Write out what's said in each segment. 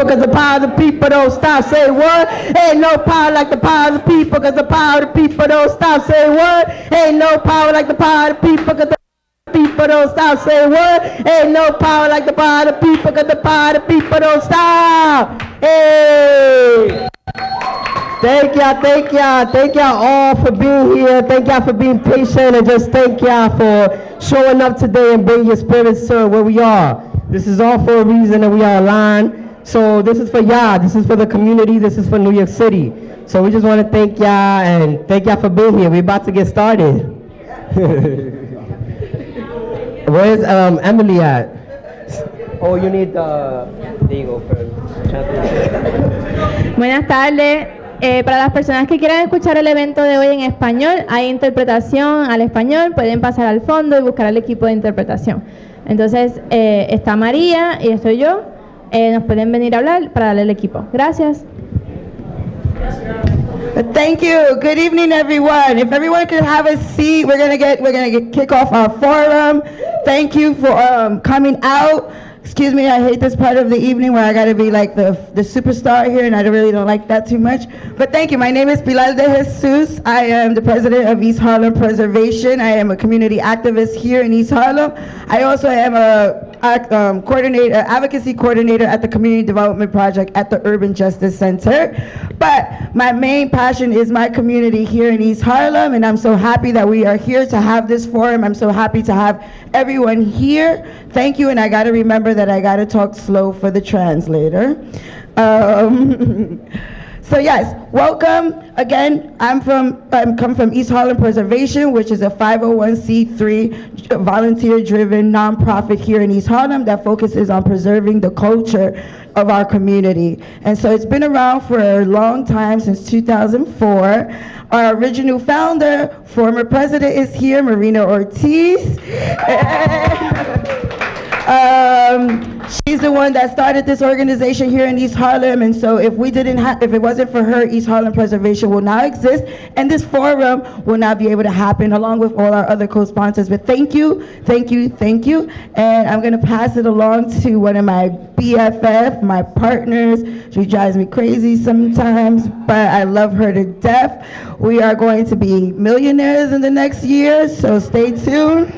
people, cause the power of the people don't stop. Say what? Ain't no power like the power of the people, cause the power of the people don't stop. Say what? Ain't no power like the power of the people, cause the people don't stop. Say what? Ain't no power like the power of the people, cause the power of the people don't stop. Hey! Thank y'all all for being here. Thank y'all for being patient, and just thank y'all for showing up today and bringing your spirits to where we are. This is all for a reason, and we are aligned. So this is for y'all, this is for the community, this is for New York City. So we just want to thank y'all, and thank y'all for being here. We're about to get started. Where's Emily at? Oh, you need there you go first. Buenas tardes. Para las personas que quieran escuchar el evento de hoy en español, hay interpretación al español, pueden pasar al fondo y buscar al equipo de interpretación. Entonces, está María y estoy yo. Nos pueden venir a hablar para darle el equipo. Gracias. Thank you. Good evening, everyone. If everyone could have a seat, we're gonna kick off our forum. Thank you for coming out. Excuse me, I hate this part of the evening where I gotta be like the superstar here, and I really don't like that too much. But thank you. My name is Pilar de Jesus. I am the president of East Harlem Preservation. I am a community activist here in East Harlem. I also am a advocacy coordinator at the Community Development Project at the Urban Justice Center. But my main passion is my community here in East Harlem, and I'm so happy that we are here to have this forum. I'm so happy to have everyone here. Thank you, and I gotta remember that I gotta talk slow for the translator. So yes, welcome again. I come from East Harlem Preservation, which is a 501c3 volunteer-driven nonprofit here in East Harlem that focuses on preserving the culture of our community. And so it's been around for a long time, since 2004. Our original founder, former president, is here, Marina Ortiz. She's the one that started this organization here in East Harlem, and so if it wasn't for her, East Harlem Preservation will not exist, and this forum will not be able to happen, along with all our other co-sponsors. But thank you, and I'm gonna pass it along to one of my BFF, my partners. She drives me crazy sometimes, but I love her to death. We are going to be millionaires in the next year, so stay tuned.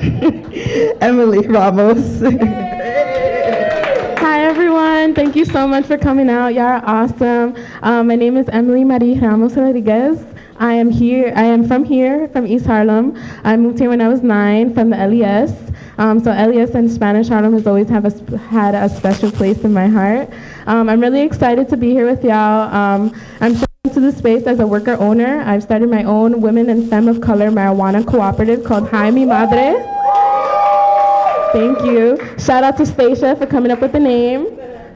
Emily Ramos. Hi everyone, thank you so much for coming out. Y'all are awesome. My name is Emily Marie Ramos Rodriguez. I am from East Harlem. I moved here when I was 9 from the LES. So LES in Spanish Harlem has always had a special place in my heart. I'm really excited to be here with y'all. I'm into the space as a worker owner. I've started my own women and femme of color marijuana cooperative called Hi Mi Madre. Thank you. Shout out to Stacia for coming up with the name.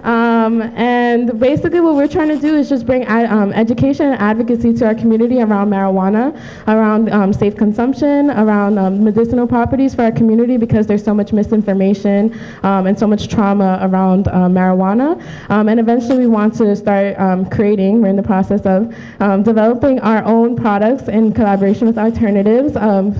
And basically what we're trying to do is just bring education and advocacy to our community around marijuana, around safe consumption, around medicinal properties for our community, because there's so much misinformation and so much trauma around marijuana. And eventually we want to start we're in the process of developing our own products in collaboration with alternatives,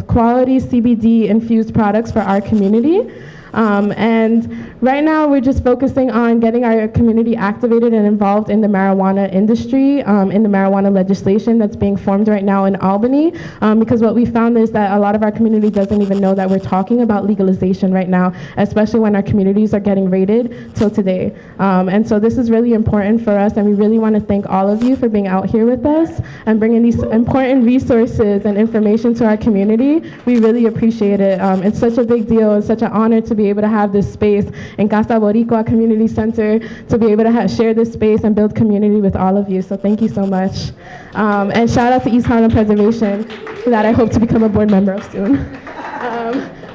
quality CBD infused products for our community. And right now we're just focusing on getting our community activated and involved in the marijuana industry, in the marijuana legislation that's being formed right now in Albany, because what we found is that a lot of our community doesn't even know that we're talking about legalization right now, especially when our communities are getting raided till today. And so this is really important for us, and we really want to thank all of you for being out here with us and bringing these important resources and information to our community. We really appreciate it. It's such a big deal. It's such an honor to be able to have this space in Casa Boricua Community Center, to be able to share this space and build community with all of you. So thank you so much. And shout out to East Harlem Preservation, that I hope to become a board member of soon.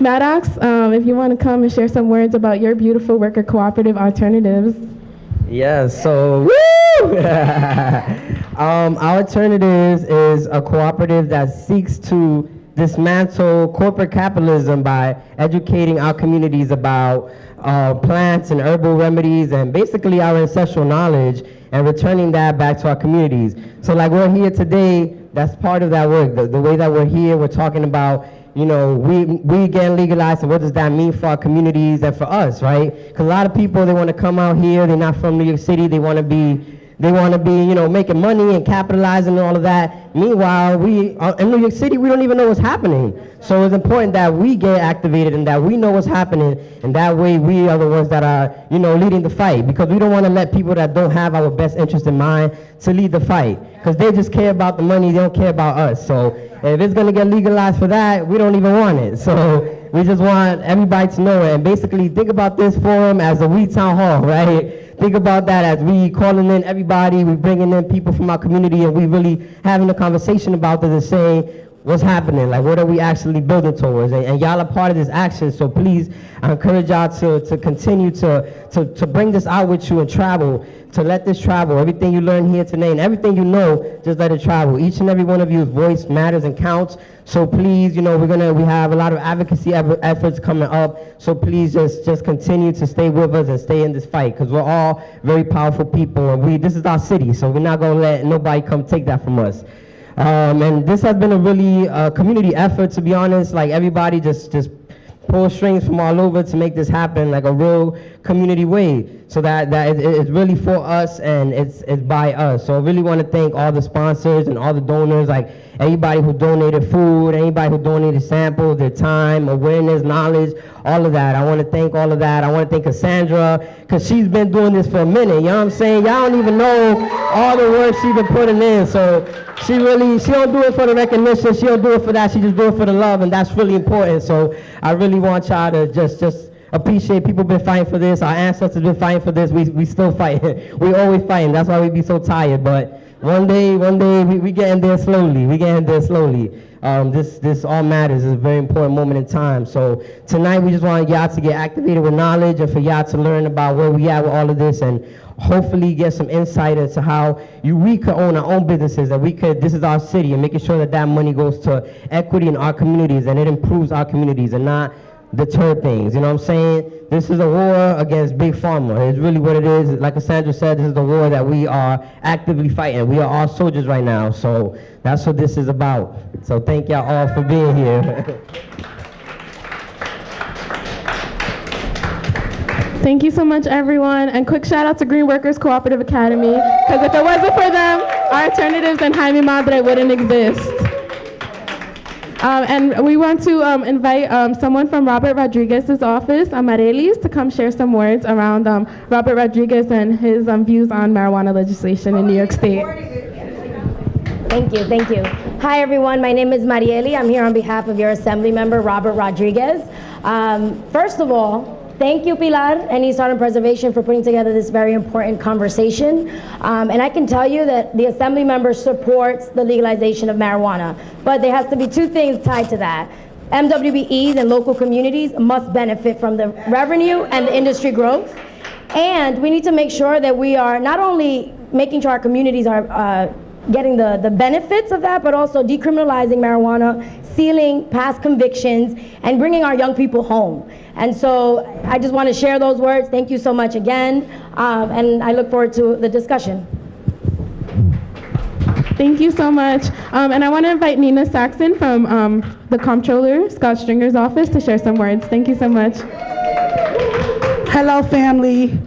Maddox, if you want to come and share some words about your beautiful worker cooperative alternatives. Yes, so woo! Our Alternatives is a cooperative that seeks to dismantle corporate capitalism by educating our communities about plants and herbal remedies and basically our ancestral knowledge, and returning that back to our communities. So like we're here today, that's part of that work. The way that we're here, we're talking about we getting legalized, and what does that mean for our communities and for us, right? Because a lot of people, they want to come out here, they're not from New York City, they want to be, making money and capitalizing and all of that. Meanwhile, in New York City, we don't even know what's happening. So it's important that we get activated and that we know what's happening, and that way we are the ones that are, leading the fight, because we don't want to let people that don't have our best interest in mind to lead the fight, because they just care about the money, they don't care about us. So if it's going to get legalized for that, we don't even want it. So we just want everybody to know it. And basically, think about this forum as a We Town Hall, right? Think about that as we calling in everybody, we bringing in people from our community, and we really having a conversation about this and saying what's happening, like what are we actually building towards, and y'all are part of this action. So please, I encourage y'all to continue to bring this out with you and travel, to let this travel. Everything you learn here today and everything you know, just let it travel. Each and every one of you's voice matters and counts. So please, we have a lot of advocacy efforts coming up. So please just continue to stay with us and stay in this fight, because we're all very powerful people, and this is our city, so we're not gonna let nobody come take that from us. And this has been a really community effort, to be honest. Like, everybody just pull strings from all over to make this happen, like a real community way, so that it's really for us and it's by us. So I really want to thank all the sponsors and all the donors, like everybody who donated food, anybody who donated samples, their time, awareness, knowledge, all of that. I want to thank all of that. I want to thank Cassandra, because she's been doing this for a minute, you know what I'm saying? Y'all don't even know all the work she's been putting in. So she don't do it for the recognition, she don't do it for that, she just do it for the love, and that's really important. So I really want y'all to just appreciate people been fighting for this. Our ancestors been fighting for this. We still fighting. We always fighting. That's why we be so tired. But one day we getting there slowly. This all matters. It's a very important moment in time. So tonight we just want y'all to get activated with knowledge, and for y'all to learn about where we at with all of this, and hopefully get some insight into how we could own our own businesses, and this is our city, and making sure that money goes to equity in our communities, and it improves our communities and not deter things. You know what I'm saying? This is a war against big pharma. It's really what it is. Like Cassandra said, this is the war that we are actively fighting. We are all soldiers right now. So that's what this is about. So thank y'all all for being here. Thank you so much, everyone. And quick shout out to Green Workers Cooperative Academy, because if it wasn't for them, our alternatives in Jaime Madre wouldn't exist. And we want to invite someone from Robert Rodriguez's office, Amarelis, to come share some words around Robert Rodriguez and his views on marijuana legislation in New York State. Thank you. Hi, everyone. My name is Marieli. I'm here on behalf of your Assembly member, Robert Rodriguez. First of all, thank you, Pilar and East Harlem Preservation, for putting together this very important conversation. And I can tell you that the Assembly member supports the legalization of marijuana, but there has to be two things tied to that. MWBEs and local communities must benefit from the revenue and the industry growth. And we need to make sure that we are not only making sure our communities are getting the benefits of that, but also decriminalizing marijuana, sealing past convictions, and bringing our young people home. And so I just want to share those words. Thank you so much again, and I look forward to the discussion. Thank you so much. And I want to invite Nina Saxon from the Comptroller, Scott Stringer's office, to share some words. Thank you so much. Hello, family.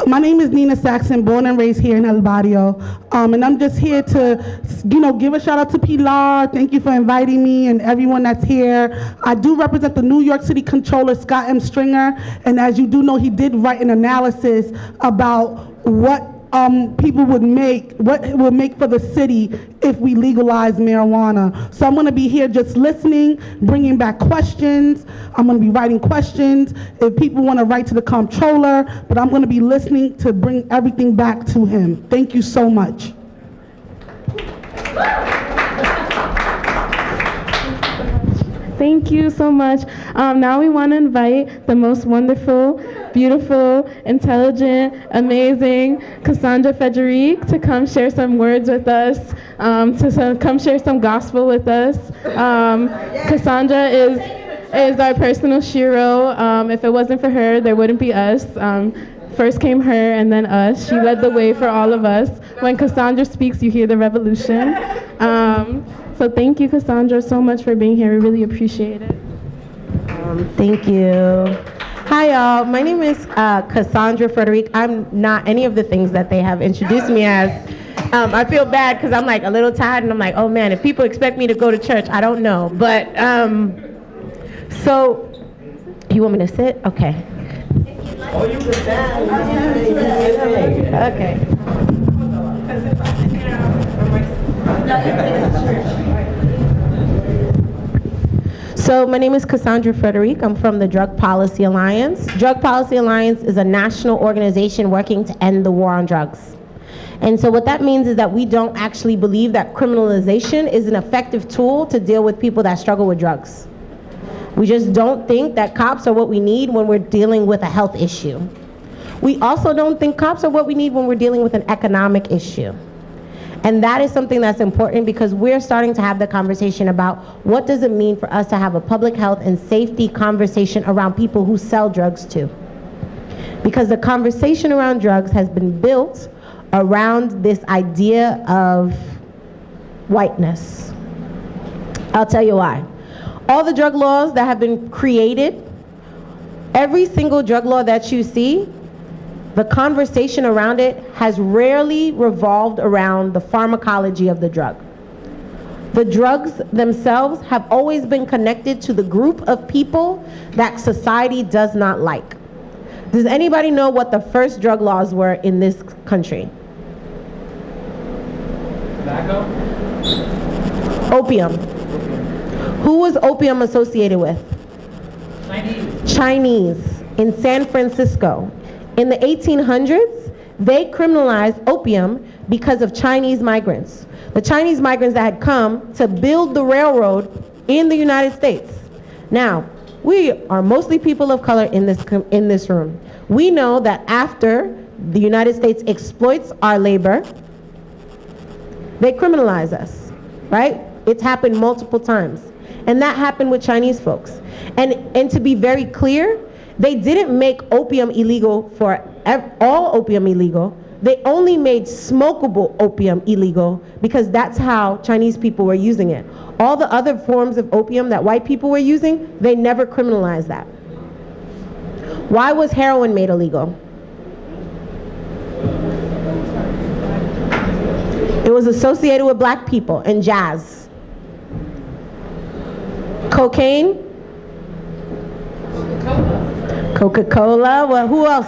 My name is Nina Saxon, born and raised here in El Barrio, and I'm just here to, give a shout out to Pilar. Thank you for inviting me and everyone that's here. I do represent the New York City Comptroller, Scott M. Stringer, and as you do know, he did write an analysis about what people would make, what it would make for the city if we legalize marijuana. So I'm going to be here just listening, bringing back questions. I'm going to be writing questions if people want to write to the comptroller, but I'm going to be listening to bring everything back to him. Thank you so much. Thank you so much. Now we want to invite the most wonderful, beautiful, intelligent, amazing Cassandra Federic to come share some words with us, to come share some gospel with us. Cassandra is our personal shiro. If it wasn't for her, there wouldn't be us. First came her and then us. She led the way for all of us. When Cassandra speaks, you hear the revolution. So thank you, Cassandra, so much for being here. We really appreciate it. Thank you. Hi, y'all. My name is Cassandra Frederique. I'm not any of the things that they have introduced me as. I feel bad because I'm like a little tired and I'm like, oh man, if people expect me to go to church, I don't know. But, so, you want me to sit? Okay. Oh, you can stand. Okay. So my name is Cassandra Frederique. I'm from the Drug Policy Alliance. Drug Policy Alliance is a national organization working to end the war on drugs. And so what that means is that we don't actually believe that criminalization is an effective tool to deal with people that struggle with drugs. We just don't think that cops are what we need when we're dealing with a health issue. We also don't think cops are what we need when we're dealing with an economic issue. And that is something that's important because we're starting to have the conversation about what does it mean for us to have a public health and safety conversation around people who sell drugs too. Because the conversation around drugs has been built around this idea of whiteness. I'll tell you why. All the drug laws that have been created, every single drug law that you see, the conversation around it has rarely revolved around the pharmacology of the drug. The drugs themselves have always been connected to the group of people that society does not like. Does anybody know what the first drug laws were in this country? Tobacco? Opium. Who was opium associated with? Chinese. Chinese in San Francisco. In the 1800s, they criminalized opium because of Chinese migrants. The Chinese migrants that had come to build the railroad in the United States. Now, we are mostly people of color in this room. We know that after the United States exploits our labor, they criminalize us, right? It's happened multiple times. And that happened with Chinese folks. And to be very clear, they didn't make opium illegal for all opium illegal. They only made smokable opium illegal because that's how Chinese people were using it. All the other forms of opium that white people were using, they never criminalized that. Why was heroin made illegal? It was associated with black people and jazz. Cocaine? Coca-Cola. Well, who else?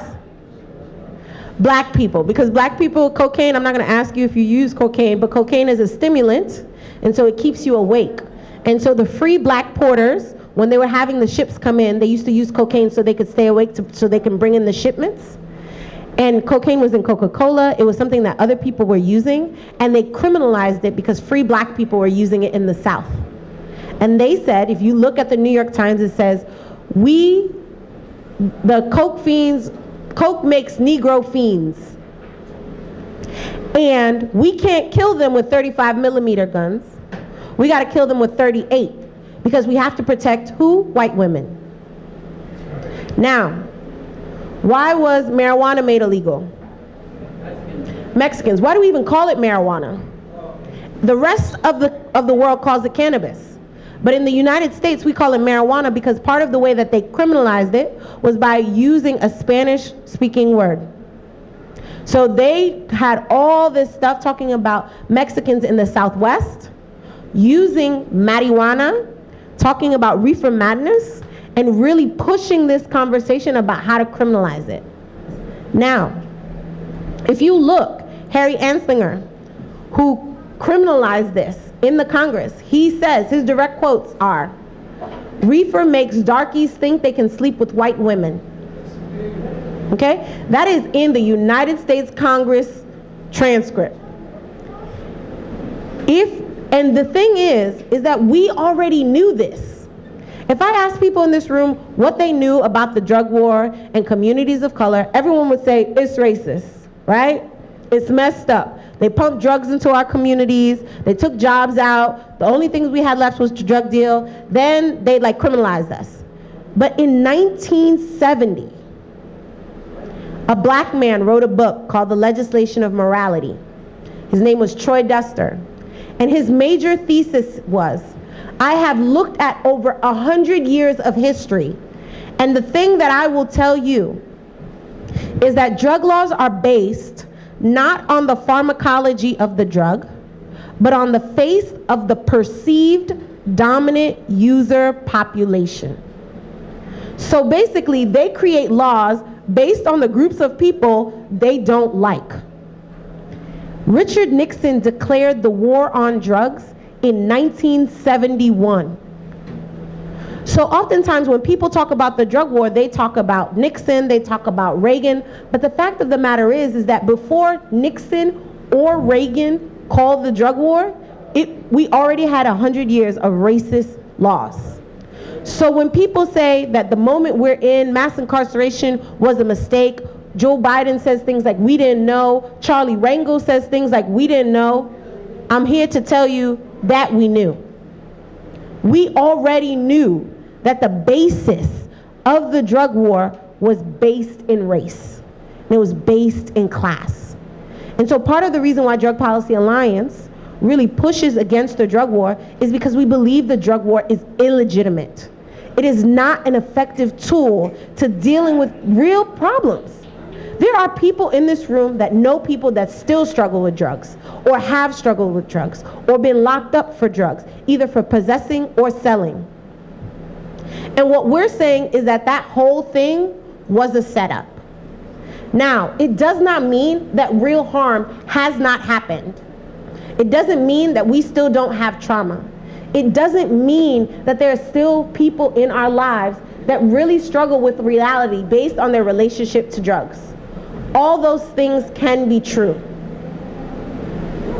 Black people. Because black people, cocaine, I'm not going to ask you if you use cocaine, but cocaine is a stimulant, and so it keeps you awake. And so the free black porters, when they were having the ships come in, they used to use cocaine so they could stay awake, so they can bring in the shipments. And cocaine was in Coca-Cola. It was something that other people were using, and they criminalized it because free black people were using it in the South. And they said, if you look at the New York Times, it says, the coke fiends, coke makes Negro fiends. And we can't kill them with 35mm guns. We got to kill them with 38 because we have to protect who? White women. Now, why was marijuana made illegal? Mexicans. Why do we even call it marijuana? The rest of the world calls it cannabis. But in the United States, we call it marijuana because part of the way that they criminalized it was by using a Spanish-speaking word. So they had all this stuff talking about Mexicans in the Southwest, using marijuana, talking about reefer madness, and really pushing this conversation about how to criminalize it. Now, if you look, Harry Anslinger, who criminalized this in the Congress, he says, his direct quotes are, reefer makes darkies think they can sleep with white women. Okay? That is in the United States Congress transcript. And the thing is that we already knew this. If I asked people in this room what they knew about the drug war and communities of color, everyone would say it's racist, right? It's messed up. They pumped drugs into our communities. They took jobs out. The only things we had left was the drug deal. Then they criminalized us. But in 1970, a black man wrote a book called The Legislation of Morality. His name was Troy Duster. And his major thesis was, I have looked at over 100 years of history, and the thing that I will tell you is that drug laws are based not on the pharmacology of the drug, but on the face of the perceived dominant user population. So basically, they create laws based on the groups of people they don't like. Richard Nixon declared the war on drugs in 1971. So oftentimes when people talk about the drug war, they talk about Nixon, they talk about Reagan, but the fact of the matter is that before Nixon or Reagan called the drug war, we already had 100 years of racist laws. So when people say that the moment we're in, mass incarceration was a mistake, Joe Biden says things like we didn't know, Charlie Rangel says things like we didn't know, I'm here to tell you that we knew. We already knew that the basis of the drug war was based in race. It was based in class. And so part of the reason why Drug Policy Alliance really pushes against the drug war is because we believe the drug war is illegitimate. It is not an effective tool to dealing with real problems. There are people in this room that know people that still struggle with drugs, or have struggled with drugs, or been locked up for drugs, either for possessing or selling. And what we're saying is that that whole thing was a setup. Now, it does not mean that real harm has not happened. It doesn't mean that we still don't have trauma. It doesn't mean that there are still people in our lives that really struggle with reality based on their relationship to drugs. All those things can be true.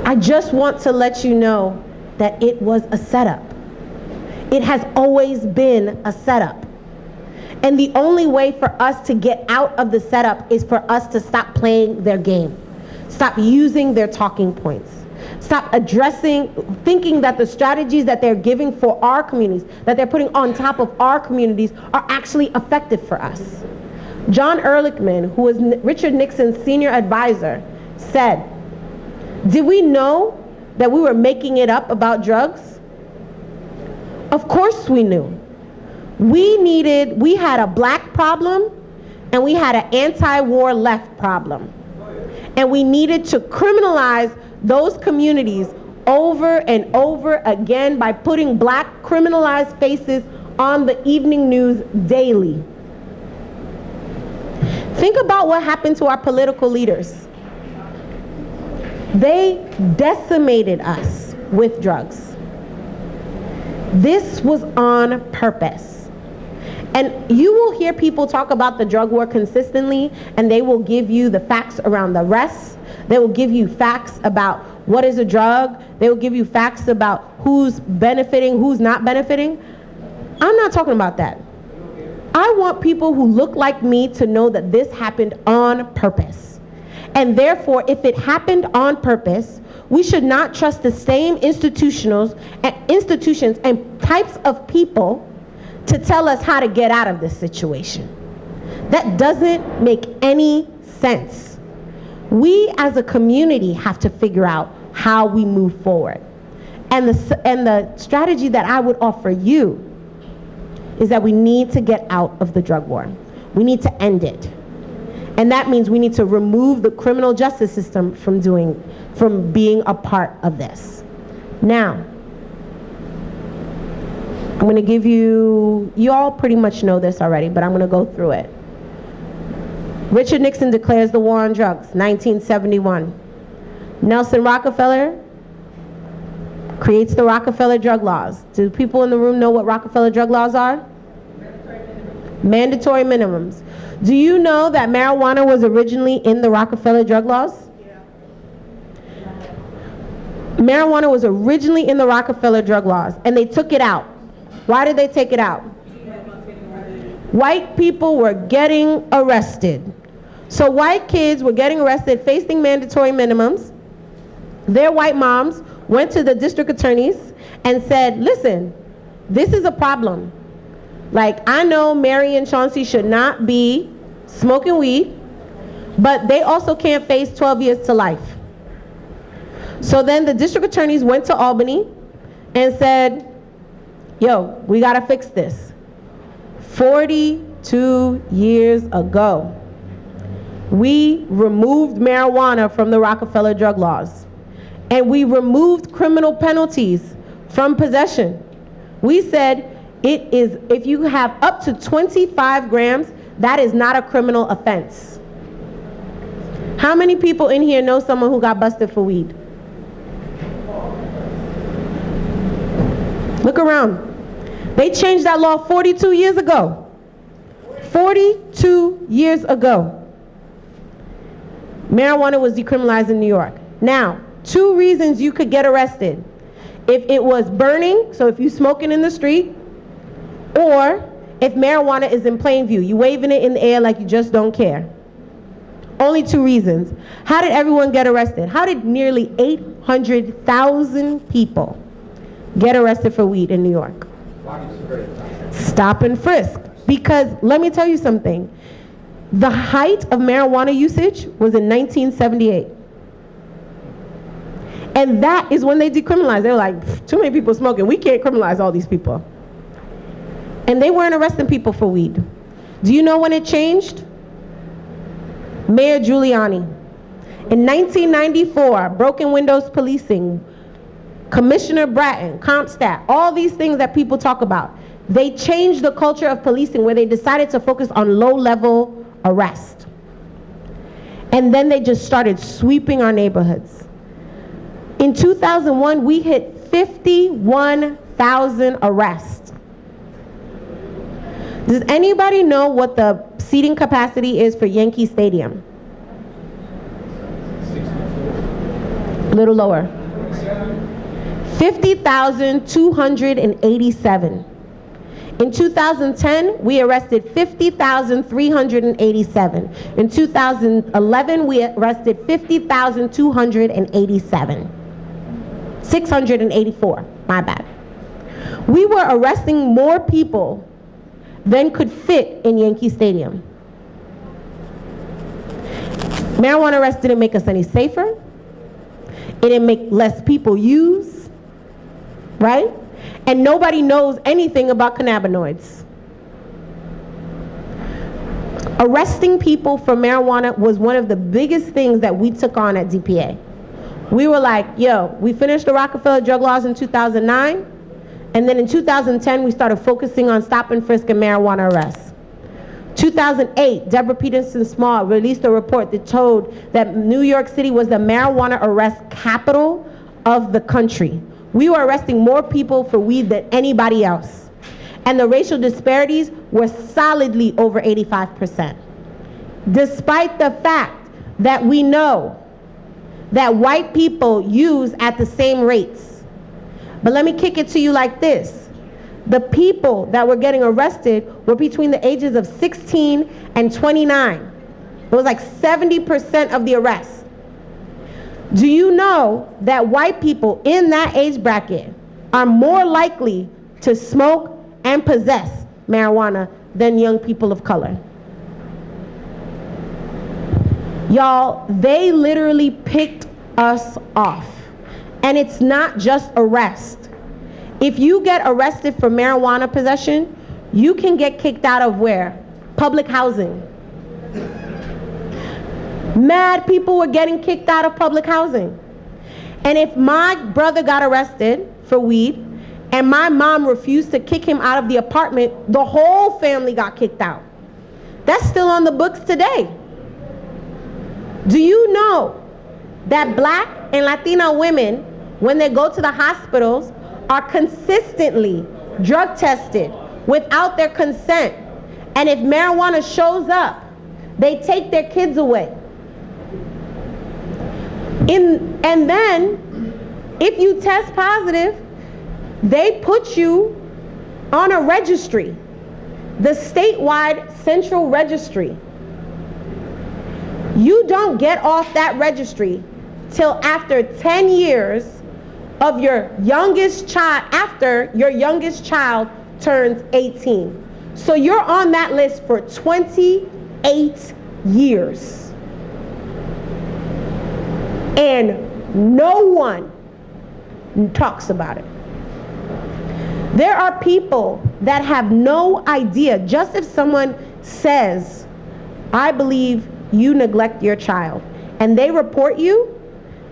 I just want to let you know that it was a setup. It has always been a setup. And the only way for us to get out of the setup is for us to stop playing their game. Stop using their talking points. Stop thinking that the strategies that they're giving for our communities, that they're putting on top of our communities, are actually effective for us. John Ehrlichman, who was Richard Nixon's senior advisor, said, "Did we know that we were making it up about drugs? Of course we knew. We had a black problem and we had an anti-war left problem. And we needed to criminalize those communities over and over again by putting black criminalized faces on the evening news daily." Think about what happened to our political leaders. They decimated us with drugs. This was on purpose. And you will hear people talk about the drug war consistently, and they will give you the facts around the arrests. They will give you facts about what is a drug. They will give you facts about who's benefiting, who's not benefiting. I'm not talking about that. I want people who look like me to know that this happened on purpose. And therefore, if it happened on purpose, we should not trust the same institutions and types of people to tell us how to get out of this situation. That doesn't make any sense. We as a community have to figure out how we move forward. And the strategy that I would offer you is that we need to get out of the drug war. We need to end it. And that means we need to remove the criminal justice system from being a part of this. Now, I'm going to give you all pretty much know this already, but I'm going to go through it. Richard Nixon declares the war on drugs, 1971. Nelson Rockefeller creates the Rockefeller drug laws. Do people in the room know what Rockefeller drug laws are? Mandatory minimums. Do you know that marijuana was originally in the Rockefeller drug laws? Yeah. Marijuana was originally in the Rockefeller drug laws, and they took it out. Why did they take it out? White people were getting arrested. So white kids were getting arrested, facing mandatory minimums. Their white moms went to the district attorneys and said, listen, this is a problem. Like, I know Mary and Chauncey should not be smoking weed, but they also can't face 12 years to life. So then the district attorneys went to Albany and said, yo, we gotta fix this. 42 years ago, we removed marijuana from the Rockefeller drug laws. And we removed criminal penalties from possession. We said it is, if you have up to 25 grams, that is not a criminal offense. How many people in here know someone who got busted for weed? Look around. They changed that law 42 years ago. 42 years ago. Marijuana was decriminalized in New York. Now, 2 reasons you could get arrested. If it was burning, so if you smoking in the street, or if marijuana is in plain view, you waving it in the air like you just don't care. Only 2 reasons. How did everyone get arrested? How did nearly 800,000 people get arrested for weed in New York? Stop and frisk. Because let me tell you something. The height of marijuana usage was in 1978. And that is when they decriminalized. They were like, too many people smoking. We can't criminalize all these people. And they weren't arresting people for weed. Do you know when it changed? Mayor Giuliani. In 1994, broken windows policing, Commissioner Bratton, CompStat, all these things that people talk about. They changed the culture of policing where they decided to focus on low-level arrest. And then they just started sweeping our neighborhoods. In 2001, we hit 51,000 arrests. Does anybody know what the seating capacity is for Yankee Stadium? A little lower. 50,287. In 2010, we arrested 50,387. In 2011, we arrested 50,287. 684, my bad. We were arresting more people than could fit in Yankee Stadium. Marijuana arrests didn't make us any safer. It didn't make less people use, right? And nobody knows anything about cannabinoids. Arresting people for marijuana was one of the biggest things that we took on at DPA. We were like, yo, we finished the Rockefeller drug laws in 2009, and then in 2010, we started focusing on stop and frisk and marijuana arrests. 2008, Deborah Peterson Small released a report that told that New York City was the marijuana arrest capital of the country. We were arresting more people for weed than anybody else. And the racial disparities were solidly over 85%. Despite the fact that we know that white people use at the same rates. But let me kick it to you like this. The people that were getting arrested were between the ages of 16 and 29. It was like 70% of the arrests. Do you know that white people in that age bracket are more likely to smoke and possess marijuana than young people of color? Y'all, they literally picked us off. And it's not just arrest. If you get arrested for marijuana possession, you can get kicked out of where? Public housing. Mad people were getting kicked out of public housing. And if my brother got arrested for weed and my mom refused to kick him out of the apartment, the whole family got kicked out. That's still on the books today. Do you know that Black and Latina women, when they go to the hospitals, are consistently drug tested without their consent? And if marijuana shows up, they take their kids away. And then, if you test positive, they put you on a registry, the statewide central registry. You don't get off that registry till after 10 years of your youngest child, after your youngest child turns 18. So you're on that list for 28 years. And No one talks about it. There are people that have no idea. Just if someone says, I believe you neglect your child, and they report you,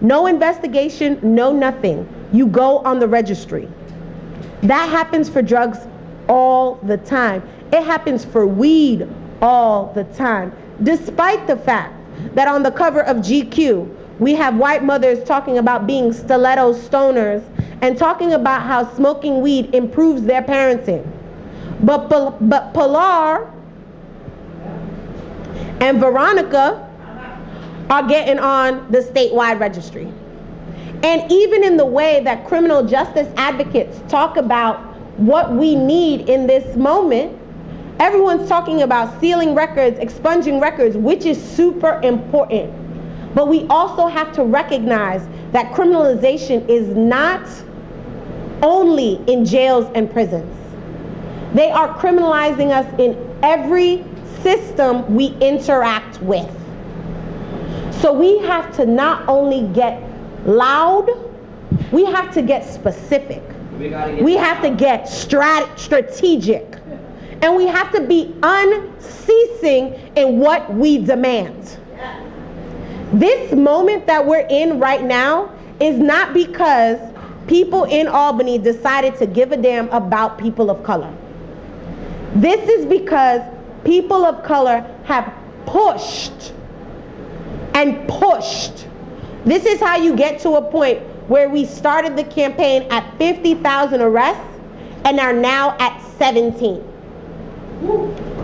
no investigation, no nothing. You go on the registry. That happens for drugs all the time. It happens for weed all the time. Despite the fact that on the cover of GQ, we have white mothers talking about being stiletto stoners and talking about how smoking weed improves their parenting. But Pilar and Veronica are getting on the statewide registry. And even in the way that criminal justice advocates talk about what we need in this moment, everyone's talking about sealing records, expunging records, which is super important. But we also have to recognize that criminalization is not only in jails and prisons. They are criminalizing us in every system we interact with. So we have to not only get loud, we have to get specific. We have to get strategic. And we have to be unceasing in what we demand. This moment that we're in right now is not because people in Albany decided to give a damn about people of color. This is because people of color have pushed and pushed. This is how you get to a point where we started the campaign at 50,000 arrests and are now at 17.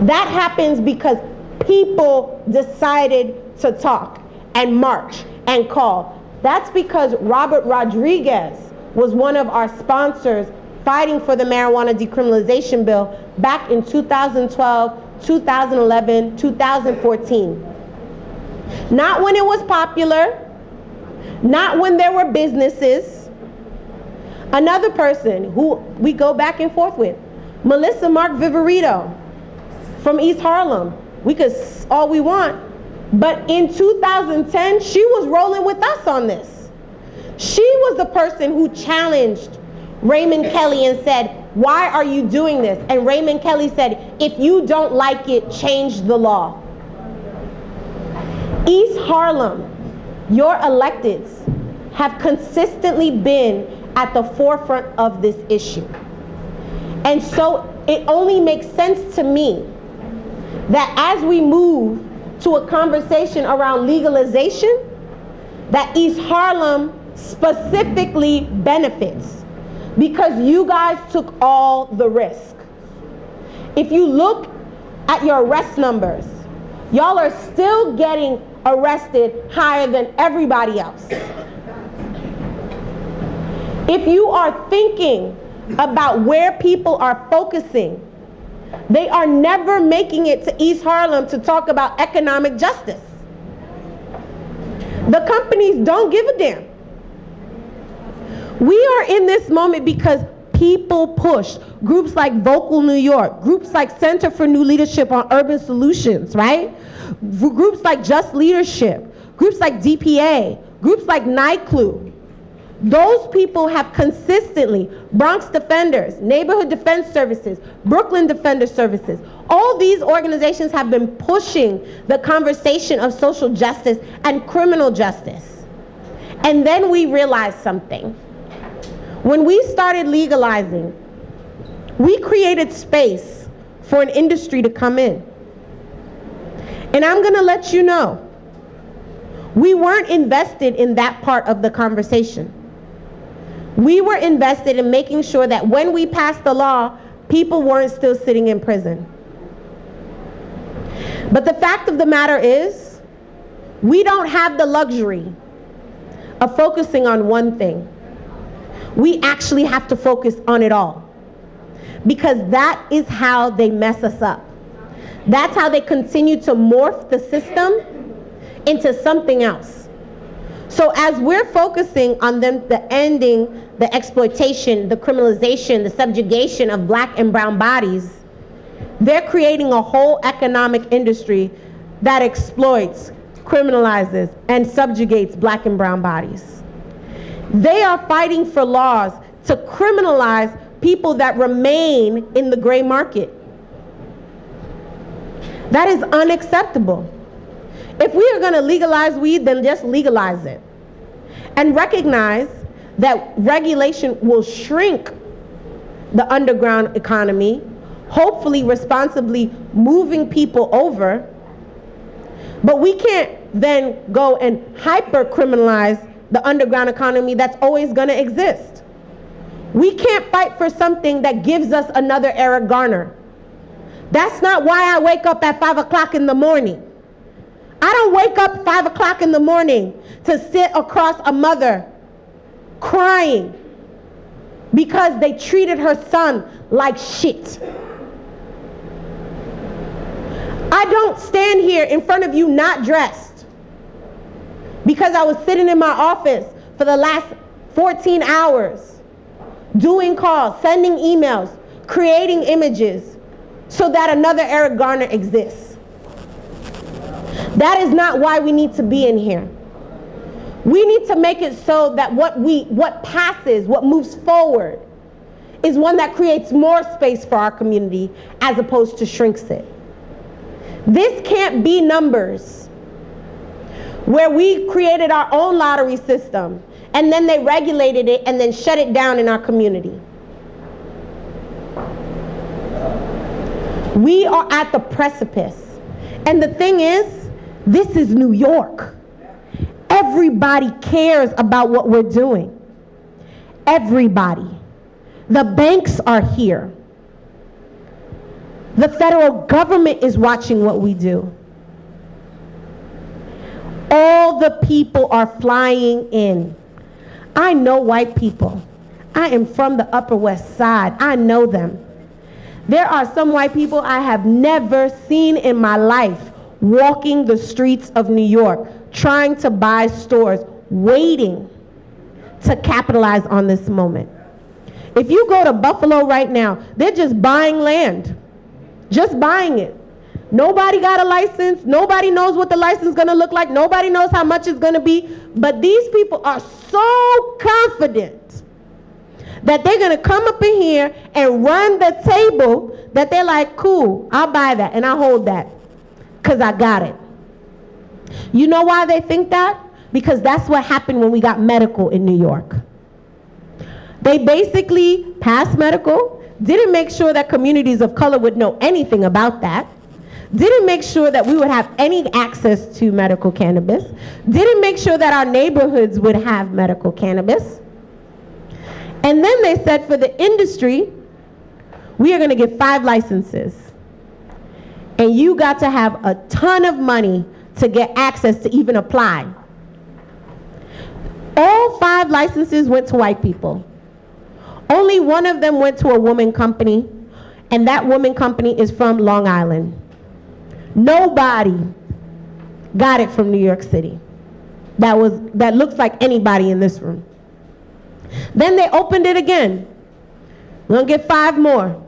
That happens because people decided to talk and march and call. That's because Robert Rodriguez was one of our sponsors fighting for the marijuana decriminalization bill back in 2012, 2011, 2014. Not when it was popular, not when there were businesses. Another person who we go back and forth with, Melissa Mark Viverito from East Harlem. We could all we want, but in 2010, she was rolling with us on this. She was the person who challenged Raymond Kelly and said, why are you doing this? And Raymond Kelly said, if you don't like it, change the law. East Harlem, your electeds have consistently been at the forefront of this issue. And so it only makes sense to me that as we move to a conversation around legalization, that East Harlem specifically benefits because you guys took all the risk. If you look at your arrest numbers, y'all are still getting arrested higher than everybody else. If you are thinking about where people are focusing, they are never making it to East Harlem to talk about economic justice. The companies don't give a damn. We are in this moment because people push. Groups like Vocal New York, groups like Center for New Leadership on Urban Solutions, right? Groups like Just Leadership, groups like DPA, groups like NYCLU. Those people have consistently, Bronx Defenders, Neighborhood Defense Services, Brooklyn Defender Services, all these organizations have been pushing the conversation of social justice and criminal justice. And then we realized something. When we started legalizing, we created space for an industry to come in. And I'm gonna let you know, we weren't invested in that part of the conversation. We were invested in making sure that when we passed the law, people weren't still sitting in prison. But the fact of the matter is, we don't have the luxury of focusing on one thing. We actually have to focus on it all. Because that is how they mess us up. That's how they continue to morph the system into something else. So as we're focusing on the ending the exploitation, the criminalization, the subjugation of black and brown bodies, they're creating a whole economic industry that exploits, criminalizes, and subjugates black and brown bodies. They are fighting for laws to criminalize people that remain in the gray market. That is unacceptable. If we are going to legalize weed, then just legalize it. And recognize that regulation will shrink the underground economy, hopefully responsibly moving people over. But we can't then go and hyper-criminalize the underground economy that's always going to exist. We can't fight for something that gives us another Eric Garner. That's not why I wake up at 5 o'clock in the morning. I don't wake up 5 o'clock in the morning to sit across a mother crying because they treated her son like shit. I don't stand here in front of you not dressed because I was sitting in my office for the last 14 hours doing calls, sending emails, creating images so that another Eric Garner exists. That is not why we need to be in here. We need to make it so that what passes, what moves forward, is one that creates more space for our community as opposed to shrinks it. This can't be numbers where we created our own lottery system and then they regulated it and then shut it down in our community. We are at the precipice. And the thing is, this is New York. Everybody cares about what we're doing. Everybody. The banks are here. The federal government is watching what we do. All the people are flying in. I know white people. I am from the Upper West Side. I know them. There are some white people I have never seen in my life walking the streets of New York, trying to buy stores, waiting to capitalize on this moment. If you go to Buffalo right now, they're just buying land. Just buying it. Nobody got a license. Nobody knows what the license is going to look like. Nobody knows how much it's going to be. But these people are so confident that they're going to come up in here and run the table that they're like, cool, I'll buy that and I'll hold that because I got it. You know why they think that? Because that's what happened when we got medical in New York. They basically passed medical, didn't make sure that communities of color would know anything about that, didn't make sure that we would have any access to medical cannabis, didn't make sure that our neighborhoods would have medical cannabis. And then they said for the industry, we are going to get 5 licenses. And you got to have a ton of money to get access to even apply. All 5 licenses went to white people. Only one of them went to a woman company, and that woman company is from Long Island. Nobody got it from New York City. That looks like anybody in this room. Then they opened it again. We're gonna get 5 more.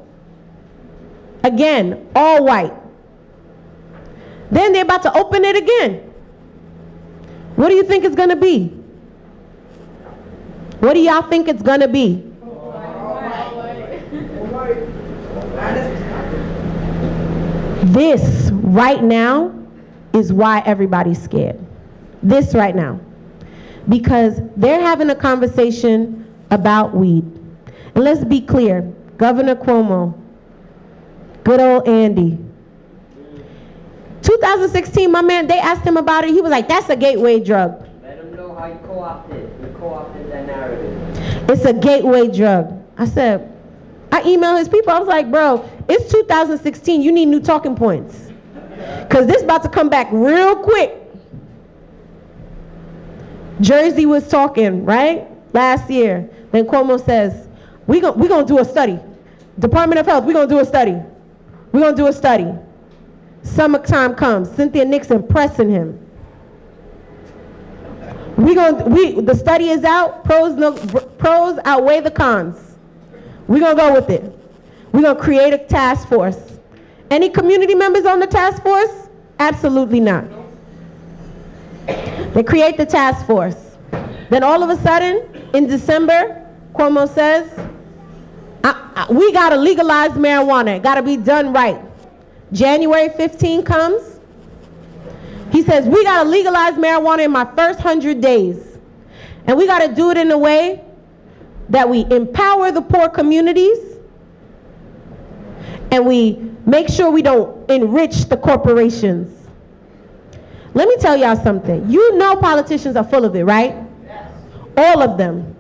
Again, all white. Then they're about to open it again. What do you think it's gonna be? What do y'all think it's gonna be? This right now is why everybody's scared. This right now. Because they're having a conversation about weed. And let's be clear, Governor Cuomo, good old Andy. 2016, my man, they asked him about it. He was like, that's a gateway drug. Let them know how you co-opted that narrative. It's a gateway drug. I emailed his people. I was like, bro, it's 2016. You need new talking points. Because this about to come back real quick. Jersey was talking, right? Last year. Then Cuomo says, we gonna do a study. Department of Health, we're going to do a study. We're going to do a study. Summertime comes. Cynthia Nixon pressing him. The study is out. Pros outweigh the cons. We're going to go with it. We're going to create a task force. Any community members on the task force? Absolutely not. They create the task force. Then all of a sudden, In December, Cuomo says, we gotta legalize marijuana. It gotta be done right. January 15 comes. He says, we gotta legalize marijuana in my first 100 days. And we gotta do it in a way that we empower the poor communities and we make sure we don't enrich the corporations. Let me tell y'all something. You know politicians are full of it, right? Yes. All of them.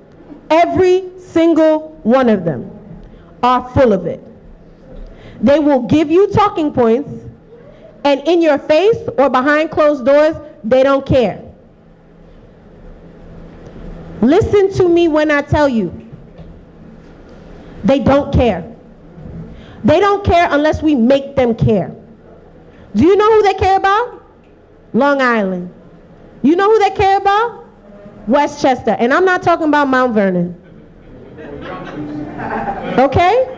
Every single one of them are full of it. They will give you talking points, and in your face or behind closed doors, they don't care. Listen to me when I tell you. They don't care. They don't care unless we make them care. Do you know who they care about? Long Island. You know who they care about? Westchester. And I'm not talking about Mount Vernon. Okay?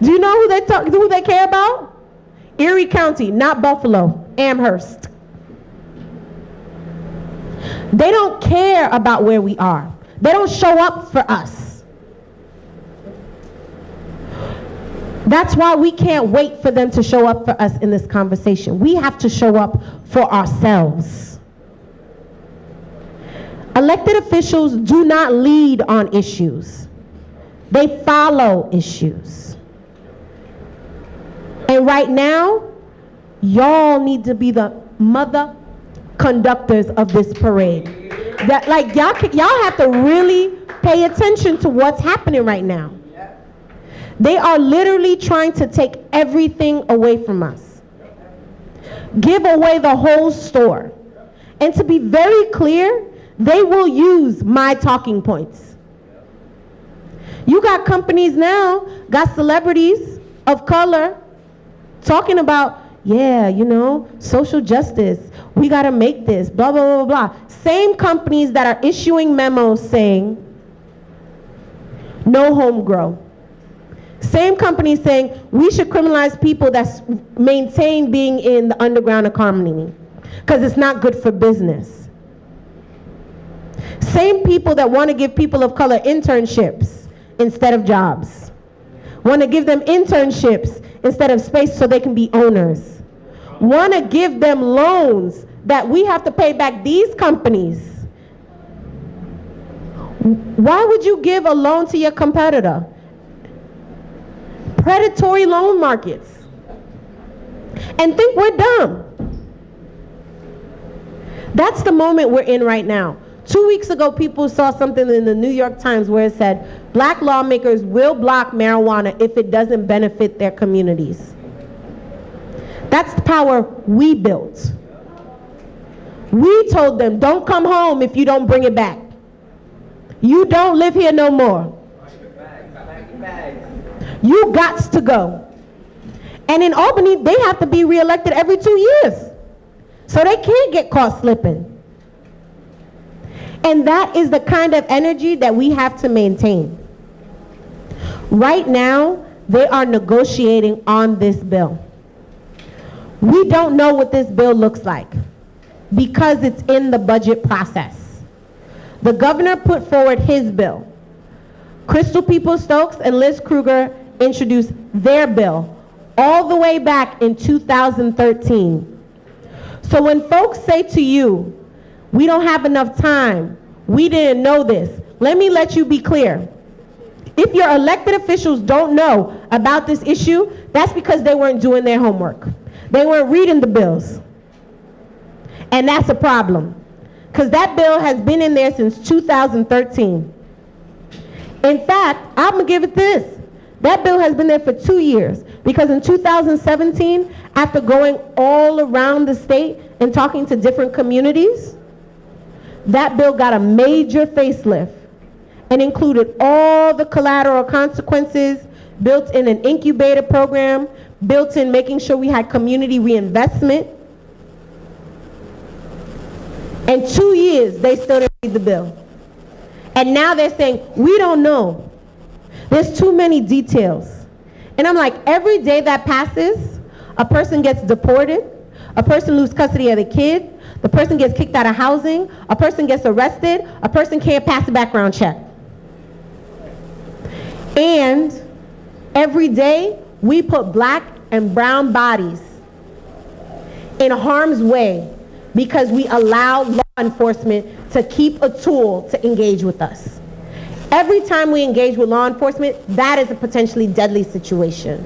Do you know who they care about? Erie County, not Buffalo, Amherst. They don't care about where we are. They don't show up for us. That's why we can't wait for them to show up for us in this conversation. We have to show up for ourselves. Elected officials do not lead on issues. They follow issues. And right now, y'all need to be the mother conductors of this parade. That, like, y'all have to really pay attention to what's happening right now. They are literally trying to take everything away from us. Give away the whole store. And to be very clear, they will use my talking points. You got companies now, got celebrities of color talking about, yeah, you know, social justice, we gotta make this, blah, blah, blah, blah. Same companies that are issuing memos saying, no home grow. Same companies saying, we should criminalize people that maintain being in the underground economy, because it's not good for business. Same people that want to give people of color internships instead of jobs. Want to give them internships instead of space so they can be owners. Want to give them loans that we have to pay back these companies. Why would you give a loan to your competitor? Predatory loan markets. And think we're dumb. That's the moment we're in right now. 2 weeks ago, people saw something in the New York Times where it said, black lawmakers will block marijuana if it doesn't benefit their communities. That's the power we built. We told them, don't come home if you don't bring it back. You don't live here no more. You gots to go. And in Albany, they have to be reelected every 2 years. So they can't get caught slipping. And that is the kind of energy that we have to maintain. Right now, they are negotiating on this bill. We don't know what this bill looks like because it's in the budget process. The governor put forward his bill. Crystal Peoples-Stokes and Liz Krueger introduced their bill all the way back in 2013. So when folks say to you, we don't have enough time, we didn't know this, let me let you be clear. If your elected officials don't know about this issue, that's because they weren't doing their homework. They weren't reading the bills. And that's a problem, because that bill has been in there since 2013. In fact, I'm gonna give it this. That bill has been there for 2 years, because in 2017, after going all around the state and talking to different communities, that bill got a major facelift and included all the collateral consequences, built in an incubator program, built in making sure we had community reinvestment. In 2 years, they still didn't read the bill. And now they're saying, we don't know. There's too many details. And I'm like, every day that passes, a person gets deported, a person loses custody of the kid, the person gets kicked out of housing, a person gets arrested, a person can't pass a background check. And every day, we put black and brown bodies in harm's way because we allow law enforcement to keep a tool to engage with us. Every time we engage with law enforcement, that is a potentially deadly situation.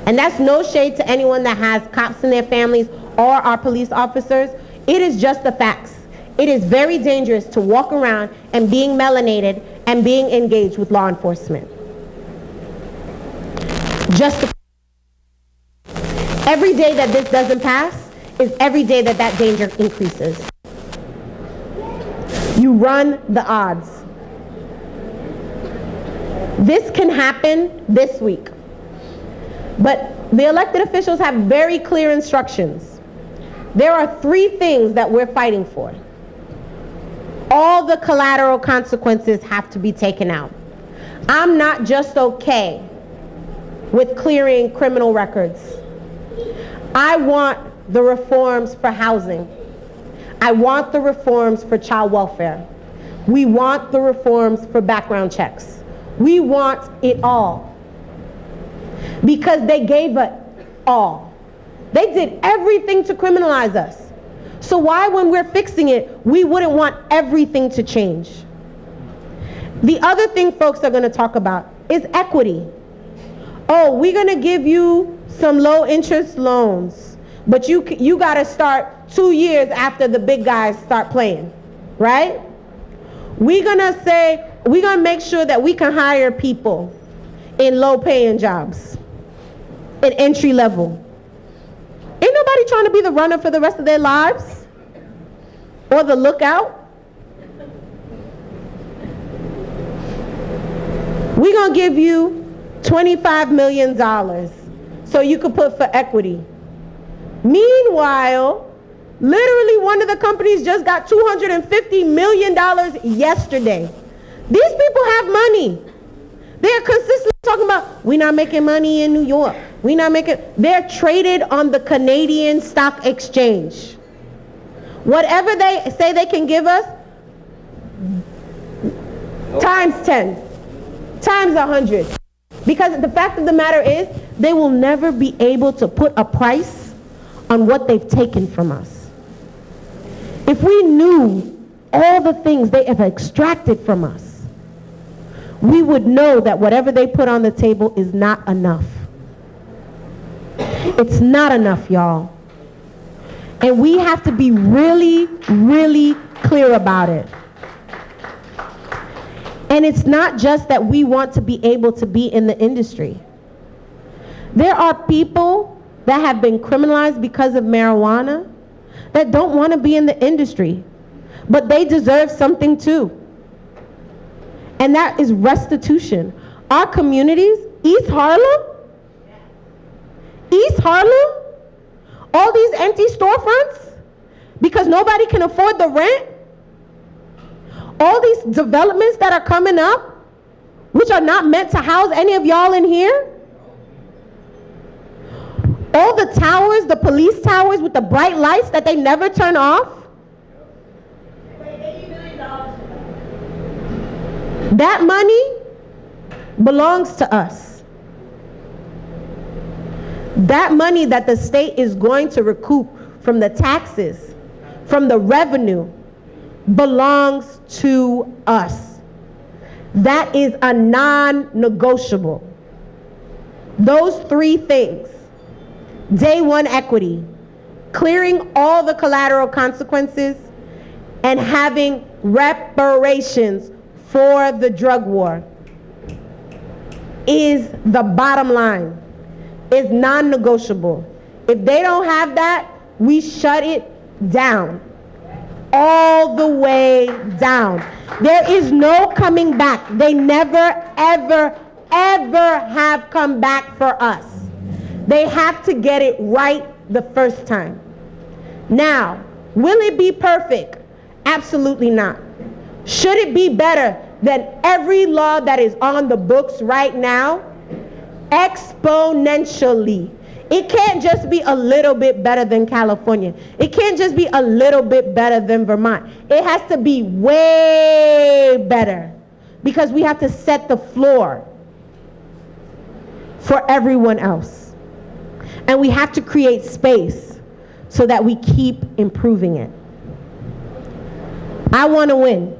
And that's no shade to anyone that has cops in their families or our police officers. It is just the facts. It is very dangerous to walk around and being melanated and being engaged with law enforcement. Every day that this doesn't pass is every day that that danger increases. You run the odds. This can happen this week. But the elected officials have very clear instructions. There are 3 things that we're fighting for. All the collateral consequences have to be taken out. I'm not just okay with clearing criminal records. I want the reforms for housing. I want the reforms for child welfare. We want the reforms for background checks. We want it all. Because they gave it all. They did everything to criminalize us. So why, when we're fixing it, we wouldn't want everything to change? The other thing folks are going to talk about is equity. Oh, we're going to give you some low interest loans, but you got to start 2 years after the big guys start playing, right? We're going to say, we're going to make sure that we can hire people in low paying jobs, at entry level. Ain't nobody trying to be the runner for the rest of their lives or the lookout. We're going to give you $25 million so you could put for equity. Meanwhile, literally one of the companies just got $250 million yesterday. These people have money. They're consistently talking about, we're not making money in New York. They're traded on the Canadian Stock Exchange. Whatever they say they can give us, times 10, times 100. Because the fact of the matter is, they will never be able to put a price on what they've taken from us. If we knew all the things they have extracted from us, we would know that whatever they put on the table is not enough. It's not enough, y'all. And we have to be really, really clear about it. And it's not just that we want to be able to be in the industry. There are people that have been criminalized because of marijuana that don't want to be in the industry, but they deserve something too. And that is restitution. Our communities, East Harlem, all these empty storefronts because nobody can afford the rent, all these developments that are coming up, which are not meant to house any of y'all in here, all the towers, the police towers with the bright lights that they never turn off, that money belongs to us. That money that the state is going to recoup from the taxes, from the revenue, belongs to us. That is a non-negotiable. Those 3 things, day one equity, clearing all the collateral consequences, and having reparations for the drug war, is the bottom line, is non-negotiable. If they don't have that, we shut it down. All the way down. There is no coming back. They never, ever, ever have come back for us. They have to get it right the first time. Now, will it be perfect? Absolutely not. Should it be better than every law that is on the books right now? Exponentially. It can't just be a little bit better than California. It can't just be a little bit better than Vermont. It has to be way better, because we have to set the floor for everyone else. And we have to create space so that we keep improving it. I want to win.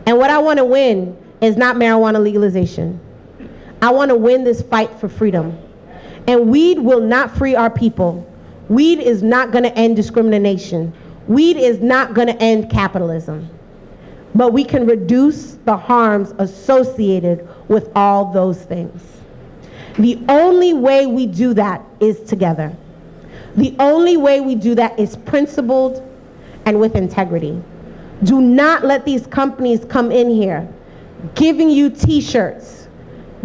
And what I want to win is not marijuana legalization. I want to win this fight for freedom. And weed will not free our people. Weed is not going to end discrimination. Weed is not going to end capitalism. But we can reduce the harms associated with all those things. The only way we do that is together. The only way we do that is principled and with integrity. Do not let these companies come in here giving you t-shirts,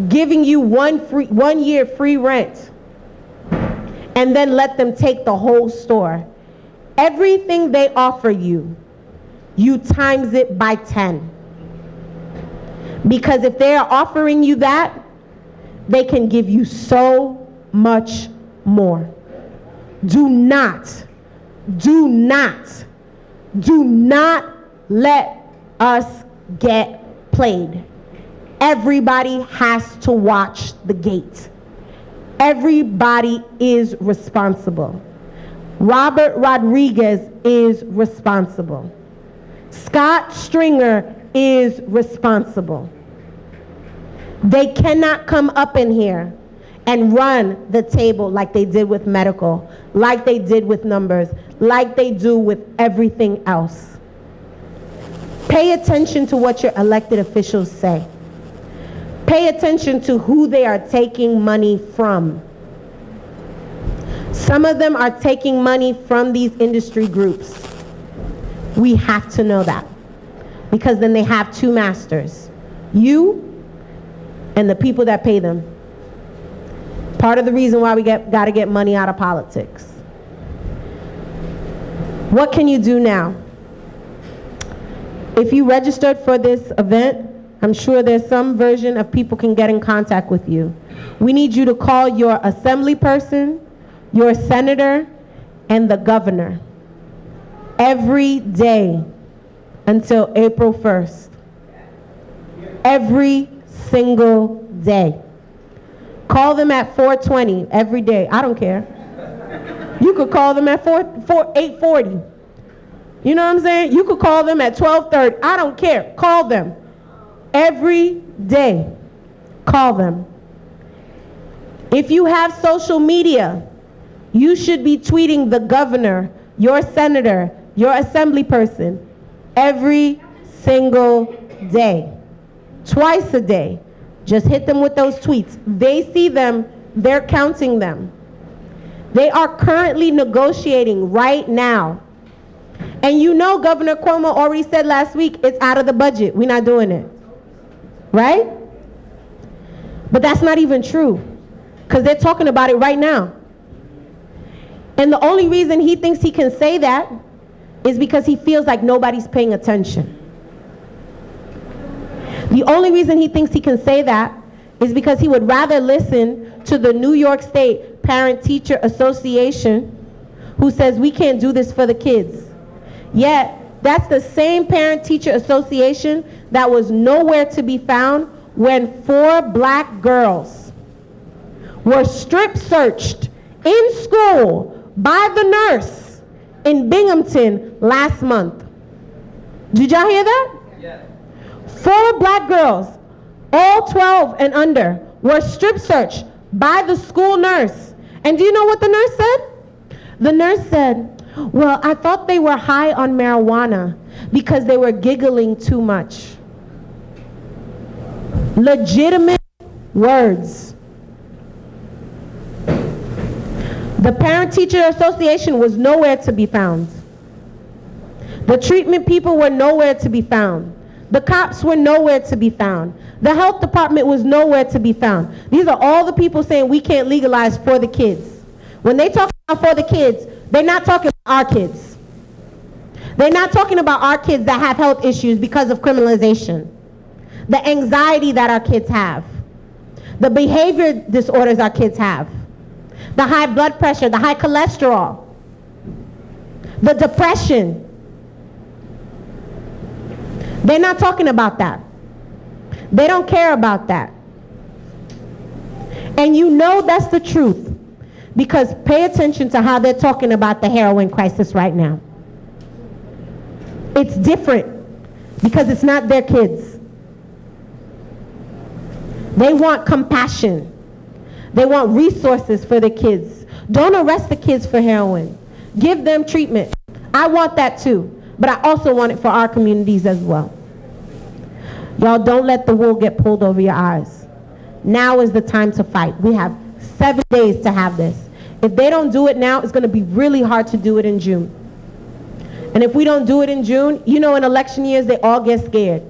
giving you 1 year free rent, and then let them take the whole store. Everything they offer you, you times it by 10. Because if they are offering you that, they can give you so much more. Do not let us get played. Everybody has to watch the gate. Everybody is responsible. Robert Rodriguez is responsible. Scott Stringer is responsible. They cannot come up in here and run the table like they did with medical, like they did with numbers, like they do with everything else. Pay attention to what your elected officials say. Pay attention to who they are taking money from. Some of them are taking money from these industry groups. We have to know that, because then they have two masters, you and the people that pay them. Part of the reason why we got to get money out of politics. What can you do now? If you registered for this event, I'm sure there's some version of people can get in contact with you. We need you to call your assembly person, your senator, and the governor every day until April 1st. Every single day. Call them at 4:20 every day. I don't care. You could call them at 8:40. You know what I'm saying? You could call them at 12:30. I don't care. Call them. Every day. Call them. If you have social media, you should be tweeting the governor, your senator, your assembly person every single day. Twice a day. Just hit them with those tweets. They see them, they're counting them. They are currently negotiating right now. And you know Governor Cuomo already said last week, it's out of the budget. We're not doing it. Right? But that's not even true, because they're talking about it right now. And the only reason he thinks he can say that is because he feels like nobody's paying attention. The only reason he thinks he can say that is because he would rather listen to the New York State Parent-Teacher Association, who says we can't do this for the kids. Yet, that's the same Parent-Teacher Association that was nowhere to be found when 4 black girls were strip searched in school by the nurse in Binghamton last month. Did y'all hear that? Yes. 4 black girls, all 12 and under, were strip searched by the school nurse. And do you know what the nurse said? The nurse said, well, I thought they were high on marijuana because they were giggling too much. Legitimate words. The Parent-Teacher Association was nowhere to be found. The treatment people were nowhere to be found. The cops were nowhere to be found. The health department was nowhere to be found. These are all the people saying we can't legalize for the kids. When they talk about for the kids, they're not talking about our kids. They're not talking about our kids that have health issues because of criminalization. The anxiety that our kids have. The behavior disorders our kids have. the high blood pressure, the high cholesterol, the depression. They're not talking about that. They don't care about that. And you know that's the truth, because pay attention to how they're talking about the heroin crisis right now. It's different because it's not their kids. They want compassion. They want resources for the kids. Don't arrest the kids for heroin. Give them treatment. I want that too, but I also want it for our communities as well. Y'all, don't let the wool get pulled over your eyes. Now is the time to fight. We have 7 days to have this. If they don't do it now, it's going to be really hard to do it in June. And if we don't do it in June, you know, in election years, they all get scared.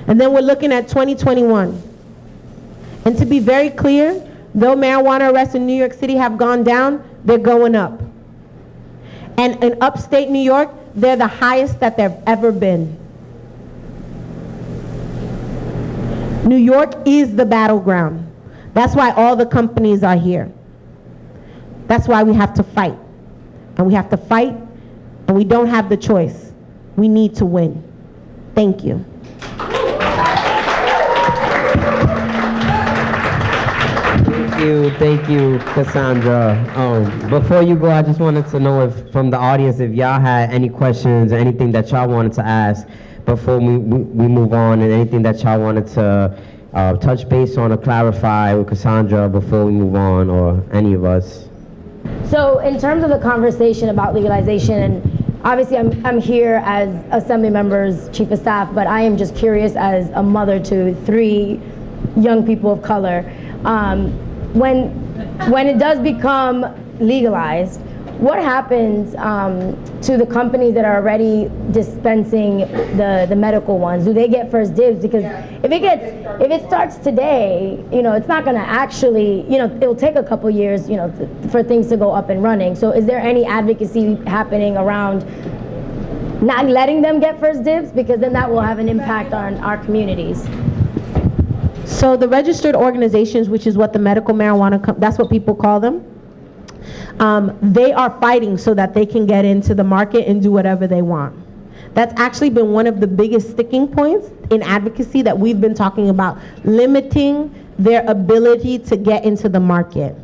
And then we're looking at 2021. And to be very clear, though marijuana arrests in New York City have gone down, they're going up. And in upstate New York, they're the highest that they've ever been. New York is the battleground. That's why all the companies are here. That's why we have to fight. And we have to fight, and we don't have the choice. We need to win. Thank you. Thank you, Cassandra. Before you go, I just wanted to know if from the audience, if y'all had any questions or anything that y'all wanted to ask before we move on, and anything that y'all wanted to touch base on or clarify with Cassandra before we move on, or any of us. So in terms of the conversation about legalization, and obviously I'm here as Assembly members, Chief of Staff, but I am just curious as a mother to 3 young people of color. When it does become legalized, what happens to the companies that are already dispensing the medical ones? Do they get first dibs? Because if it starts today, you know, it's not going to actually, you know, it'll take a couple years, you know, for things to go up and running. So is there any advocacy happening around not letting them get first dibs? Because then that will have an impact on our communities. So the registered organizations, which is what the medical marijuana, that's what people call them, they are fighting so that they can get into the market and do whatever they want. That's actually been one of the biggest sticking points in advocacy that we've been talking about, limiting their ability to get into the market.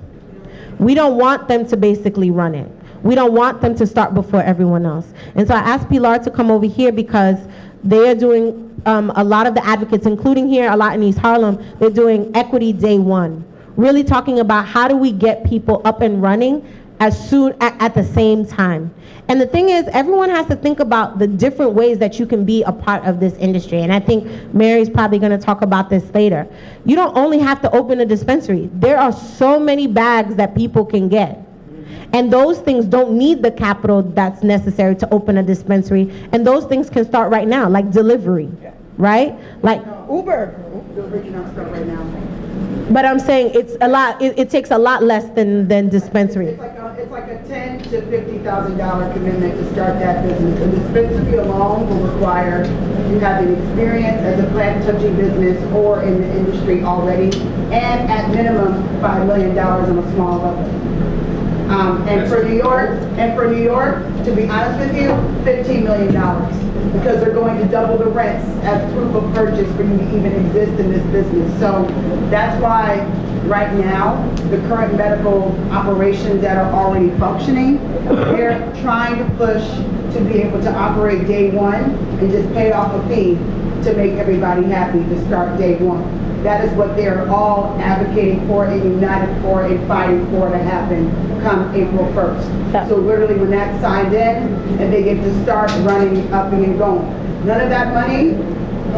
We don't want them to basically run it. We don't want them to start before everyone else. And so I asked Pilar to come over here because they are doing a lot of the advocates, including here, a lot in East Harlem, they're doing Equity Day 1, really talking about how do we get people up and running as soon at the same time. And the thing is, everyone has to think about the different ways that you can be a part of this industry. And I think Mary's probably going to talk about this later. You don't only have to open a dispensary. There are so many bags that people can get. And those things don't need the capital that's necessary to open a dispensary. And those things can start right now, like delivery, right? Like Uber cannot start right now. But I'm saying it's a lot. It takes a lot less than dispensary. It's like a $10,000 to $50,000 commitment to start that business. A dispensary alone will require you having experience as a plant touching business or in the industry already, and at minimum $5 million on a small level. And for New York, to be honest with you, $15 million, because they're going to double the rents as proof of purchase for you to even exist in this business. So that's why right now, the current medical operations that are already functioning, they're trying to push to be able to operate day 1 and just pay off a fee to make everybody happy to start day 1. That is what they're all advocating for and united for and fighting for to happen come April 1st. Yeah. So literally when that's signed in and they get to start running up and going. None of that money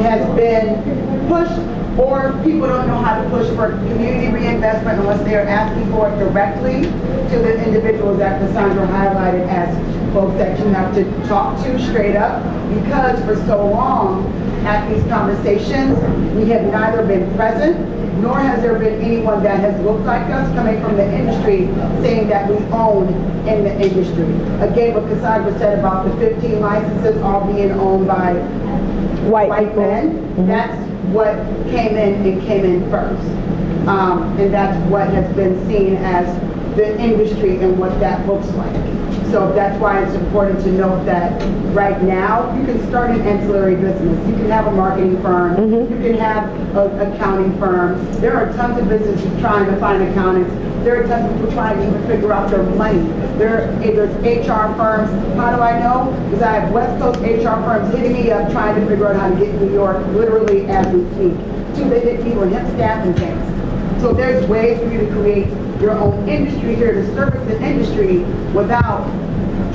has been pushed, or people don't know how to push for community reinvestment unless they're asking for it directly to the individuals that Cassandra highlighted as folks that you have to talk to straight up, because for so long at these conversations, we have neither been present, nor has there been anyone that has looked like us coming from the industry saying that we own in the industry. Again, what Cassandra said about the 15 licenses all being owned by white men, that's what came in first. And that's what has been seen as the industry and what that looks like. So that's why it's important to note that right now, you can start an ancillary business. You can have a marketing firm. You can have an accounting firm. There are tons of businesses trying to find accountants. There are tons of people trying to even figure out their money. There's HR firms. How do I know? Because I have West Coast HR firms hitting me up trying to figure out how to get to New York literally as we speak. Too big people hip staffing things. So there's ways for you to create your own industry here to service the industry without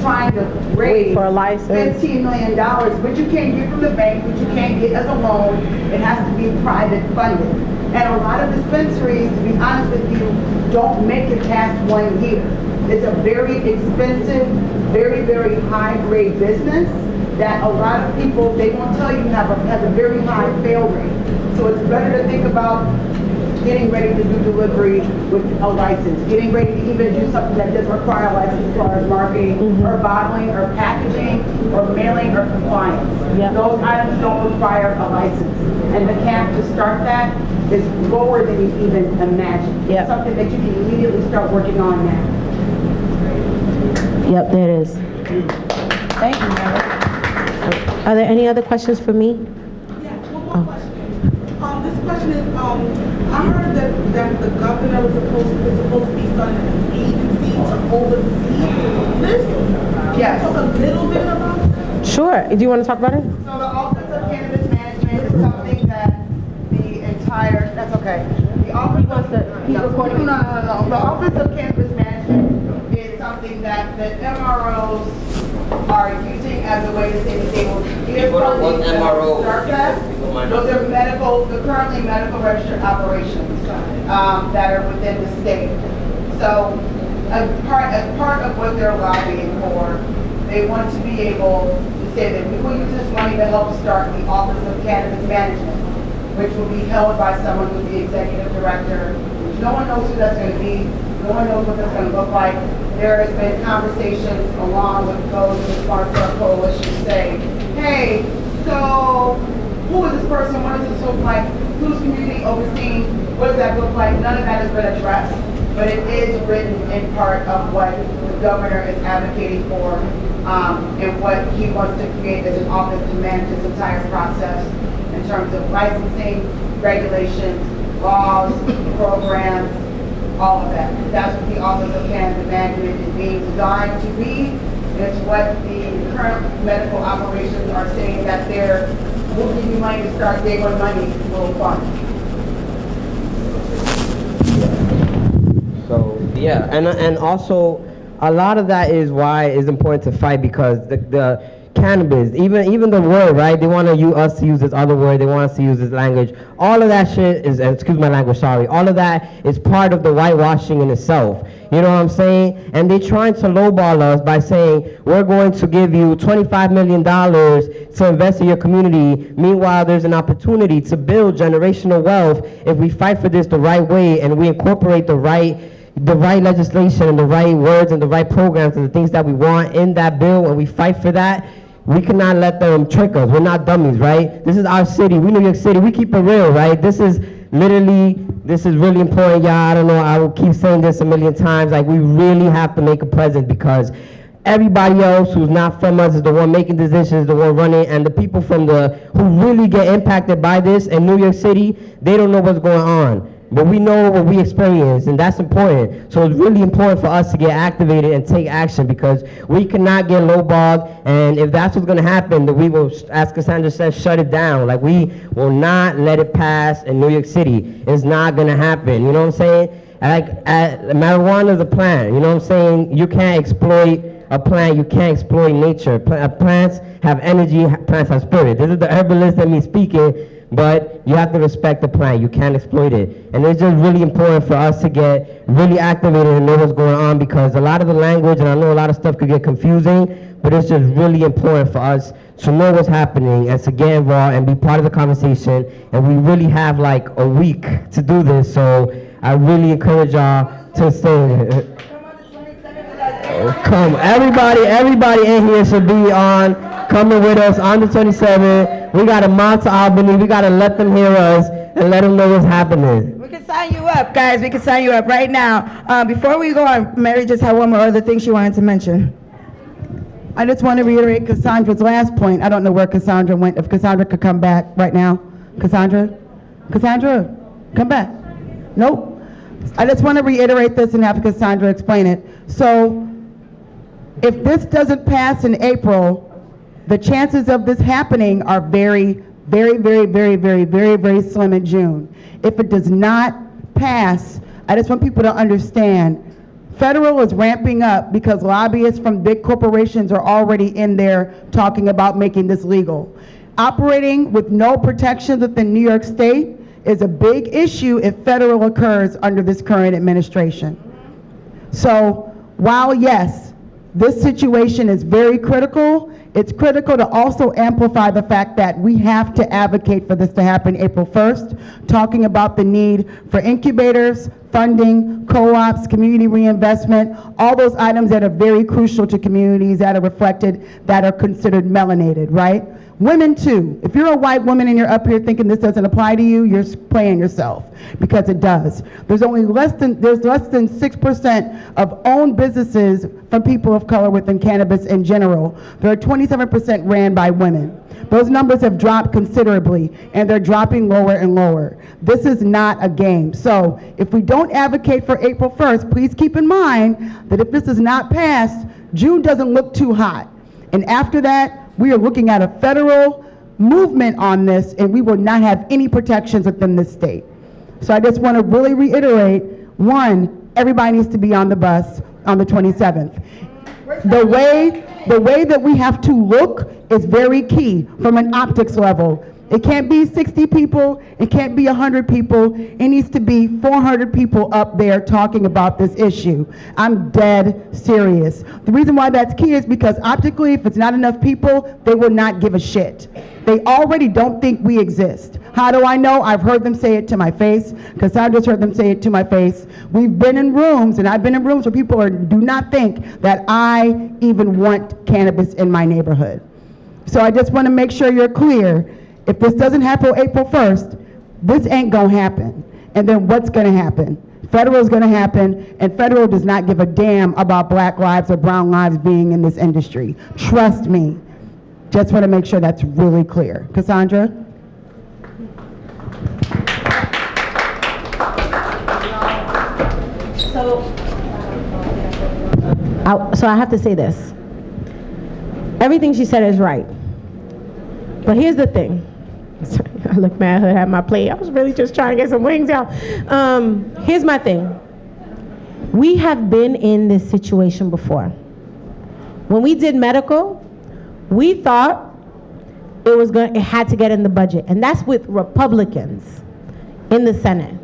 trying to raise for a license. $15 million, but you can't get from the bank, but you can't get as a loan. It has to be private funded. And a lot of dispensaries, to be honest with you, don't make it past 1 year. It's a very expensive, very, very high-grade business that a lot of people, they won't tell you has a very high fail rate. So it's better to think about getting ready to do delivery with a license, getting ready to even do something that doesn't require a license as far as marketing or bottling or packaging or mailing or compliance. Those items don't require a license. And the cap to start that is lower than you even imagine. It's something that you can immediately start working on now. Yep, there it is. Thank you, Mary. Are there any other questions for me? Yeah, one more question. This question is, I heard that the governor was supposed to be starting an agency to oversee this. Can you talk a little bit about that? Sure. Do you want to talk about it? So the Office of Cannabis Management is something that the entire, that's okay. The Office of, no. The Office of Cannabis Management is something that the MROs are using as a way to say that they will give funding to start that. Those are the currently medical registered operations that are within the state. So as part of what they're lobbying for, they want to be able to say that we will use this money to help start the Office of Cannabis Management, which will be held by someone who's the executive director. No one knows who that's going to be. No one knows what that's going to look like. There has been conversations along with those in the Smart Drug Coalition saying, hey, so who is this person? What does this look like? Who's community overseeing? What does that look like? None of that has been addressed, but it is written in part of what the governor is advocating for and what he wants to create as an office to manage this entire process in terms of licensing, regulations, laws, programs, all of that. That's what the Office of Cannabis Management is being designed to be. It's what the current medical operations are saying that we'll give you money to start, day one money will fund. So yeah, and also a lot of that is why it's important to fight, because the cannabis, even the word, right? They want us to use this other word. They want us to use this language. All of that shit is, excuse my language, sorry. All of that is part of the whitewashing in itself. You know what I'm saying? And they're trying to lowball us by saying, we're going to give you $25 million to invest in your community. Meanwhile, there's an opportunity to build generational wealth if we fight for this the right way and we incorporate the right legislation and the right words and the right programs and the things that we want in that bill, and we fight for that. We cannot let them trick us. We're not dummies, right? This is our city. We New York City. We keep it real, right? This is really important, y'all. I don't know. I will keep saying this a million times. Like, we really have to make a presence, because everybody else who's not from us is the one making decisions, the one running, and the people who really get impacted by this in New York City, they don't know what's going on. But we know what we experience, and that's important. So it's really important for us to get activated and take action, because we cannot get lowballed. And if that's what's going to happen, then we will, as Cassandra says, shut it down. Like, we will not let it pass in New York City. It's not going to happen. You know what I'm saying? Like, marijuana is a plant. You know what I'm saying? You can't exploit a plant. You can't exploit nature. Plants have energy. Plants have spirit. This is the herbalist and me speaking. But you have to respect the plant. You can't exploit it. And it's just really important for us to get really activated and know what's going on, because a lot of the language, and I know a lot of stuff could get confusing, but it's just really important for us to know what's happening and to get involved and be part of the conversation. And we really have like a week to do this, so I really encourage y'all to stay. Come, everybody in here should be coming with us on the 27th. We got to march to Albany. We got to let them hear us and let them know what's happening. We can sign you up, guys. We can sign you up right now. Before we go on, Mary just had one more other thing she wanted to mention. I just want to reiterate Cassandra's last point. I don't know where Cassandra went. If Cassandra could come back right now. Cassandra, come back. Nope. I just want to reiterate this and have Cassandra explain it. So, if this doesn't pass in April, the chances of this happening are very, very, very, very, very, very, very slim in June. If it does not pass, I just want people to understand, federal is ramping up because lobbyists from big corporations are already in there talking about making this legal. Operating with no protections within New York State is a big issue if federal occurs under this current administration. So while yes, this situation is very critical, it's critical to also amplify the fact that we have to advocate for this to happen April 1st, talking about the need for incubators, funding, co-ops, community reinvestment, all those items that are very crucial to communities that are reflected, that are considered melanated, right? Women too. If you're a white woman and you're up here thinking this doesn't apply to you, you're playing yourself, because it does. There's less than 6% of owned businesses from people of color within cannabis in general. There are 27% ran by women. Those numbers have dropped considerably, and they're dropping lower and lower. This is not a game. So if we don't advocate for April 1st, please keep in mind that if this is not passed, June doesn't look too hot. And after that, we are looking at a federal movement on this, and we will not have any protections within this state. So I just want to really reiterate, one, everybody needs to be on the bus on the 27th. The way that we have to look is very key from an optics level. It can't be 60 people, it can't be 100 people, it needs to be 400 people up there talking about this issue. I'm dead serious. The reason why that's key is because optically, if it's not enough people, they will not give a shit. They already don't think we exist. How do I know? I've heard them say it to my face, because I just heard them say it to my face. We've been in rooms, and I've been in rooms where people do not think that I even want cannabis in my neighborhood. So I just want to make sure you're clear. If this doesn't happen April 1st, this ain't gonna happen. And then what's gonna happen? Federal is gonna happen, and federal does not give a damn about black lives or brown lives being in this industry. Trust me. Just want to make sure that's really clear. Cassandra? So I have to say this. Everything she said is right. But here's the thing. I look mad at my plate. I was really just trying to get some wings out. Here's my thing. We have been in this situation before. When we did medical, we thought it had to get in the budget, and that's with Republicans in the Senate.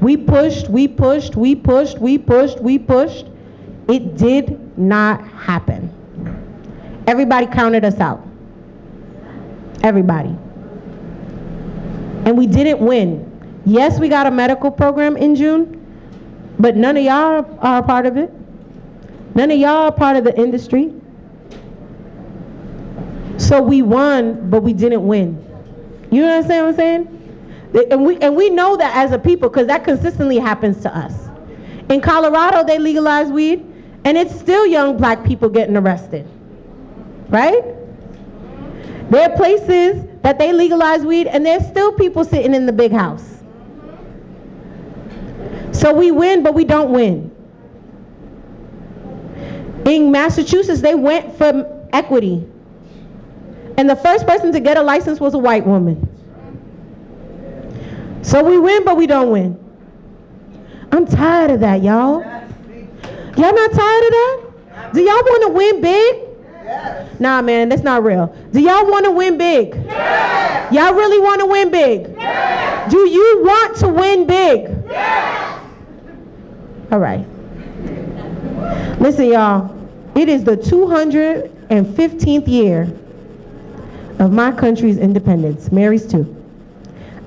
We pushed. It did not happen. Everybody counted us out. Everybody. And we didn't win. Yes, we got a medical program in June, but none of y'all are a part of it. None of y'all are part of the industry. So we won, but we didn't win. You understand what I'm saying? And we know that as a people, because that consistently happens to us. In Colorado, they legalized weed, and it's still young black people getting arrested. Right? There are places that they legalize weed, and there's still people sitting in the big house. So we win, but we don't win. In Massachusetts, they went for equity. And the first person to get a license was a white woman. So we win, but we don't win. I'm tired of that, y'all. Y'all not tired of that? Do y'all want to win big? Yes. Nah, man, that's not real. Do y'all want to win big? Yes. Y'all really want to win big? Yes. Do you want to win big? Yes. All right. Listen, y'all. It is the 215th year of my country's independence. Mary's too.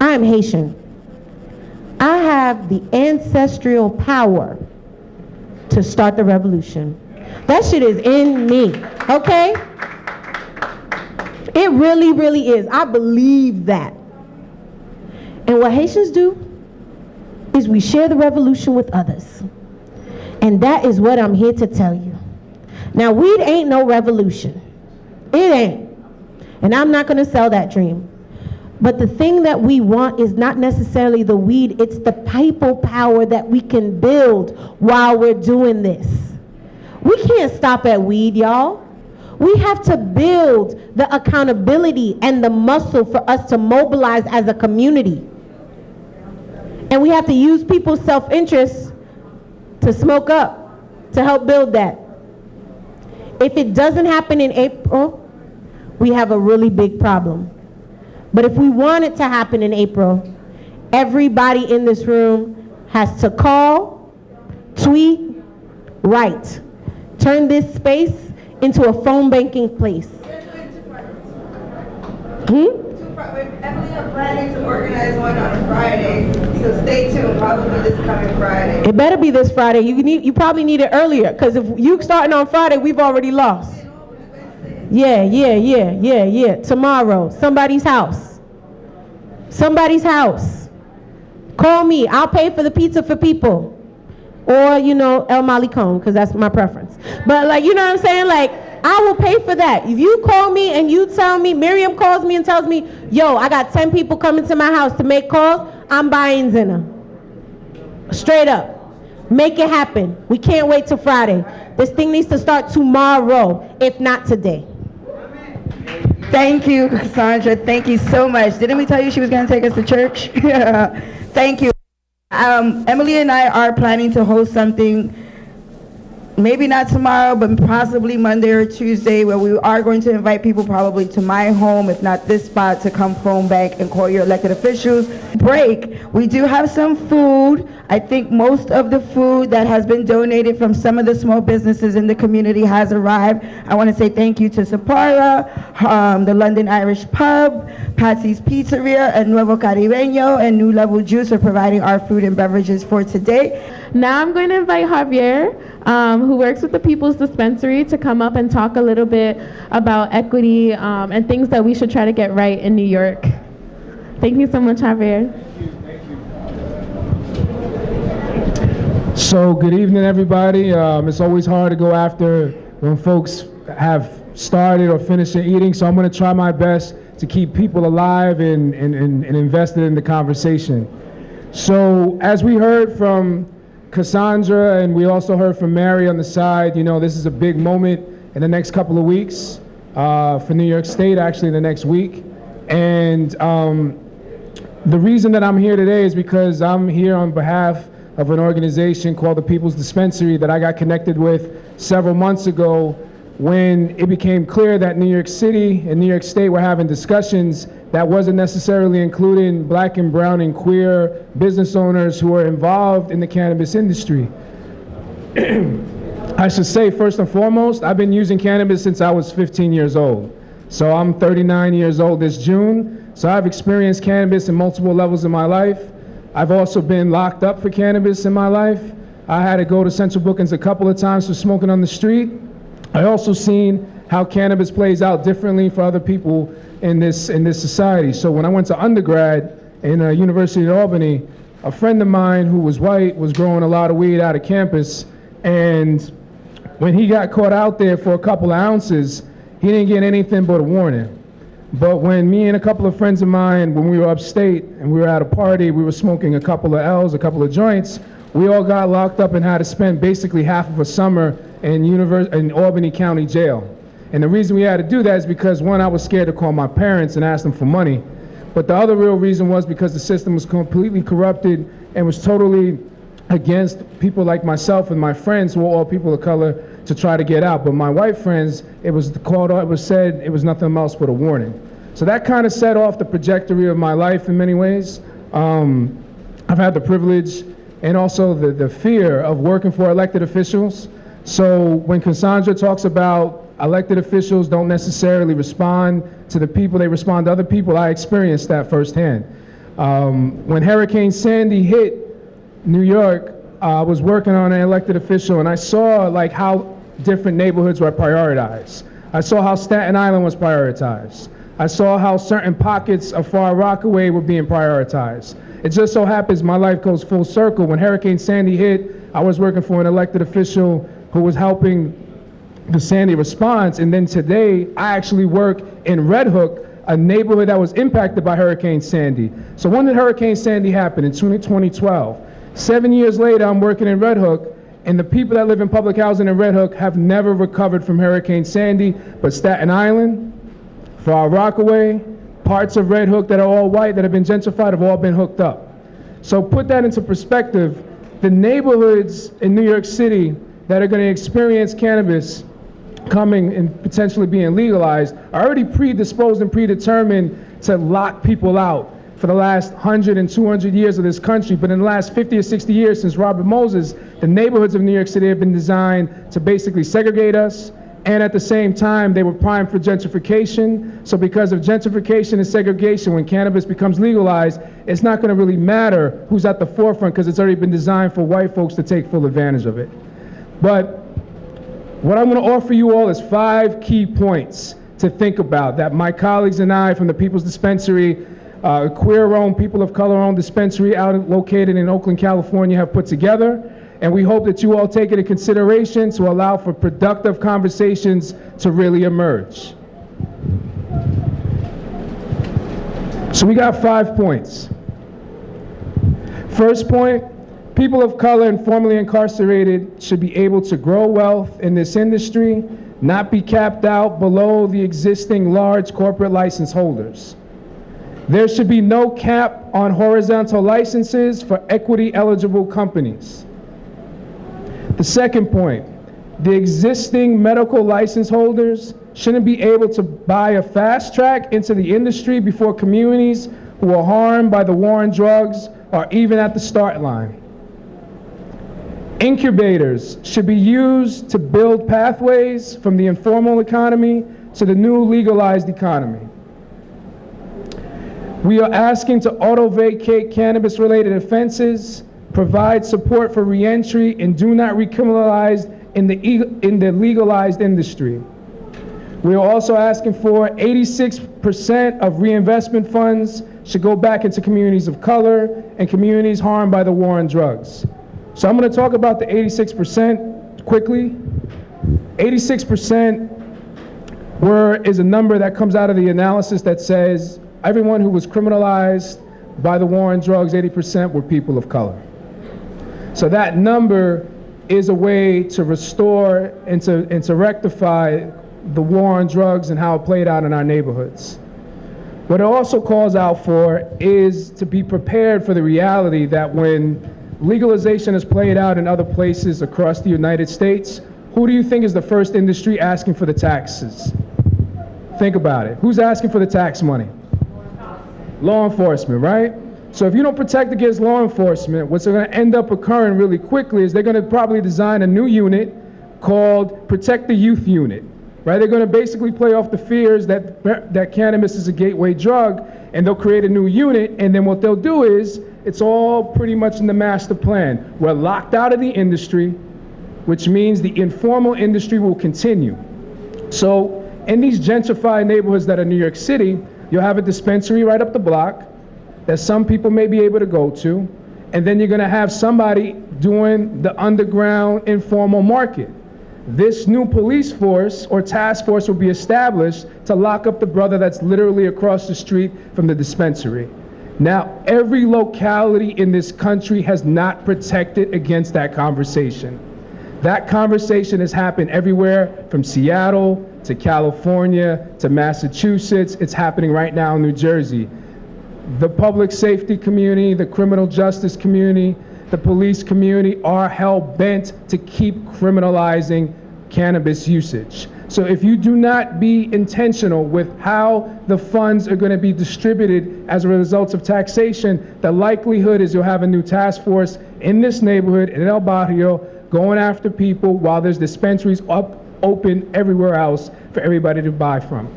I am Haitian. I have the ancestral power to start the revolution. That shit is in me, okay? It really, really is. I believe that. And what Haitians do, is we share the revolution with others. And that is what I'm here to tell you. Now, weed ain't no revolution. It ain't. And I'm not gonna sell that dream. But the thing that we want is not necessarily the weed, it's the people power that we can build while we're doing this. We can't stop at weed, y'all. We have to build the accountability and the muscle for us to mobilize as a community. And we have to use people's self-interest to smoke up, to help build that. If it doesn't happen in April, we have a really big problem. But if we want it to happen in April, everybody in this room has to call, tweet, write. Turn this space into a phone banking place. Emily are planning to organize one on a Friday, so stay tuned. Probably this coming Friday. It better be this Friday. You probably need it earlier, because if you starting on Friday, we've already lost. Yeah. Tomorrow, somebody's house. Somebody's house. Call me. I'll pay for the pizza for people. Or, you know, El Malicón, because that's my preference. But, like, you know what I'm saying? Like, I will pay for that. If you call me and you tell me, Miriam calls me and tells me, yo, I got 10 people coming to my house to make calls, I'm buying dinner. Straight up. Make it happen. We can't wait till Friday. This thing needs to start tomorrow, if not today. Thank you, Cassandra. Thank you so much. Didn't we tell you she was going to take us to church? Thank you. Emily and I are planning to host something, maybe not tomorrow, but possibly Monday or Tuesday, where we are going to invite people probably to my home, if not this spot, to come phone bank and call your elected officials. Break. We do have some food. I think most of the food that has been donated from some of the small businesses in the community has arrived. I want to say thank you to Sapara, the London Irish Pub, Patsy's Pizzeria, and Nuevo Caribeño, and New Level Juice for providing our food and beverages for today. Now I'm going to invite Javier, who works with the People's Dispensary, to come up and talk a little bit about equity and things that we should try to get right in New York. Thank you so much, Javier. So good evening, everybody. It's always hard to go after when folks have started or finished their eating, so I'm going to try my best to keep people alive and invested in the conversation. So as we heard from Cassandra, and we also heard from Mary on the side, you know, this is a big moment in the next couple of weeks for New York State, actually the next week. And the reason that I'm here today is because I'm here on behalf of an organization called the People's Dispensary that I got connected with several months ago when it became clear that New York City and New York State were having discussions that wasn't necessarily including black and brown and queer business owners who are involved in the cannabis industry. I should say, first and foremost, I've been using cannabis since I was 15 years old. So I'm 39 years old this June. So I've experienced cannabis in multiple levels in my life. I've also been locked up for cannabis in my life. I had to go to Central Bookings a couple of times for smoking on the street. I also seen how cannabis plays out differently for other people in this society. So when I went to undergrad in University of Albany, a friend of mine who was white was growing a lot of weed out of campus, and when he got caught out there for a couple of ounces, he didn't get anything but a warning. But when me and a couple of friends of mine, when we were upstate and we were at a party, we were smoking a couple of L's, a couple of joints, we all got locked up and had to spend basically half of a summer in Albany County Jail. And the reason we had to do that is because, one, I was scared to call my parents and ask them for money. But the other real reason was because the system was completely corrupted and was totally against people like myself and my friends, who were all people of color, to try to get out. But my white friends, it was said it was nothing else but a warning. So that kind of set off the trajectory of my life in many ways. I've had the privilege and also the fear of working for elected officials. So when Cassandra talks about elected officials don't necessarily respond to the people, they respond to other people, I experienced that firsthand. When Hurricane Sandy hit New York, I was working on an elected official, and I saw like how different neighborhoods were prioritized. I saw how Staten Island was prioritized. I saw how certain pockets of Far Rockaway were being prioritized. It just so happens my life goes full circle. When Hurricane Sandy hit, I was working for an elected official who was helping the Sandy response, and then today I actually work in Red Hook, a neighborhood that was impacted by Hurricane Sandy. So when did Hurricane Sandy happen? In 2012. 7 years later, I'm working in Red Hook, and the people that live in public housing in Red Hook have never recovered from Hurricane Sandy, but Staten Island, Far Rockaway, parts of Red Hook that are all white that have been gentrified have all been hooked up. So put that into perspective, the neighborhoods in New York City that are going to experience cannabis coming and potentially being legalized are already predisposed and predetermined to lock people out for the last 100 and 200 years of this country. But in the last 50 or 60 years since Robert Moses, the neighborhoods of New York City have been designed to basically segregate us, and at the same time they were primed for gentrification. So because of gentrification and segregation, when cannabis becomes legalized, it's not going to really matter who's at the forefront because it's already been designed for white folks to take full advantage of it. But what I'm going to offer you all is 5 key points to think about that my colleagues and I from the People's Dispensary, queer-owned, people of color-owned dispensary located in Oakland, California, have put together. And we hope that you all take it into consideration to allow for productive conversations to really emerge. So we got 5 points. First point, people of color and formerly incarcerated should be able to grow wealth in this industry, not be capped out below the existing large corporate license holders. There should be no cap on horizontal licenses for equity-eligible companies. The second point, the existing medical license holders shouldn't be able to buy a fast track into the industry before communities who are harmed by the war on drugs are even at the start line. Incubators should be used to build pathways from the informal economy to the new legalized economy. We are asking to auto-vacate cannabis-related offenses, provide support for reentry, and do not recriminalize in the legalized industry. We are also asking for 86% of reinvestment funds should go back into communities of color and communities harmed by the war on drugs. So I'm going to talk about the 86% quickly. 86% is a number that comes out of the analysis that says everyone who was criminalized by the war on drugs, 80% were people of color. So that number is a way to restore and to rectify the war on drugs and how it played out in our neighborhoods. What it also calls out for is to be prepared for the reality that when legalization is played out in other places across the United States, who do you think is the first industry asking for the taxes? Think about it. Who's asking for the tax money? Law enforcement, right? So if you don't protect against law enforcement, what's going to end up occurring really quickly is they're going to probably design a new unit called Protect the Youth Unit, right? They're going to basically play off the fears that cannabis is a gateway drug, and they'll create a new unit, and then what they'll do is, it's all pretty much in the master plan. We're locked out of the industry, which means the informal industry will continue. So in these gentrified neighborhoods that are New York City, you'll have a dispensary right up the block that some people may be able to go to, and then you're going to have somebody doing the underground informal market. This new police force or task force will be established to lock up the brother that's literally across the street from the dispensary. Now, every locality in this country has not protected against that conversation. That conversation has happened everywhere from Seattle to California to Massachusetts. It's happening right now in New Jersey. The public safety community, the criminal justice community, the police community are hell-bent to keep criminalizing cannabis usage. So if you do not be intentional with how the funds are going to be distributed as a result of taxation, the likelihood is you'll have a new task force in this neighborhood, in El Barrio, going after people while there's dispensaries open everywhere else for everybody to buy from.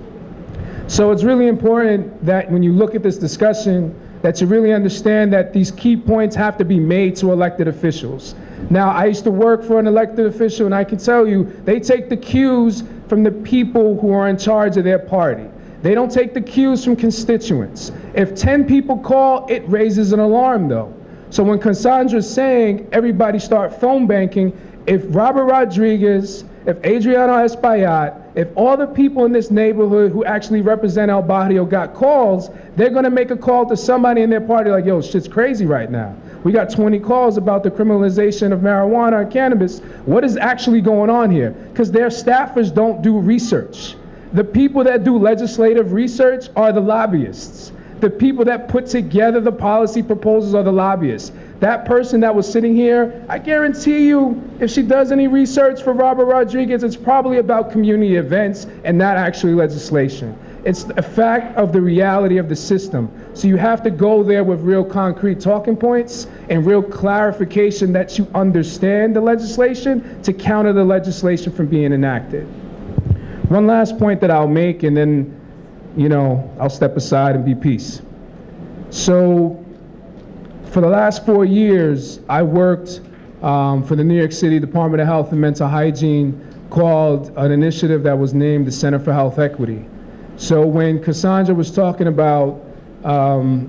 So it's really important that when you look at this discussion, that you really understand that these key points have to be made to elected officials. Now, I used to work for an elected official, and I can tell you, they take the cues from the people who are in charge of their party. They don't take the cues from constituents. If 10 people call, it raises an alarm though. So when Cassandra's saying everybody start phone banking, if Robert Rodriguez, if Adriano Espaillat, if all the people in this neighborhood who actually represent El Barrio got calls, they're gonna make a call to somebody in their party like, yo, shit's crazy right now. We got 20 calls about the criminalization of marijuana and cannabis. What is actually going on here? Because their staffers don't do research. The people that do legislative research are the lobbyists. The people that put together the policy proposals are the lobbyists. That person that was sitting here, I guarantee you, if she does any research for Robert Rodriguez, it's probably about community events and not actually legislation. It's a fact of the reality of the system. So you have to go there with real concrete talking points and real clarification that you understand the legislation to counter the legislation from being enacted. One last point that I'll make, and then, I'll step aside and be peace. So, for the last 4 years, I worked for the New York City Department of Health and Mental Hygiene, called an initiative that was named the Center for Health Equity. So when Cassandra was talking about, co-opting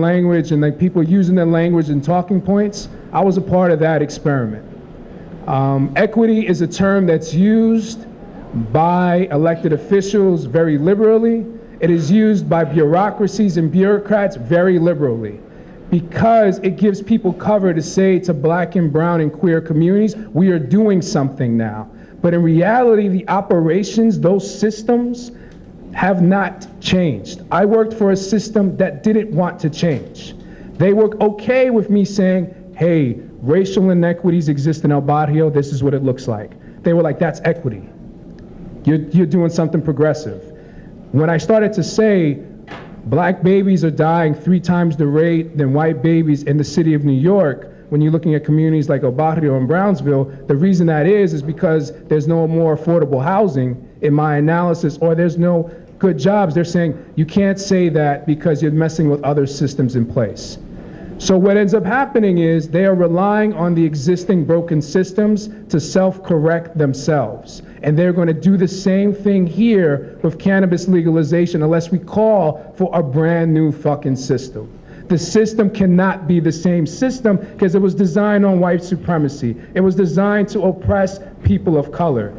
language and like people using their language and talking points, I was a part of that experiment. Equity is a term that's used by elected officials very liberally. It is used by bureaucracies and bureaucrats very liberally because it gives people cover to say to Black and brown and queer communities, we are doing something now. But in reality, the operations, those systems have not changed. I worked for a system that didn't want to change. They were okay with me saying, hey, racial inequities exist in El Barrio, this is what it looks like. They were like, that's equity. You're doing something progressive. When I started to say Black babies are dying 3 times the rate than white babies in the city of New York, when you're looking at communities like El Barrio and Brownsville, the reason that is because there's no more affordable housing in my analysis, or there's no good jobs. They're saying you can't say that because you're messing with other systems in place. So what ends up happening is they are relying on the existing broken systems to self-correct themselves. And they're going to do the same thing here with cannabis legalization unless we call for a brand new fucking system. The system cannot be the same system because it was designed on white supremacy. It was designed to oppress people of color.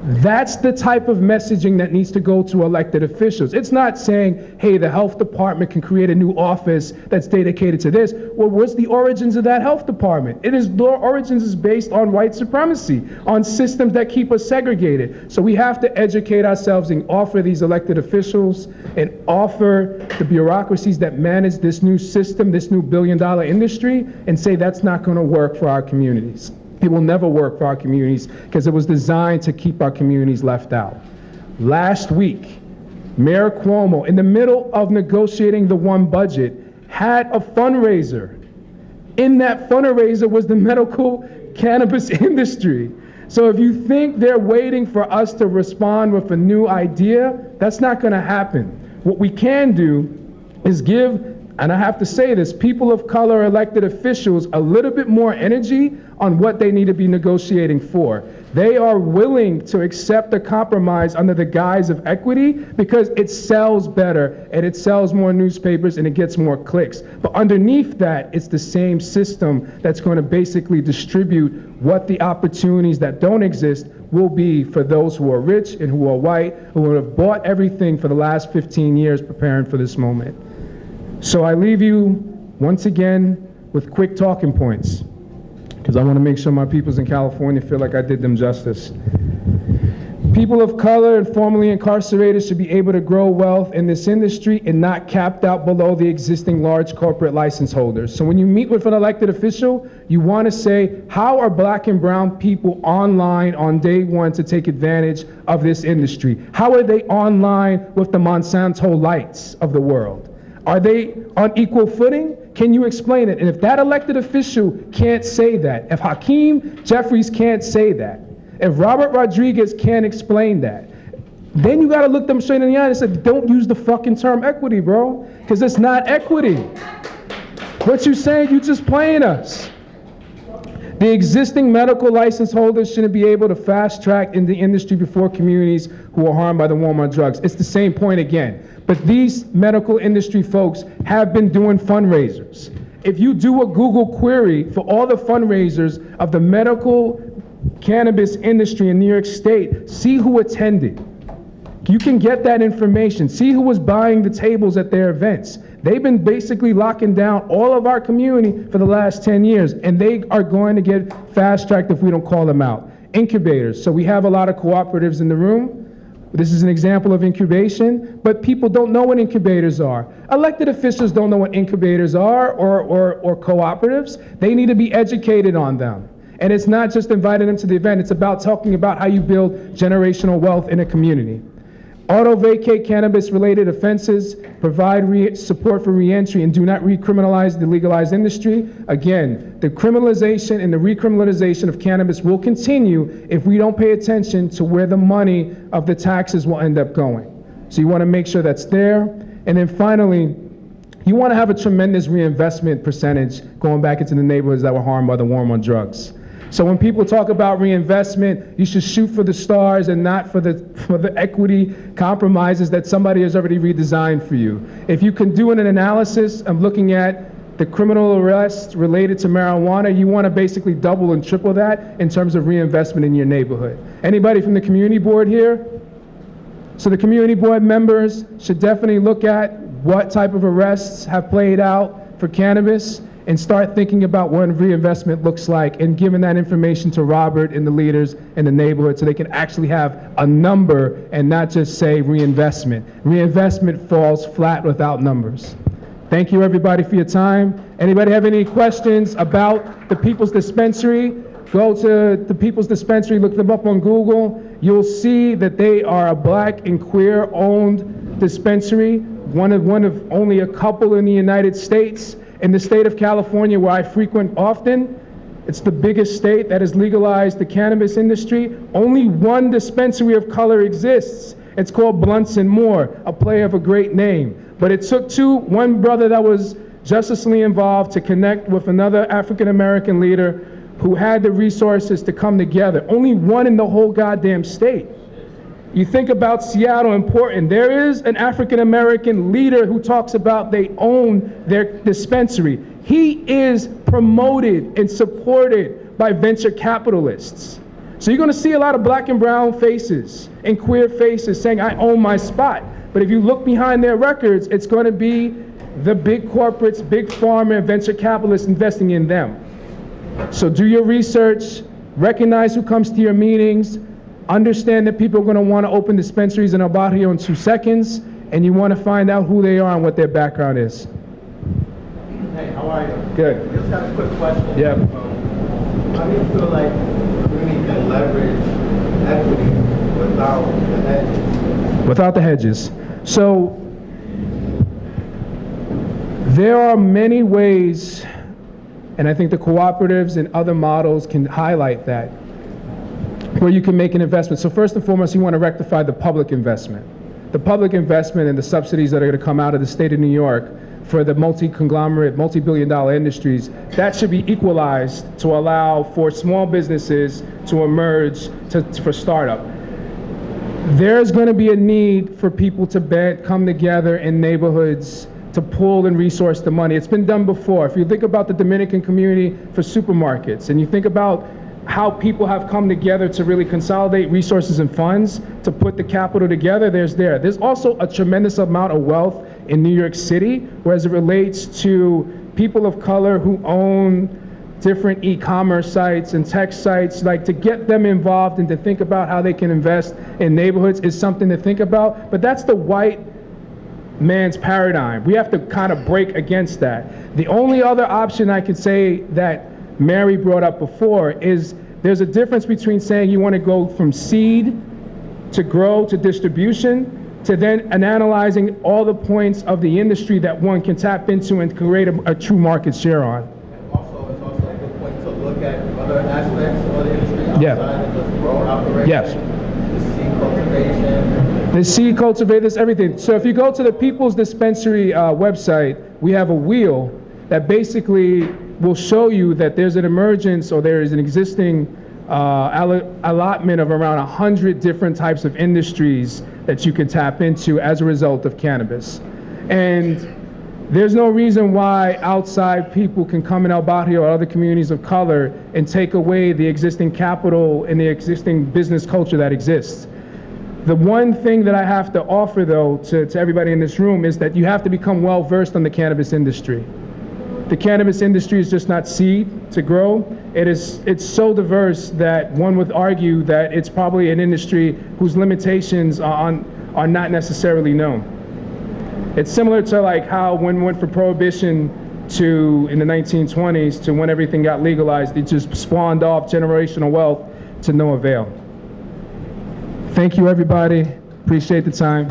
That's the type of messaging that needs to go to elected officials. It's not saying, hey, the health department can create a new office that's dedicated to this. Well, what's the origins of that health department? The origins is based on white supremacy, on systems that keep us segregated. So we have to educate ourselves and offer these elected officials and offer the bureaucracies that manage this new system, this new billion-dollar industry, and say that's not going to work for our communities. It will never work for our communities because it was designed to keep our communities left out. Last week, Mayor Cuomo, in the middle of negotiating the one budget, had a fundraiser. In that fundraiser was the medical cannabis industry. So if you think they're waiting for us to respond with a new idea, that's not going to happen. What we can do is give, and I have to say this, people of color elected officials a little bit more energy on what they need to be negotiating for. They are willing to accept a compromise under the guise of equity because it sells better and it sells more newspapers and it gets more clicks. But underneath that, it's the same system that's going to basically distribute what the opportunities that don't exist will be for those who are rich and who are white, who have bought everything for the last 15 years preparing for this moment. So I leave you, once again, with quick talking points, because I want to make sure my peoples in California feel like I did them justice. People of color and formerly incarcerated should be able to grow wealth in this industry and not capped out below the existing large corporate license holders. So when you meet with an elected official, you want to say, how are Black and brown people online on day one to take advantage of this industry? How are they online with the Monsanto lights of the world? Are they on equal footing? Can you explain it? And if that elected official can't say that, if Hakeem Jeffries can't say that, if Robert Rodriguez can't explain that, then you gotta look them straight in the eye and say, don't use the fucking term equity, bro, because it's not equity. What you saying, you just playing us. The existing medical license holders shouldn't be able to fast track in the industry before communities who are harmed by the war on drugs. It's the same point again. But these medical industry folks have been doing fundraisers. If you do a Google query for all the fundraisers of the medical cannabis industry in New York State, see who attended. You can get that information. See who was buying the tables at their events. They've been basically locking down all of our community for the last 10 years, and they are going to get fast-tracked if we don't call them out. Incubators. So we have a lot of cooperatives in the room. This is an example of incubation, but people don't know what incubators are. Elected officials don't know what incubators are or cooperatives. They need to be educated on them. And it's not just inviting them to the event, it's about talking about how you build generational wealth in a community. Auto-vacate cannabis-related offenses, provide support for reentry, and do not recriminalize the legalized industry. Again, the criminalization and the recriminalization of cannabis will continue if we don't pay attention to where the money of the taxes will end up going. So you want to make sure that's there. And then finally, you want to have a tremendous reinvestment percentage going back into the neighborhoods that were harmed by the war on drugs. So when people talk about reinvestment, you should shoot for the stars and not for the equity compromises that somebody has already redesigned for you. If you can do an analysis of looking at the criminal arrests related to marijuana, you want to basically double and triple that in terms of reinvestment in your neighborhood. Anybody from the community board here? So the community board members should definitely look at what type of arrests have played out for cannabis and start thinking about what reinvestment looks like and giving that information to Robert and the leaders in the neighborhood so they can actually have a number and not just say reinvestment. Reinvestment falls flat without numbers. Thank you everybody for your time. Anybody have any questions about the People's Dispensary? Go to the People's Dispensary, look them up on Google. You'll see that they are a Black and queer owned dispensary, one of only a couple in the United States. In the state of California, where I frequent often, it's the biggest state that has legalized the cannabis industry. Only one dispensary of color exists. It's called Blunts and More, a play of a great name. But it took one brother that was justicely involved to connect with another African-American leader who had the resources to come together. Only one in the whole goddamn state. You think about Seattle and Portland, there is an African-American leader who talks about they own their dispensary. He is promoted and supported by venture capitalists. So you're gonna see a lot of Black and brown faces and queer faces saying, I own my spot. But if you look behind their records, it's gonna be the big corporates, big pharma, and venture capitalists investing in them. So do your research, recognize who comes to your meetings, understand that people are going to want to open dispensaries in El Barrio in 2 seconds, and you want to find out who they are and what their background is. Hey, how are you? Good. I just have a quick question. Yeah. How do you feel like we can leverage equity without the hedges? Without the hedges. So there are many ways, and I think the cooperatives and other models can highlight that, where you can make an investment. So first and foremost, you want to rectify the public investment. The public investment and the subsidies that are going to come out of the state of New York for the multi-conglomerate, multi-billion-dollar industries, that should be equalized to allow for small businesses to emerge for startup. There's going to be a need for people to come together in neighborhoods to pool and resource the money. It's been done before. If you think about the Dominican community for supermarkets, and you think about how people have come together to really consolidate resources and funds to put the capital together, there's also a tremendous amount of wealth in New York City, whereas it relates to people of color who own different e-commerce sites and tech sites, like to get them involved and to think about how they can invest in neighborhoods is something to think about. But that's the white man's paradigm. We have to kind of break against that. The only other option I could say that Mary brought up before is there's a difference between saying you want to go from seed to grow to distribution to then analyzing all the points of the industry that one can tap into and create a true market share on. And also, it's also a good point to look at other aspects of the industry outside of just grow operation. Yes. The seed cultivation. The seed cultivators, everything. So if you go to the People's Dispensary website, we have a wheel that basically will show you that there's an emergence, or there is an existing allotment of around 100 different types of industries that you can tap into as a result of cannabis. And there's no reason why outside people can come in El Barrio or other communities of color and take away the existing capital and the existing business culture that exists. The one thing that I have to offer, though, to everybody in this room is that you have to become well-versed on the cannabis industry. The cannabis industry is just not seed to grow. It's so diverse that one would argue that it's probably an industry whose limitations are not necessarily known. It's similar to like how when we went from prohibition to in the 1920s to when everything got legalized, it just spawned off generational wealth to no avail. Thank you, everybody. Appreciate the time.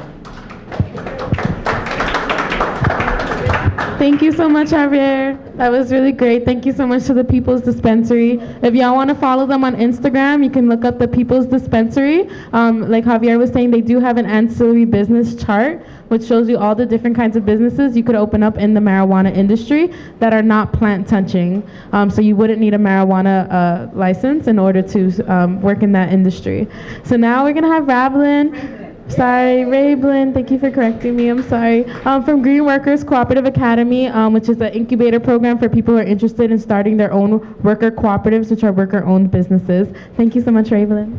Thank you so much, Javier. That was really great. Thank you so much to the People's Dispensary. If y'all want to follow them on Instagram, you can look up the People's Dispensary. Like Javier was saying, they do have an ancillary business chart, which shows you all the different kinds of businesses you could open up in the marijuana industry that are not plant touching. So you wouldn't need a marijuana license in order to work in that industry. So now we're going to have Rayblen, thank you for correcting me, I'm sorry. From Green Workers Cooperative Academy, which is an incubator program for people who are interested in starting their own worker cooperatives, which are worker-owned businesses. Thank you so much, Rayblen.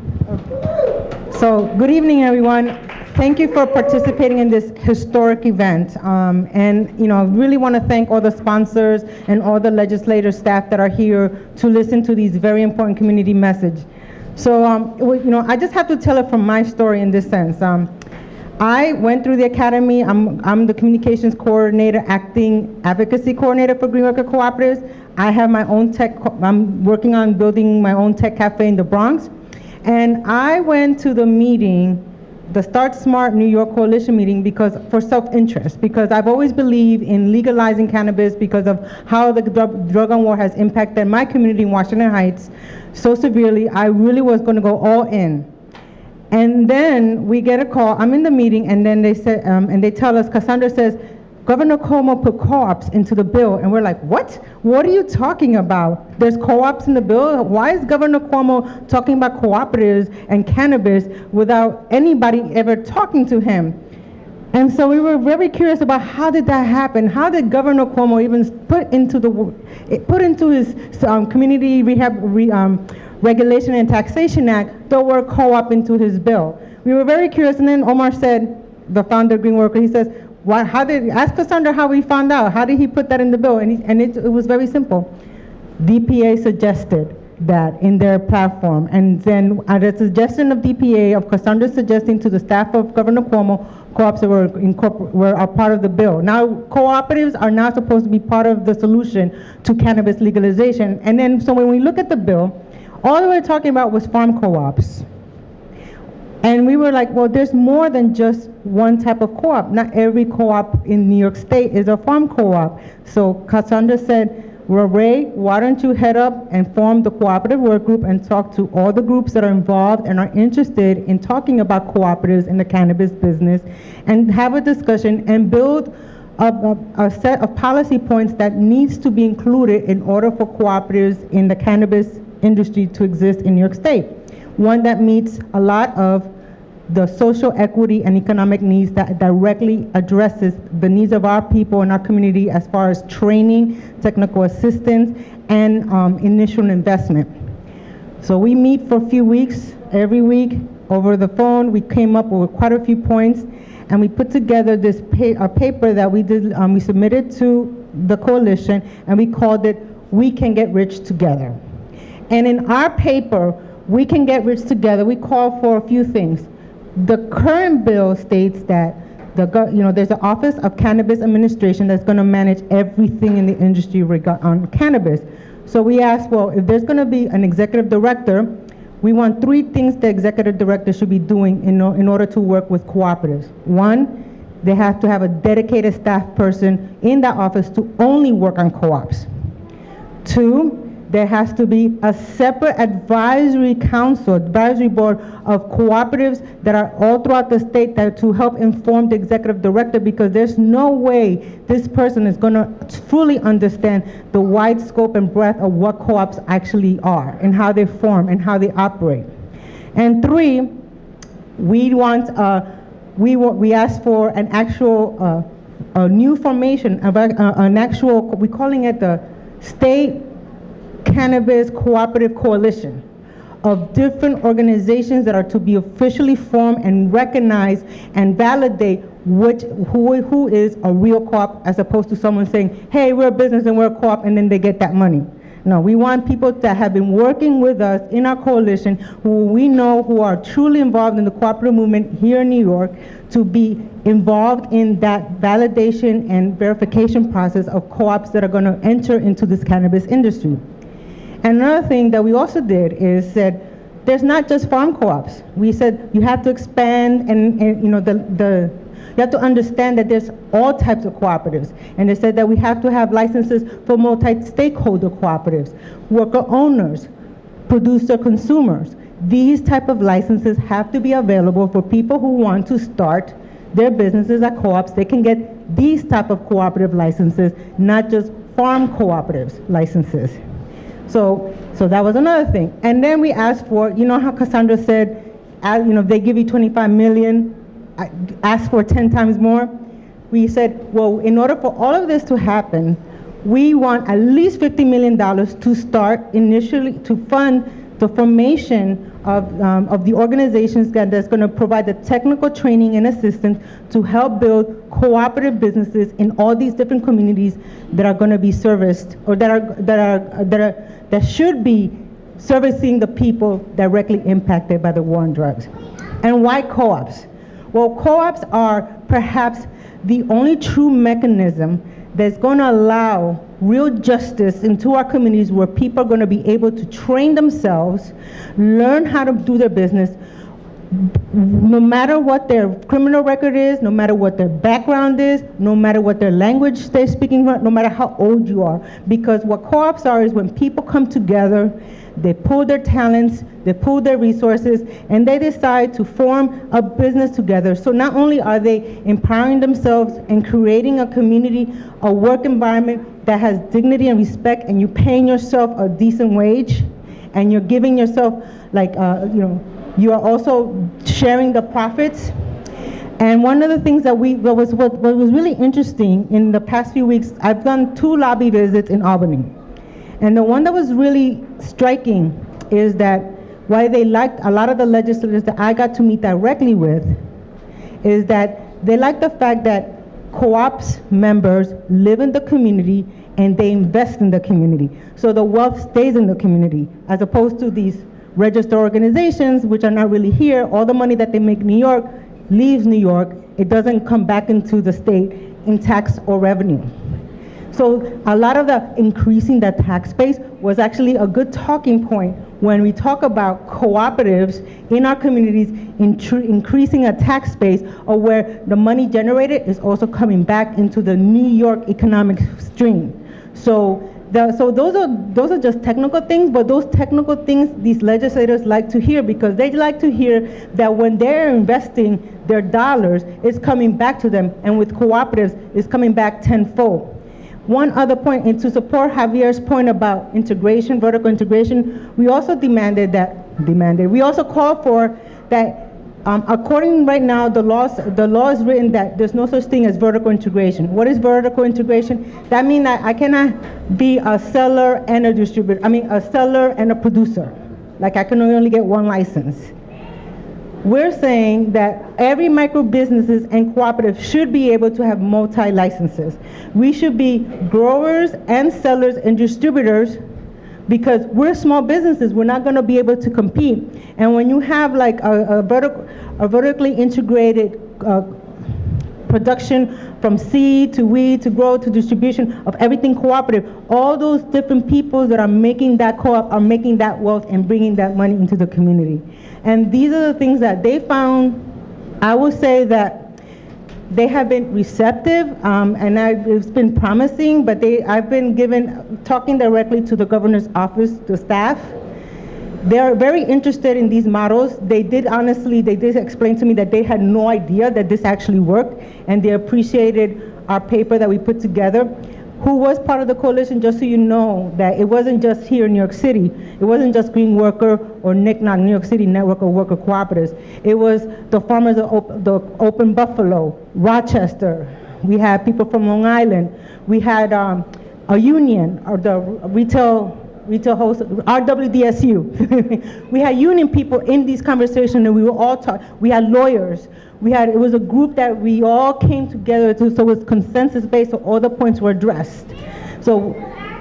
So, good evening, everyone. Thank you for participating in this historic event. And, you know, I really want to thank all the sponsors and all the legislator staff that are here to listen to these very important community messages. So, you know, I just have to tell it from my story in this sense. I went through the academy. I'm the communications coordinator, acting advocacy coordinator for Green Worker Cooperatives. I have my own tech, I'm working on building my own tech cafe in the Bronx. And I went to the meeting, the Start Smart New York Coalition meeting, because for self-interest, because I've always believed in legalizing cannabis because of how the drug on war has impacted my community in Washington Heights so severely. I really was going to go all in. And then we get a call. I'm in the meeting, and then they said, and they tell us, Cassandra says, Governor Cuomo put co-ops into the bill. And we're like, what? What are you talking about? There's co-ops in the bill? Why is Governor Cuomo talking about cooperatives and cannabis without anybody ever talking to him? And so we were very curious about how did that happen? How did Governor Cuomo even put into his Community Regulation and Taxation Act the word co-op into his bill? We were very curious, and then Omar said, the founder of Green Worker, he says, ask Cassandra how we found out. How did he put that in the bill? And it was very simple. DPA suggested that in their platform, and then at the suggestion of DPA, of Cassandra suggesting to the staff of Governor Cuomo, co-ops were a part of the bill. Now, cooperatives are not supposed to be part of the solution to cannabis legalization. And then, so when we look at the bill, all they were talking about was farm co-ops. And we were like, well, there's more than just one type of co-op. Not every co-op in New York State is a farm co-op. So Cassandra said, well, Ray, why don't you head up and form the cooperative work group and talk to all the groups that are involved and are interested in talking about cooperatives in the cannabis business, and have a discussion and build a set of policy points that needs to be included in order for cooperatives in the cannabis industry to exist in New York State. One that meets a lot of the social equity and economic needs, that directly addresses the needs of our people in our community as far as training, technical assistance, and initial investment. So we meet for a few weeks, every week, over the phone. We came up with quite a few points, and we put together this paper that we did. We submitted to the coalition, and we called it "We Can Get Rich Together." And in our paper, "We Can Get Rich Together," we call for a few things. The current bill states that there's an Office of Cannabis Administration that's going to manage everything in the industry on cannabis. So we asked, well, if there's going to be an executive director, we want 3 things the executive director should be doing in order to work with cooperatives. 1, they have to have a dedicated staff person in that office to only work on co-ops. 2, there has to be a separate advisory council, advisory board of cooperatives that are all throughout the state that to help inform the executive director, because there's no way this person is going to fully understand the wide scope and breadth of what co-ops actually are and how they form and how they operate. And three, we ask for an actual a new formation, an actual, we're calling it the State Cannabis Cooperative Coalition of different organizations that are to be officially formed and recognize and validate who is a real co-op, as opposed to someone saying, hey, we're a business and we're a co-op, and then they get that money. No, we want people that have been working with us in our coalition, who we know who are truly involved in the cooperative movement here in New York, to be involved in that validation and verification process of co-ops that are going to enter into this cannabis industry. And another thing that we also did is said, there's not just farm co-ops. We said you have to expand and you know, you have to understand that there's all types of cooperatives. And they said that we have to have licenses for multi-stakeholder cooperatives, worker owners, producer consumers. These type of licenses have to be available for people who want to start their businesses at co-ops. They can get these type of cooperative licenses, not just farm cooperatives licenses. So that was another thing. And then we asked for, you know how Cassandra said, you know, if they give you 25 million, ask for 10 times more. We said, well, in order for all of this to happen, we want at least $50 million to start initially to fund the formation of the organizations that's going to provide the technical training and assistance to help build cooperative businesses in all these different communities that are going to be serviced, or that should be servicing the people directly impacted by the war on drugs. And why co-ops? Well, co-ops are perhaps the only true mechanism that's going to allow real justice into our communities, where people are going to be able to train themselves, learn how to do their business, no matter what their criminal record is, no matter what their background is, no matter what their language they're speaking, no matter how old you are. Because what co-ops are is when people come together, they pool their talents, they pool their resources, and they decide to form a business together. So not only are they empowering themselves and creating a community, a work environment that has dignity and respect, and you're paying yourself a decent wage, and you're giving yourself, like, you know, you are also sharing the profits. And one of the things that what was really interesting in the past few weeks, I've done 2 lobby visits in Albany. And the one that was really striking is that why they liked a lot of the legislators that I got to meet directly with is that they like the fact that co-ops members live in the community and they invest in the community. So the wealth stays in the community, as opposed to these registered organizations, which are not really here. All the money that they make in New York leaves New York. It doesn't come back into the state in tax or revenue. So a lot of the increasing that tax base was actually a good talking point when we talk about cooperatives in our communities, increasing a tax base, or where the money generated is also coming back into the New York economic stream. So those are just technical things, but those technical things these legislators like to hear, because they like to hear that when they're investing their dollars, it's coming back to them, and with cooperatives, it's coming back tenfold. One other point, and to support Javier's point about integration, vertical integration, we also we also call for that, according right now, the law is written that there's no such thing as vertical integration. What is vertical integration? That means that I cannot be a seller and a distributor, a seller and a producer. Like, I can only get one license. We're saying that every micro businesses and cooperative should be able to have multi-licenses. We should be growers and sellers and distributors, because we're small businesses. We're not going to be able to compete. And when you have like a vertically integrated production from seed to weed to grow to distribution of everything cooperative, all those different people that are making that co-op are making that wealth and bringing that money into the community. And these are the things that they found. I would say that They have been receptive, and it's been promising, but I've been talking directly to the governor's office, the staff. They're very interested in these models. They did explain to me that they had no idea that this actually worked, and they appreciated our paper that we put together. Who was part of the coalition, just so you know, that it wasn't just here in New York City. It wasn't just Green Worker or NICNOC, New York City Network of Worker Cooperatives. It was the farmers of the Open Buffalo, Rochester. We had people from Long Island. We had a union, or the retail host, RWDSU. We had union people in these conversations, and we were all we had lawyers. It was a group that we all came together to, so it was consensus based, so all the points were addressed. So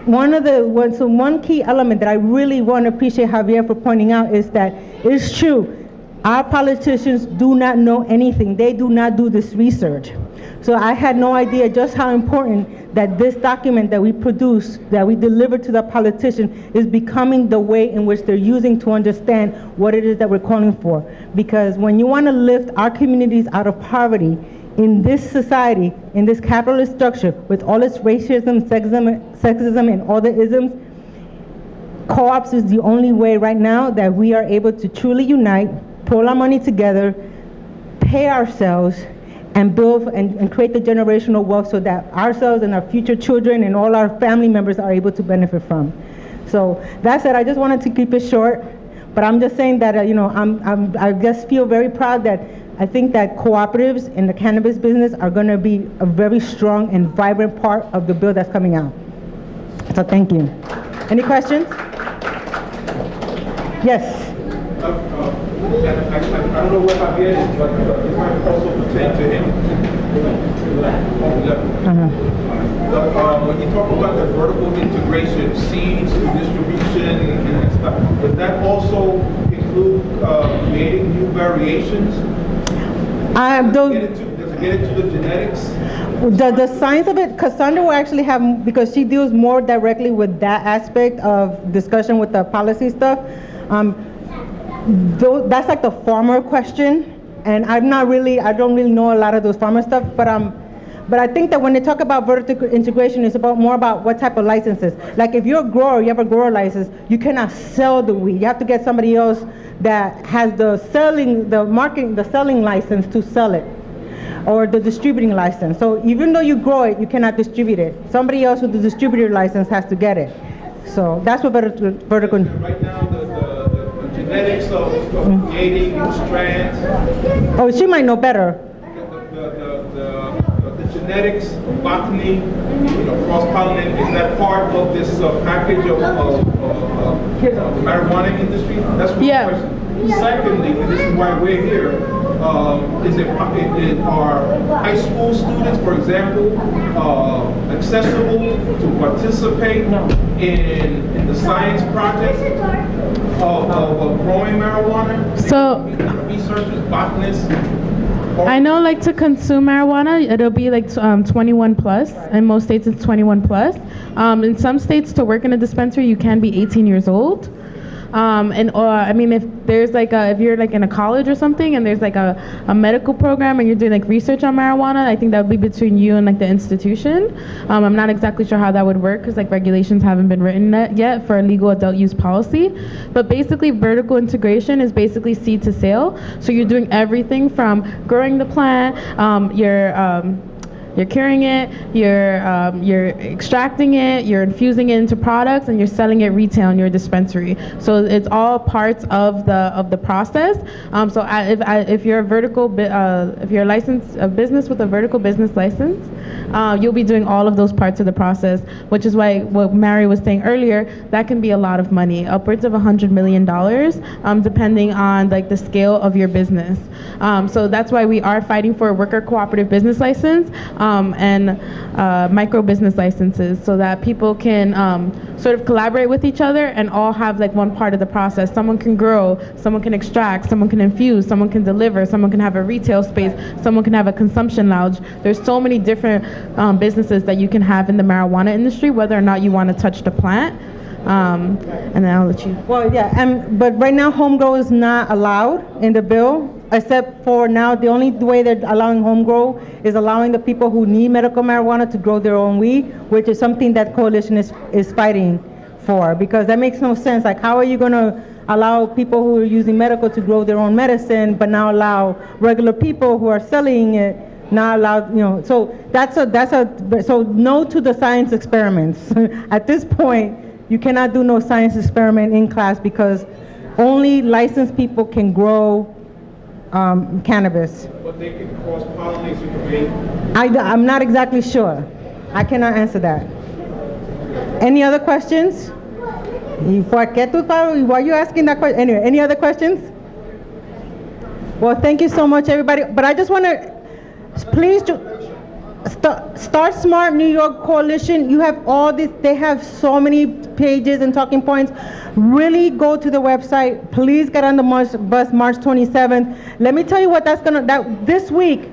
one key element that I really want to appreciate Javier for pointing out is that it's true, our politicians do not know anything. They do not do this research. So I had no idea just how important that this document that we produce, that we deliver to the politician, is becoming the way in which they're using to understand what it is that we're calling for. Because when you want to lift our communities out of poverty in this society, in this capitalist structure, with all its racism, sexism, and all the isms, co-ops is the only way right now that we are able to truly unite, pull our money together, pay ourselves, and build and create the generational wealth so that ourselves and our future children and all our family members are able to benefit from. So that's it. I just wanted to keep it short, but I'm just saying that I just feel very proud that I think that cooperatives in the cannabis business are going to be a very strong and vibrant part of the bill that's coming out. So thank you. Any questions? Yes. I don't know what Javier is, but it might also pertain to him. When you talk about the vertical integration, seeds, distribution, and stuff, does that also include creating new variations? Does it get into the genetics? The science of it, Cassandra will actually have, because she deals more directly with that aspect of discussion with the policy stuff. That's like the farmer question, and I don't really know a lot of those farmer stuff, but I think that when they talk about vertical integration, it's more about what type of licenses. Like if you're a grower, you have a grower license, you cannot sell the weed. You have to get somebody else that has the selling license to sell it, or the distributing license. So even though you grow it, you cannot distribute it. Somebody else with the distributor license has to get it. So that's what vertical. Right now, the genetics of creating new strands. Oh, she might know better. The genetics, botany, cross-pollinating, is that part of this package of the marijuana industry? That's one question. Secondly, and this is why we're here, are high school students, for example, accessible to participate in the science project of growing marijuana? So, researchers, botanists. I know, like, to consume marijuana, it'll be like 21 plus. In most states, it's 21 plus. In some states, to work in a dispensary, you can be 18 years old. If there's if you're like in a college or something and there's like a medical program and you're doing like research on marijuana, I think that would be between you and like the institution. I'm not exactly sure how that would work because like regulations haven't been written yet for a legal adult use policy. But basically vertical integration is basically seed to sale. So you're doing everything from growing the plant, you're curing it, you're extracting it, you're infusing it into products, and you're selling it retail in your dispensary. So it's all parts of the process. If you're if you're a business with a vertical business license, you'll be doing all of those parts of the process, which is why what Mary was saying earlier, that can be a lot of money, upwards of $100 million, depending on like the scale of your business. So that's why we are fighting for a worker cooperative business license. And micro business licenses so that people can sort of collaborate with each other and all have like one part of the process. Someone can grow, someone can extract, someone can infuse, someone can deliver, someone can have a retail space, someone can have a consumption lounge. There's so many different businesses that you can have in the marijuana industry, whether or not you want to touch the plant. And then I'll let you. Well, yeah, but right now home grow is not allowed in the bill, except for now the only way they're allowing home grow is allowing the people who need medical marijuana to grow their own weed, which is something that coalition is fighting for, because that makes no sense. Like, how are you going to allow people who are using medical to grow their own medicine, but now allow regular people who are selling it not allowed, you know? So so no to the science experiments. At this point, you cannot do no science experiment in class because only licensed people can grow cannabis. But they can cross-pollinate so you can make. I'm not exactly sure. I cannot answer that. Any other questions? Why are you asking that question? Anyway, any other questions? Well, thank you so much, everybody. But I just want to, please, Start Smart New York Coalition. You have all this, they have so many pages and talking points. Really go to the website. Please get on the bus March 27th. Let me tell you what this week,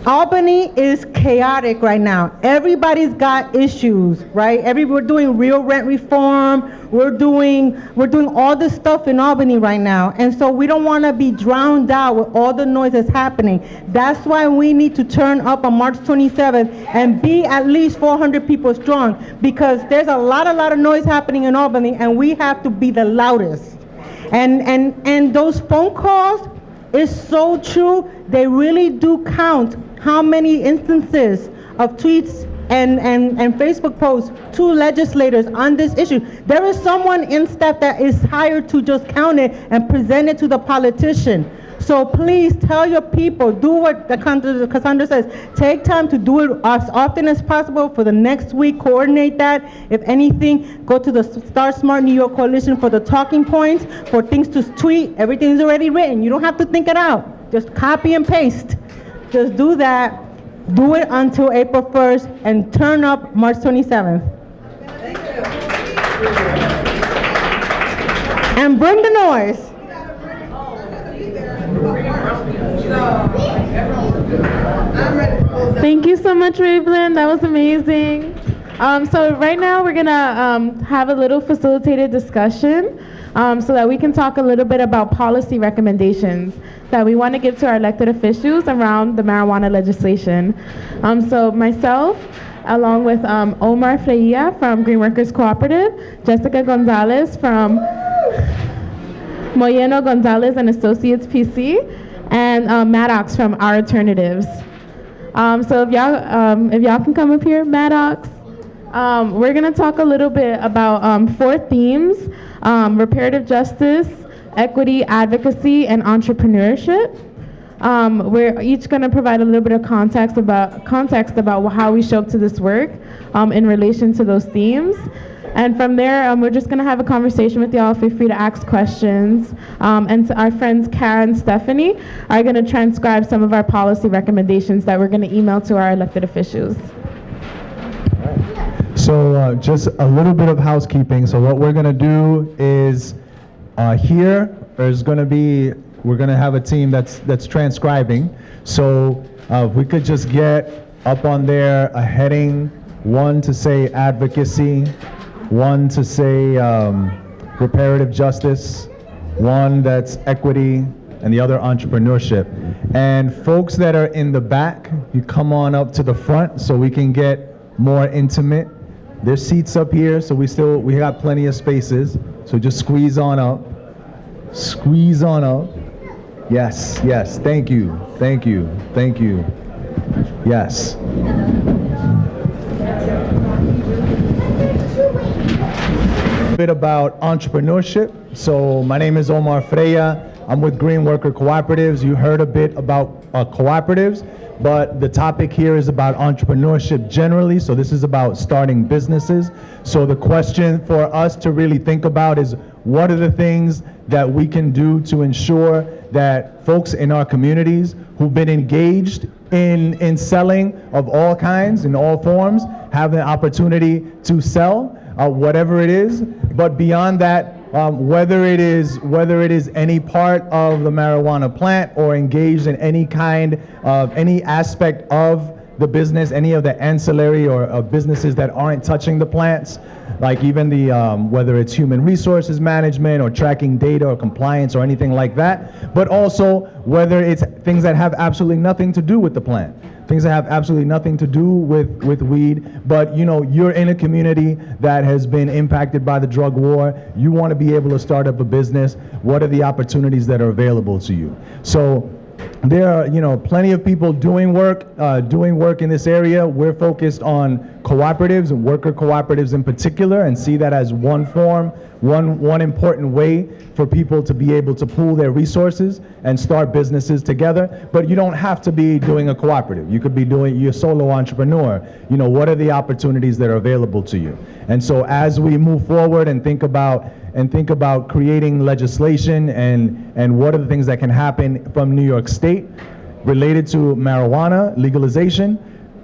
Albany is chaotic right now. Everybody's got issues, right? We're doing real rent reform. We're doing all this stuff in Albany right now. And so we don't want to be drowned out with all the noise that's happening. That's why we need to turn up on March 27th and be at least 400 people strong, because there's a lot of noise happening in Albany and we have to be the loudest. And those phone calls is so true. They really do count how many instances of tweets and Facebook posts to legislators on this issue. There is someone in staff that is hired to just count it and present it to the politician. So please tell your people, do what Cassandra says. Take time to do it as often as possible for the next week. Coordinate that. If anything, go to the Start Smart New York Coalition for the talking points, for things to tweet. Everything's already written. You don't have to think it out. Just copy and paste. Just do that. Do it until April 1st and turn up March 27th. Thank you. And bring the noise. Thank you so much, Ravelyn. That was amazing. So right now we're gonna have a little facilitated discussion so that we can talk a little bit about policy recommendations that we want to give to our elected officials around the marijuana legislation. So myself, along with Omar Freya from Green Workers Cooperative, Jessica Gonzalez from Moyeno Gonzalez and Associates PC, and Maddox from Our Alternatives. So if y'all can come up here, Maddox. We're gonna talk a little bit about 4 themes: reparative justice, equity, advocacy, and entrepreneurship. We're each gonna provide a little bit of context about how we show up to this work in relation to those themes. And from there, we're just gonna have a conversation with y'all. Feel free to ask questions. And our friends Karen and Stephanie are gonna transcribe some of our policy recommendations that we're gonna email to our elected officials. So just a little bit of housekeeping. So what we're gonna do is we're gonna have a team that's transcribing. So if we could just get up on there a heading, 1 to say advocacy, 1 to say reparative justice, 1 that's equity, and the other entrepreneurship. And folks that are in the back, you come on up to the front so we can get more intimate. There's seats up here, so we got plenty of spaces. So just squeeze on up. Squeeze on up. Yes, yes, thank you, thank you, thank you. Yes. A bit about entrepreneurship. So my name is Omar Freya. I'm with Green Worker Cooperatives. You heard a bit about cooperatives, but the topic here is about entrepreneurship generally. So this is about starting businesses. So the question for us to really think about is, what are the things that we can do to ensure that folks in our communities who've been engaged in selling of all kinds, in all forms, have the opportunity to sell whatever it is. But beyond that, whether it is any part of the marijuana plant or engaged in any kind of any aspect of the business, any of the ancillary or businesses that aren't touching the plants, like even the, whether it's human resources management or tracking data or compliance or anything like that, but also whether it's things that have absolutely nothing to do with the plant. Things that have absolutely nothing to do with weed, but you know, you're in a community that has been impacted by the drug war. You want to be able to start up a business. What are the opportunities that are available to you? So there are, you know, plenty of people doing work in this area. We're focused on cooperatives and worker cooperatives in particular, and see that as one form, one important way for people to be able to pool their resources and start businesses together. But you don't have to be doing a cooperative. You could be doing, you're a solo entrepreneur. You know, what are the opportunities that are available to you? And so as we move forward and think about creating legislation and what are the things that can happen from New York State related to marijuana legalization,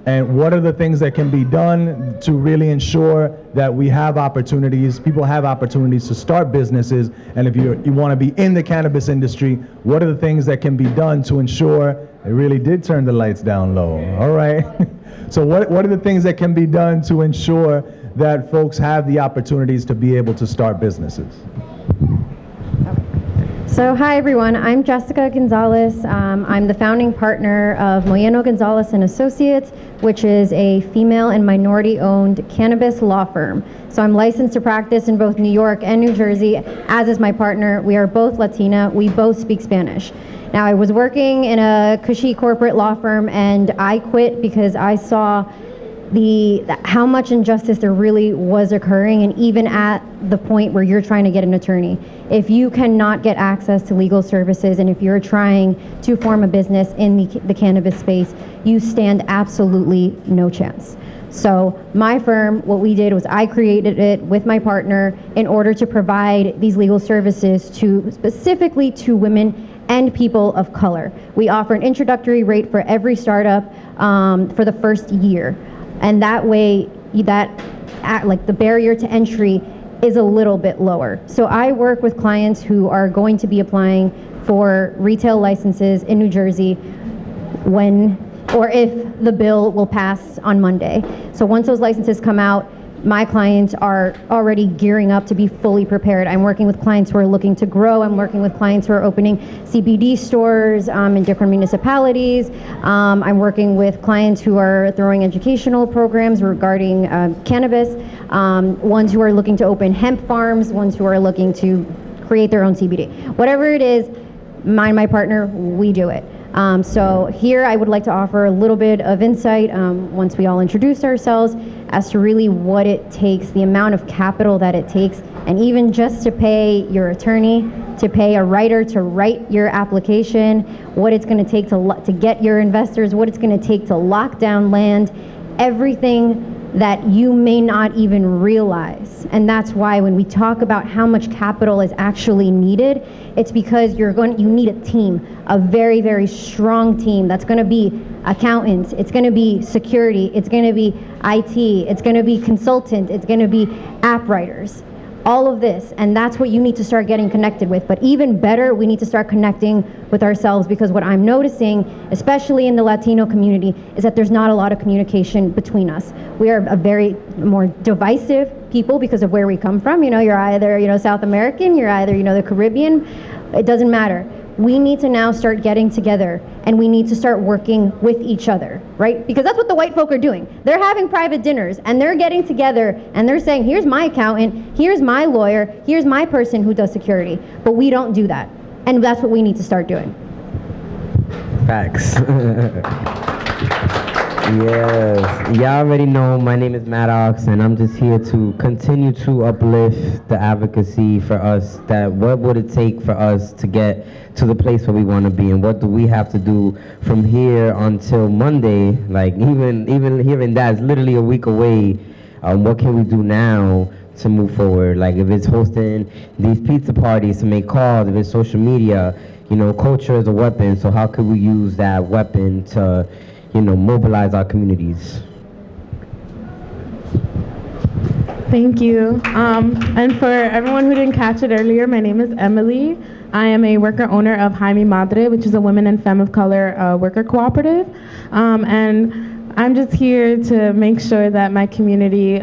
and what are the things that can be done to really ensure that we have opportunities, people have opportunities to start businesses, and if you want to be in the cannabis industry, what are the things that can be done to ensure, it really did turn the lights down low, all right. So what are the things that can be done to ensure that folks have the opportunities to be able to start businesses? So hi everyone, I'm Jessica Gonzalez. I'm the founding partner of Moyeno Gonzalez and Associates, which is a female and minority-owned cannabis law firm. So I'm licensed to practice in both New York and New Jersey, as is my partner. We are both Latina. We both speak Spanish. Now, I was working in a cushy corporate law firm, and I quit because I saw how much injustice there really was occurring, and even at the point where you're trying to get an attorney. If you cannot get access to legal services, and if you're trying to form a business in the cannabis space, you stand absolutely no chance. So my firm, what we did was I created it with my partner in order to provide these legal services specifically to women and people of color. We offer an introductory rate for every startup for the first year. And that way, like the barrier to entry is a little bit lower. So I work with clients who are going to be applying for retail licenses in New Jersey if the bill will pass on Monday. So once those licenses come out, my clients are already gearing up to be fully prepared. I'm working with clients who are looking to grow. I'm working with clients who are opening CBD stores in different municipalities. I'm working with clients who are throwing educational programs regarding cannabis, ones who are looking to open hemp farms, ones who are looking to create their own CBD. Whatever it is, my partner, we do it. So here I would like to offer a little bit of insight once we all introduce ourselves as to really what it takes, the amount of capital that it takes, and even just to pay your attorney, to pay a writer to write your application, what it's going to take to get your investors, what it's going to take to lock down land, everything that you may not even realize. And that's why when we talk about how much capital is actually needed, it's because you need a team, a very, very strong team that's going to be accountants, it's going to be security, it's going to be IT, it's going to be consultant, it's going to be app writers. All of this, and that's what you need to start getting connected with. But even better, we need to start connecting with ourselves, because what I'm noticing, especially in the Latino community, is that there's not a lot of communication between us. We are a very more divisive people because of where we come from. You know, you're either, South American, you're either, the Caribbean. It doesn't matter. We need to now start getting together, and we need to start working with each other, right? Because that's what the white folk are doing. They're having private dinners, and they're getting together, and they're saying, here's my accountant, here's my lawyer, here's my person who does security. But we don't do that, and that's what we need to start doing. Facts. Yes, y'all already know my name is Maddox, and I'm just here to continue to uplift the advocacy for us, that what would it take for us to get to the place where we want to be, and what do we have to do from here until Monday. Like even hearing that is literally a week away. What can we do now to move forward? Like if it's hosting these pizza parties to make calls, if it's social media, culture is a weapon, so how could we use that weapon to mobilize our communities? Thank you. And for everyone who didn't catch it earlier, my name is Emily. I am a worker owner of Jaime Madre, which is a women and femme of color worker cooperative. And I'm just here to make sure that my community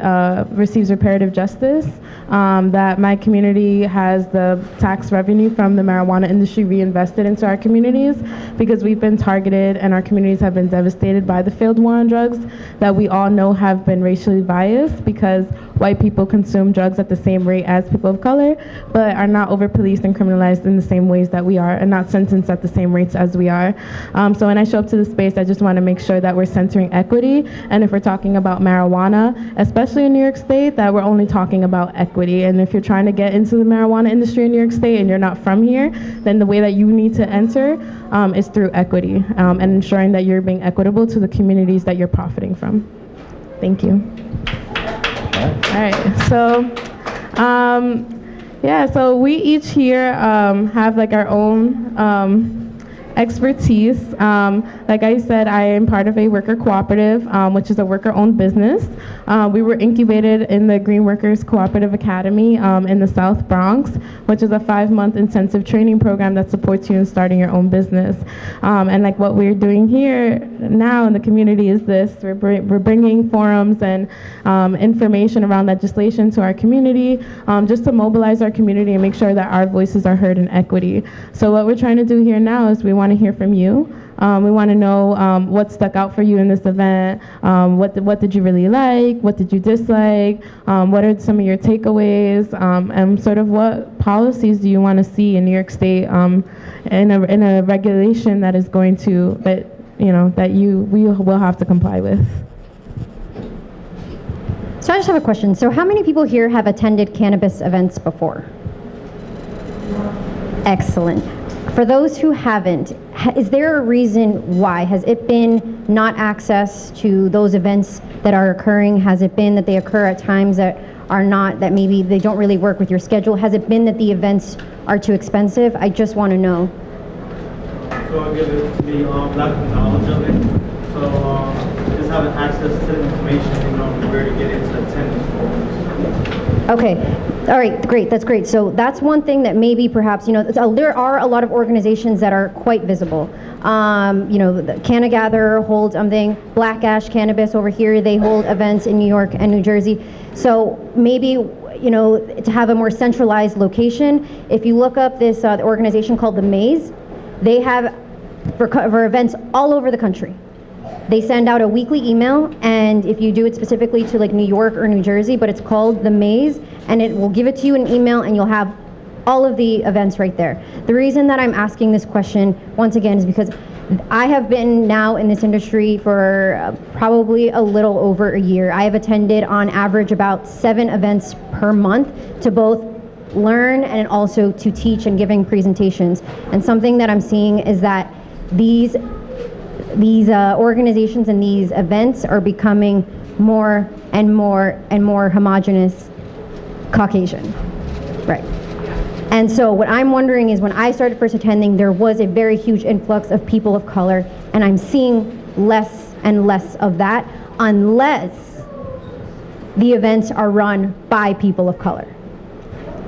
receives reparative justice, that my community has the tax revenue from the marijuana industry reinvested into our communities, because we've been targeted and our communities have been devastated by the failed war on drugs that we all know have been racially biased, because white people consume drugs at the same rate as people of color, but are not over-policed and criminalized in the same ways that we are, and not sentenced at the same rates as we are. So when I show up to the space, I just want to make sure that we're centering equity, and if we're talking about marijuana, especially in New York State, that we're only talking about equity. And if you're trying to get into the marijuana industry in New York State and you're not from here, then the way that you need to enter is through equity, and ensuring that you're being equitable to the communities that you're profiting from. Thank you. All right, so yeah, so we each here have like our own expertise. Like I said, I am part of a worker cooperative, which is a worker-owned business. We were incubated in the Green Workers Cooperative Academy in the South Bronx, which is a 5-month intensive training program that supports you in starting your own business. And like what we're doing here now in the community is this: we're bringing forums and information around legislation to our community, just to mobilize our community and make sure that our voices are heard in equity. So what we're trying to do here now is we want to hear from you. We want to know what stuck out for you in this event. What did you really like? What did you dislike? What are some of your takeaways? And sort of what policies do you want to see in New York State in a regulation that is going to we will have to comply with. So I just have a question. So how many people here have attended cannabis events before? Excellent. For those who haven't, is there a reason why? Has it been not access to those events that are occurring? Has it been that they occur at times that are not, that maybe they don't really work with your schedule? Has it been that the events are too expensive? I just want to know. So again, the lack of knowledge of it. So just having access to the information, where to get into attendance programs. Okay. All right, great, that's great. So that's one thing that maybe perhaps, there are a lot of organizations that are quite visible. The Canna Gather holds something, Black Ash Cannabis over here, they hold events in New York and New Jersey. So maybe, to have a more centralized location, if you look up this organization called the Maze, they have for events all over the country. They send out a weekly email, and if you do it specifically to like New York or New Jersey, but it's called The Maze, and it will give it to you in email, and you'll have all of the events right there. The reason that I'm asking this question, once again, is because I have been now in this industry for probably a little over a year. I have attended on average about 7 events per month to both learn and also to teach and giving presentations. And something that I'm seeing is that these organizations and these events are becoming more and more and more homogenous Caucasian, right? And so what I'm wondering is, when I started first attending, there was a very huge influx of people of color, and I'm seeing less and less of that unless the events are run by people of color.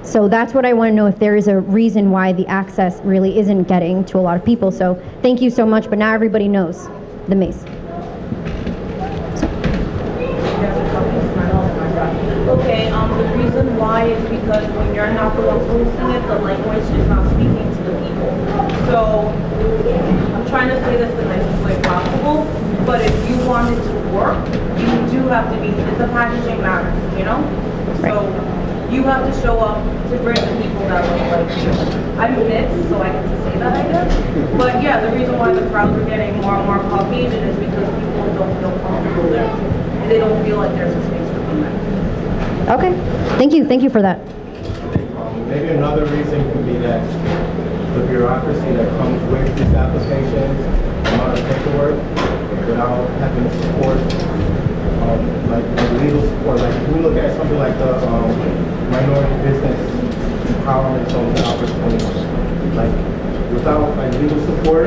So that's what I want to know, if there is a reason why the access really isn't getting to a lot of people. So thank you so much, but now everybody knows the Maze. Okay, the reason why is because when you're not the ones hosting it, the language is not speaking to the people. So I'm trying to say this the nicest way possible, but if you want it to work, you do have to be, the packaging matters, So you have to show up to bring the people that look like you. I'm mixed, so I get to say that, I guess. But yeah, the reason why the crowds are getting more and more Caucasian is because people don't feel comfortable there. They don't feel like there's a space for them there. Okay, thank you for that. Maybe another reason could be that the bureaucracy that comes with these applications, a lot of paperwork, without having support, like legal support. Like if we look at something like the minority business empowerment zone opportunity, like without like legal support,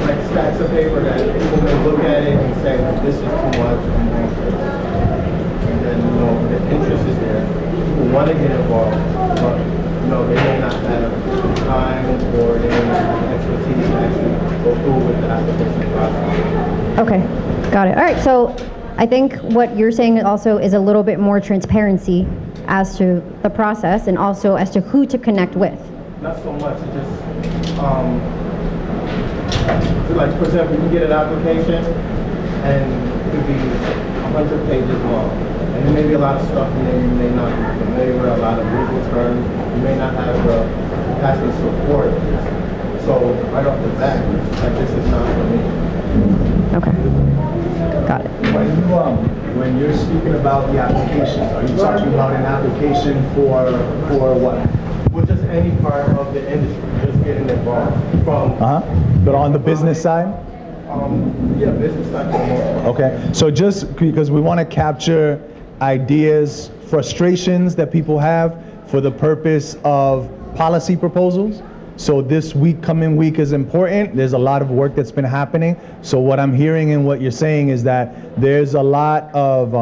like stacks of paper that people may look at it and say, this is too much, and then the interest is there. People want to get involved, but they may not have time, or they may not have the expertise to actually go through with the application process. Okay, got it. All right, so I think what you're saying also is a little bit more transparency as to the process and also as to who to connect with. Not so much, it's just, like, for example, you can get an application and it could be 100 pages long. And there may be a lot of stuff in there you may not be familiar with, a lot of legal terms. You may not have the capacity to support. So right off the bat, like, this is not for me. Okay, got it. When you're speaking about the application, are you talking about an application for what? Well, just any part of the industry, just getting involved from. But on the business side? Yeah, business side for the most part. Okay, so just because we want to capture ideas, frustrations that people have for the purpose of policy proposals. So this coming week is important. There's a lot of work that's been happening. So what I'm hearing and what you're saying is that there's a lot of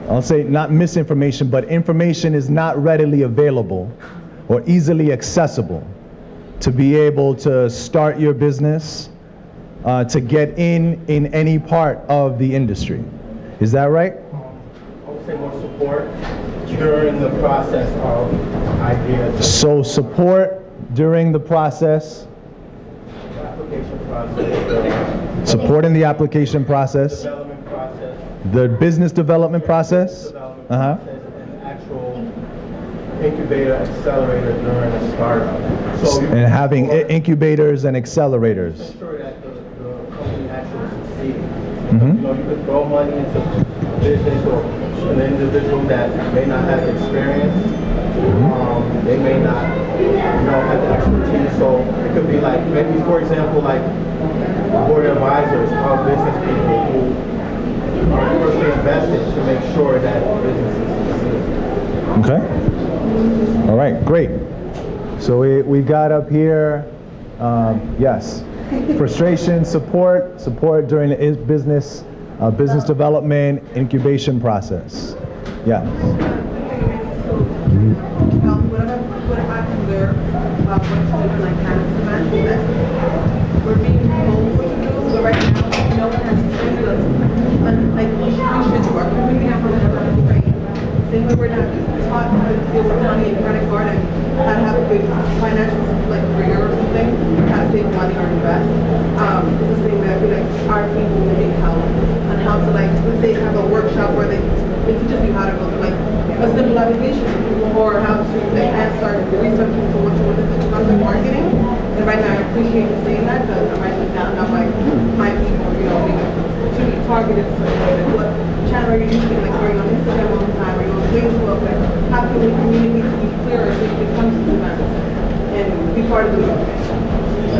I'll say not misinformation, but information is not readily available or easily accessible to be able to start your business, to get in any part of the industry. Is that right? I would say more support during the process of ideas. So support during the process, Application process. support in the application process, Development process. the business development process. Development process and actual incubator accelerator during a startup. So And having incubators and accelerators. ensure that the company actually succeeds. Mhm. You know, you could throw money into business or an individual that may not have experience. They may not, have the expertise. So it could be like, maybe for example, like board advisors or business people who are personally invested to make sure that businesses succeed. Okay. All right, great. So we got up here, yes, frustration, support during the business development, incubation process. Yeah. What I observed about what's different, like cannabis events, is that we're being told what to do, but right now, no one has trained us. Like, we should do our community and we're never trained. Same way we're not taught how to deal with money and credit card and how to have a good financial, like, rigor or something, how to save money or invest. It's the same way I feel like our people need help on how to, like, let's say have a workshop where they teaches you how to go through, like, a simple application or how to start researching to what you want to do about the marketing. And right now I appreciate you saying that because I'm writing it down. I'm like, my people, to be targeted in certain way. Like, what channel are you using? Like, are you on Instagram all the time? Are you on Facebook? Like, how can we communicate to be clearer so you can come to the events and be part of the movement?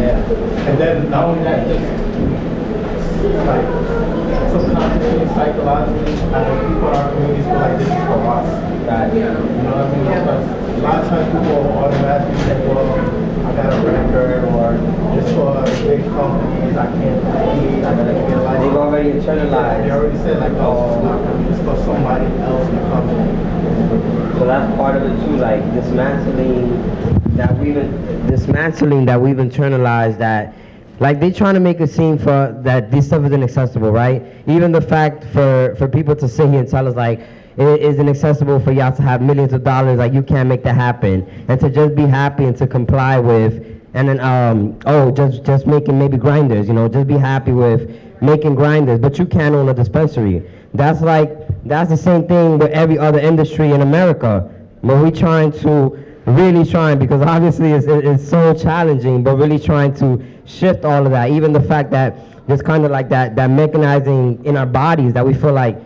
Yeah. And then not only that, just like subconsciously, psychologically, people in our communities feel like this is for us. That, you know what I mean? Because a lot of times people automatically say, well, I got a record, or it's for big companies, I can't compete, I gotta get like. They've already internalized. They already said like, oh, it's not for me, it's for somebody else in the company. So that's part of it too, like dismantling that we've internalized, that like they trying to make it seem for that this stuff is inaccessible, right? Even the fact for people to sit here and tell us like it is inaccessible for y'all to have millions of dollars, like you can't make that happen, and to just be happy and to comply with, and then just making maybe grinders, just be happy with making grinders, but you can't own a dispensary. That's the same thing with every other industry in America. But we really trying, because obviously it's so challenging, but really trying to shift all of that. Even the fact that there's kind of like that mechanizing in our bodies that we feel like,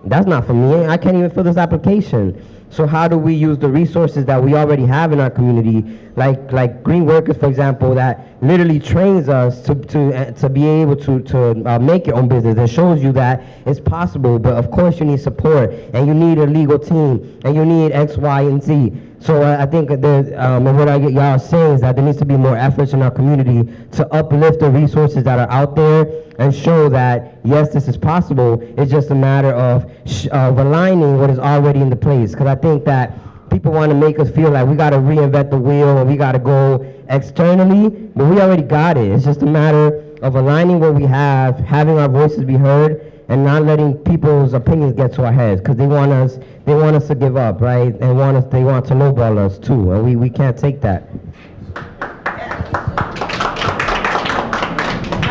that's not for me, I can't even fill this application. So how do we use the resources that we already have in our community, like Green Workers, for example, that literally trains us to be able to make your own business. It shows you that it's possible, but of course you need support, and you need a legal team, and you need X, Y, and Z. So I think what y'all saying is that there needs to be more efforts in our community to uplift the resources that are out there and show that, yes, this is possible. It's just a matter of aligning what is already in the place. Because I think that people want to make us feel like we got to reinvent the wheel and we got to go externally, but we already got it. It's just a matter of aligning what we have, having our voices be heard, and not letting people's opinions get to our heads, because they want us to give up, right? And they want to lowball us too, and we can't take that. I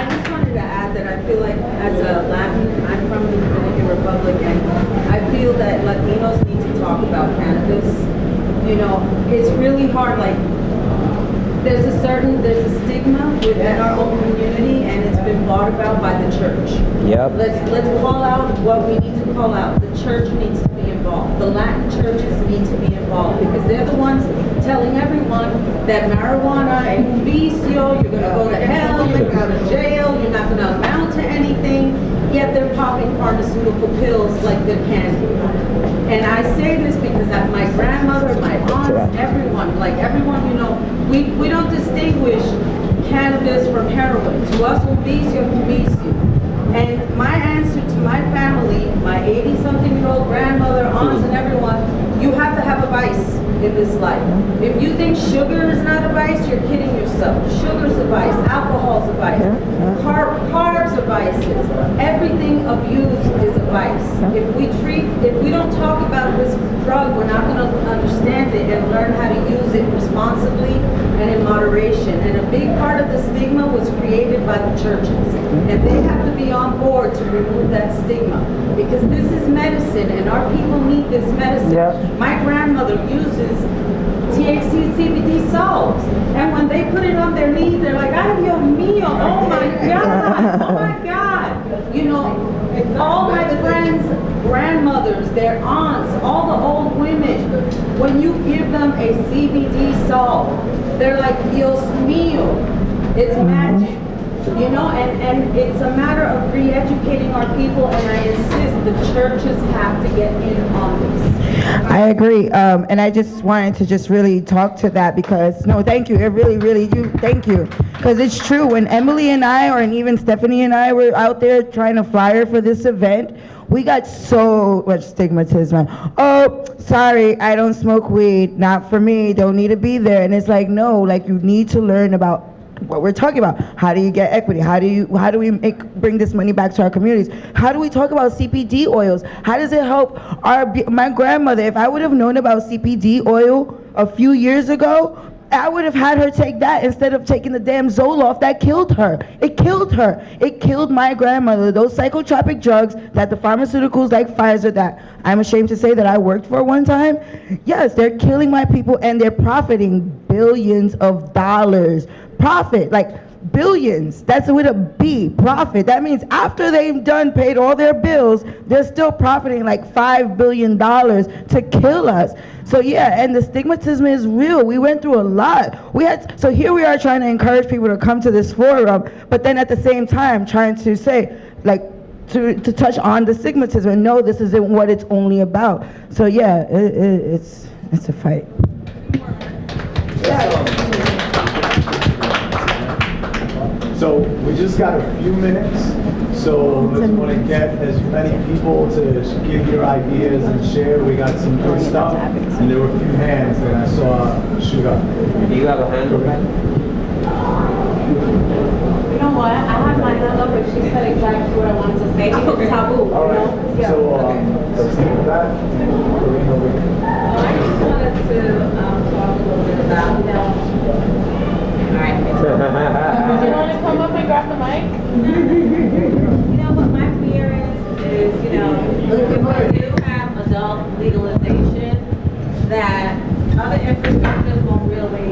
just wanted to add that I feel like as a Latin, I'm from the Dominican Republic, and I feel that Latinos need to talk about cannabis. You know, it's really hard, like, there's a stigma within our own community, and it's been brought about by the church. Yep. Let's call out what we need to call out. The church needs to be involved. The Latin churches need to be involved, because they're the ones telling everyone that marijuana es un vicio, you're gonna go to hell, you're gonna go to jail, you're not gonna amount to anything, yet they're popping pharmaceutical pills like they're candy. And I say this because my grandmother, my aunts, everyone, you know, we don't distinguish cannabis from heroin. To us, un vicio, un vicio. And my answer to my family, my 80-something-year-old grandmother, aunts, and everyone, you have to have a vice in this life. If you think sugar is not a vice, you're kidding yourself. Sugar's a vice, alcohol's a vice, carbs are vices. Everything abused is a vice. If we don't talk about this drug, we're not going to understand it and learn how to use it responsibly and in moderation. And a big part of the stigma was created by the churches. And they have to be on board to remove that stigma, because this is medicine and our people need this medicine. Yep. My grandmother uses THC CBD salts, and when they put it on their knees, they're like, ay Dios mío, oh my God, oh my God. You know, all my friends, grandmothers, their aunts, all the old women, when you give them a CBD salt, they're like, Dios mío, it's magic. You know, and it's a matter of re-educating our people, and I insist the churches have to get in on this. I agree, and I just wanted to just really talk to that, because, no, thank you, it really, thank you, because it's true. When Emily and I, or even Stephanie and I were out there trying to flyer for this event, we got so much stigmatism. Oh, sorry, I don't smoke weed, not for me, don't need to be there. And it's like, no, like, you need to learn about what we're talking about. How do you get equity? How do we bring this money back to our communities? How do we talk about CBD oils? How does it help my grandmother? If I would have known about CBD oil a few years ago, I would have had her take that instead of taking the damn Zoloft that killed her. It killed her. It killed my grandmother. Those psychotropic drugs that the pharmaceuticals like Pfizer, that I'm ashamed to say that I worked for one time, yes, they're killing my people, and they're profiting billions of dollars. Profit, like billions. That's with a B, profit. That means after they've paid all their bills, they're still profiting like $5 billion to kill us. So yeah, and the stigmatism is real. We went through a lot. So here we are trying to encourage people to come to this forum, but then at the same time trying to say, like, to touch on the stigmatism and no, this isn't what it's only about. So yeah, it's a fight. So we just got a few minutes, so let's want to get as many people to give your ideas and share. We got some good stuff, and there were a few hands that I saw shoot up. Do you have a hand over? You know what? I had my hand up, and she said exactly what I wanted to say. It's taboo. All right. Yeah. So let's take that. I just wanted to talk a little bit about, you know. All right. Do you want to come up and grab the mic? You know what my fear is, you know, if we do have adult legalization, that other infrastructures won't really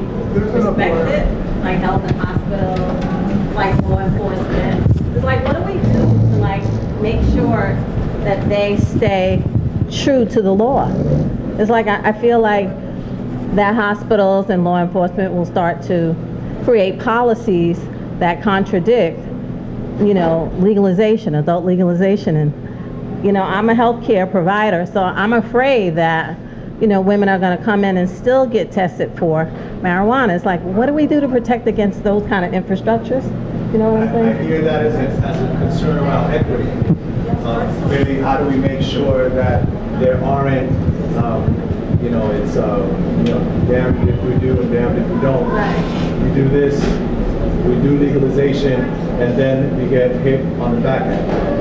respect it, like health and hospitals, like law enforcement. It's like, what do we do to like make sure that they stay true to the law? It's like, I feel like that hospitals and law enforcement will start to create policies that contradict, you know, legalization, adult legalization. And, you know, I'm a healthcare provider, so I'm afraid that, you know, women are going to come in and still get tested for marijuana. It's like, what do we do to protect against those kind of infrastructures? You know what I'm saying? I hear that as a concern around equity. Maybe how do we make sure that there aren't you know, it's, damned if we do and damned if we don't. We do this, we do legalization, and then we get hit on the back end.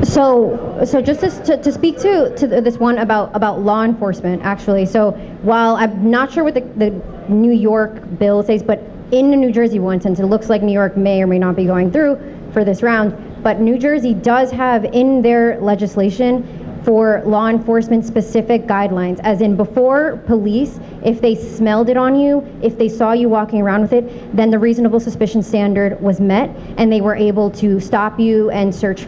So just to speak to this one about law enforcement, actually. So while I'm not sure what the New York bill says, but in the New Jersey one, since it looks like New York may or may not be going through for this round, but New Jersey does have in their legislation for law enforcement specific guidelines, as in before police, if they smelled it on you, if they saw you walking around with it, then the reasonable suspicion standard was met and they were able to stop you and search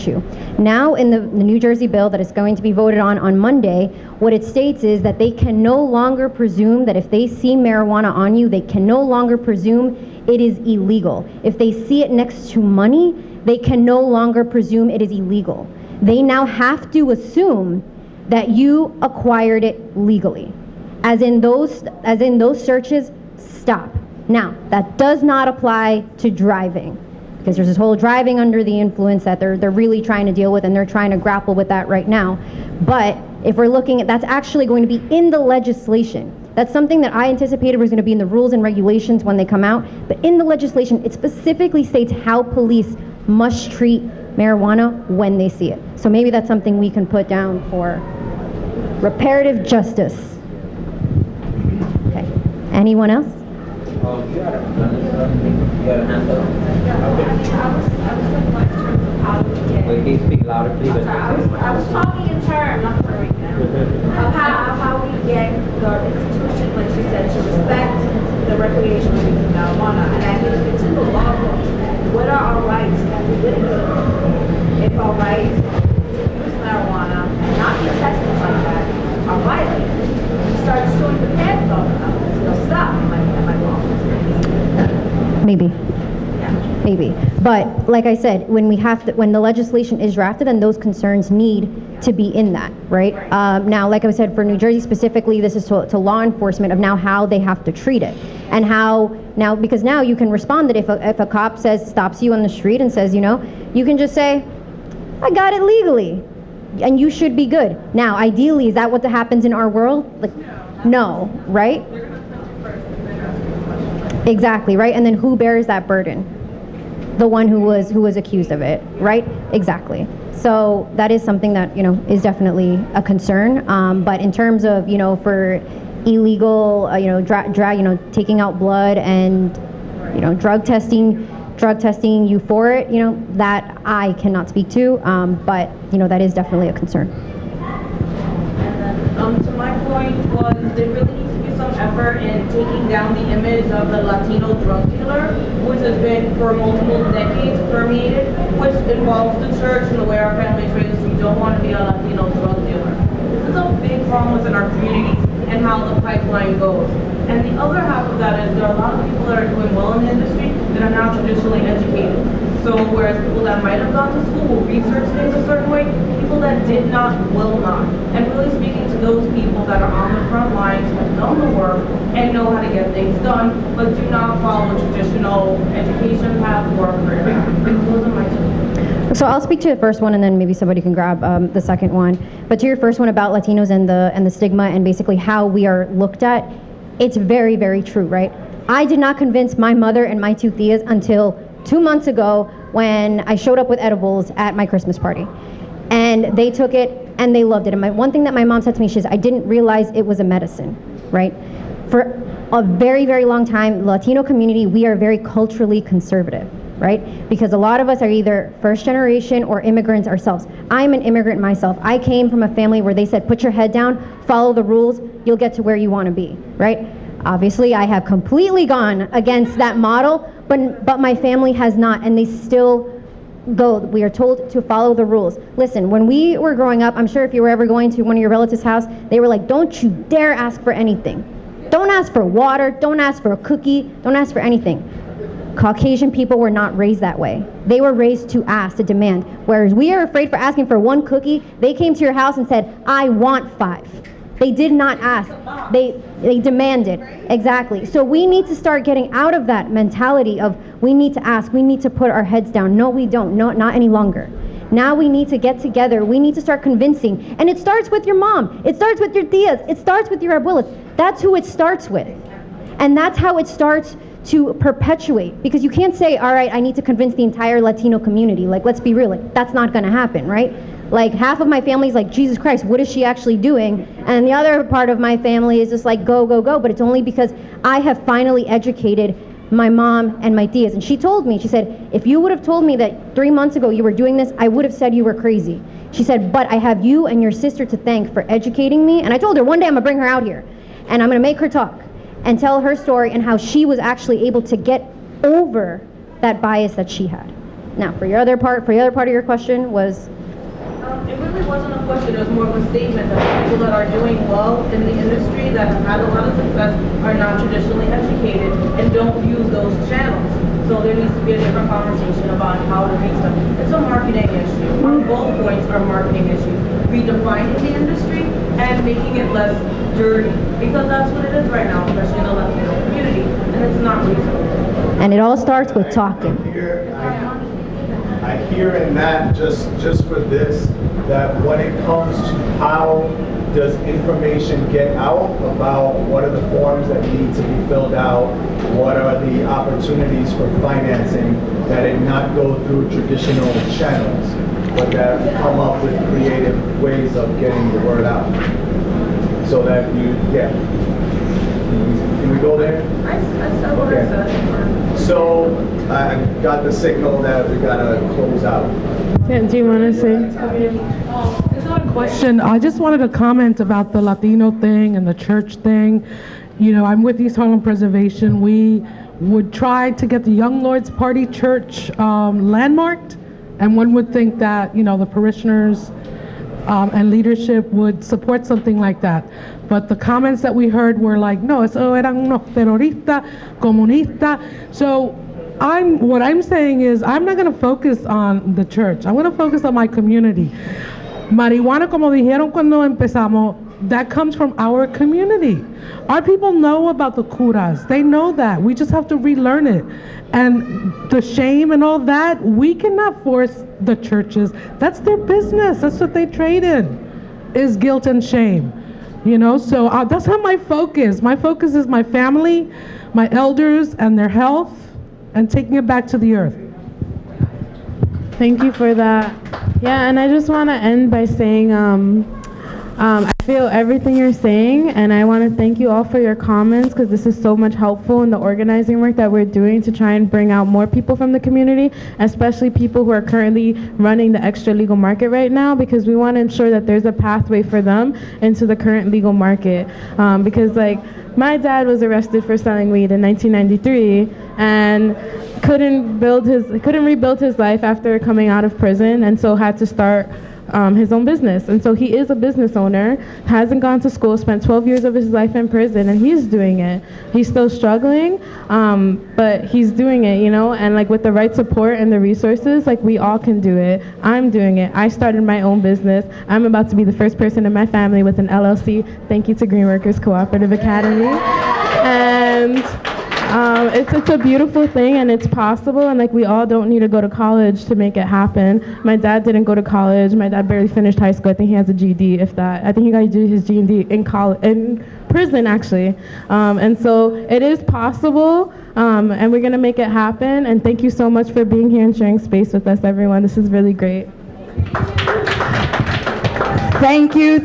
you. Now in the New Jersey bill that is going to be voted on Monday, what it states is that they can no longer presume that if they see marijuana on you, they can no longer presume it is illegal. If they see it next to money, they can no longer presume it is illegal. They now have to assume that you acquired it legally. As in those searches, stop. Now, that does not apply to driving, because there's this whole driving under the influence that they're really trying to deal with, and they're trying to grapple with that right now. But if we're looking at, that's actually going to be in the legislation. That's something that I anticipated was going to be in the rules and regulations when they come out. But in the legislation, it specifically states how police must treat marijuana when they see it. So maybe that's something we can put down for reparative justice. Okay. Anyone else? Oh, you got a hand up. Wait, can you speak louder, please? I was talking in terms, not Puerto Rican, of how we get the institutions, like she said, to respect the recreational use of marijuana. And I think it's in the law books. What are our rights as we live? If our rights to use marijuana and not be tested like that are violated, we start suing the parents of them. They'll stop. Am I wrong? Maybe. Maybe. But like I said, when the legislation is drafted, then those concerns need to be in that, right? Now, like I said, for New Jersey specifically, this is to law enforcement of now how they have to treat it. And how now, because now you can respond that if a cop stops you on the street and says, you know, you can just say, I got it legally, and you should be good. Now, ideally, is that what happens in our world? Like, no, right? Exactly, right? And then who bears that burden? The one who was accused of it, right? Exactly. So that is something that, you know, is definitely a concern. But in terms of, you know, for illegal, taking out blood and, you know, drug testing you for it, you know, that I cannot speak to. But, you know, that is definitely a concern. To my point was there really needs to be some effort in taking down the image of the Latino drug dealer, which has been for multiple decades permeated, which involves the church and the way our families raised. We don't want to be a Latino drug dealer. This is a big problem within our communities and how the pipeline goes. And the other half of that is there are a lot of people that are doing well in the industry that are not traditionally educated. So whereas people that might have gone to school will research things a certain way, people that did not will not. And really speaking to those people that are on the front lines, have done the work, and know how to get things done, but do not follow a traditional education path or career path. Those are my two. So I'll speak to the first one, and then maybe somebody can grab the second one. But to your first one about Latinos and the stigma and basically how we are looked at, it's very, very true, right? I did not convince my mother and my two tias until 2 months ago when I showed up with edibles at my Christmas party. And they took it and they loved it. And one thing that my mom said to me, she says, I didn't realize it was a medicine, right? For a very, very long time, the Latino community, we are very culturally conservative, right? Because a lot of us are either first generation or immigrants ourselves. I'm an immigrant myself. I came from a family where they said, put your head down, follow the rules, you'll get to where you want to be, right? Obviously, I have completely gone against that model, but my family has not, and they still go. We are told to follow the rules. Listen, when we were growing up, I'm sure if you were ever going to one of your relatives' house, they were like, don't you dare ask for anything. Don't ask for water, don't ask for a cookie, don't ask for anything. Caucasian people were not raised that way. They were raised to ask, to demand. Whereas we are afraid for asking for one cookie, they came to your house and said, I want 5. They did not ask. They demanded. Exactly. So we need to start getting out of that mentality of we need to ask, we need to put our heads down. No, we don't. No, not any longer. Now we need to get together. We need to start convincing. And it starts with your mom. It starts with your tias. It starts with your abuelas. That's who it starts with. And that's how it starts to perpetuate. Because you can't say, all right, I need to convince the entire Latino community. Like, let's be real. Like, that's not going to happen, right? Like, half of my family's like, Jesus Christ, what is she actually doing? And the other part of my family is just like, go, go, go. But it's only because I have finally educated my mom and my tias. And she told me, she said, if you would have told me that 3 months ago you were doing this, I would have said you were crazy. She said, but I have you and your sister to thank for educating me. And I told her one day I'm gonna bring her out here and I'm gonna make her talk and tell her story and how she was actually able to get over that bias that she had. Now, for the other part of your question was, it really wasn't a question, it was more of a statement that people that are doing well in the industry, that have had a lot of success, are not traditionally educated and don't use those channels. So there needs to be a different conversation about how to reach them. It's a marketing issue. On both points are marketing issues. Redefining the industry and making it less dirty. Because that's what it is right now, especially in the Latino community. And it's not reasonable. and it all starts with talking. I hear in that, just for this, that when it comes to how does information get out about what are the forms that need to be filled out, what are the opportunities for financing, that it not go through traditional channels, but that come up with creative ways of getting the word out. So that can we go there? I said what I said. So I got the signal that we gotta close out. Yeah, do you want to say? It's not a question. I just wanted to comment about the Latino thing and the church thing. You know, I'm with East Harlem Preservation. We would try to get the Young Lords Party Church landmarked, and one would think that, you know, the parishioners and leadership would support something like that. But the comments that we heard were like, no, eso eran unos terroristas, comunistas. So what I'm saying is, I'm not going to focus on the church. I'm going to focus on my community. Marihuana, como dijeron cuando empezamos, that comes from our community. Our people know about the curas. They know that. We just have to relearn it. And the shame and all that, we cannot force the churches. That's their business. That's what they trade in, is guilt and shame. You know, so that's not my focus. My focus is my family, my elders, and their health, and taking it back to the earth. Thank you for that. Yeah, and I just want to end by saying I feel everything you're saying, and I want to thank you all for your comments, because this is so much helpful in the organizing work that we're doing to try and bring out more people from the community, especially people who are currently running the extra legal market right now, because we want to ensure that there's a pathway for them into the current legal market. Because like, my dad was arrested for selling weed in 1993 and couldn't rebuild his life after coming out of prison, and so had to start his own business. And so he is a business owner, hasn't gone to school, spent 12 years of his life in prison, and he's doing it. He's still struggling, but he's doing it, you know, and like with the right support and the resources, like we all can do it. I'm doing it. I started my own business. I'm about to be the first person in my family with an LLC. Thank you to Green Workers Cooperative Academy. And it's a beautiful thing, and it's possible, and like we all don't need to go to college to make it happen. My dad didn't go to college. My dad barely finished high school. I think he has a GED, if that. I think he got to do his GED in prison actually. And so it is possible, and we're gonna make it happen. And thank you so much for being here and sharing space with us, everyone. This is really great. Thank you,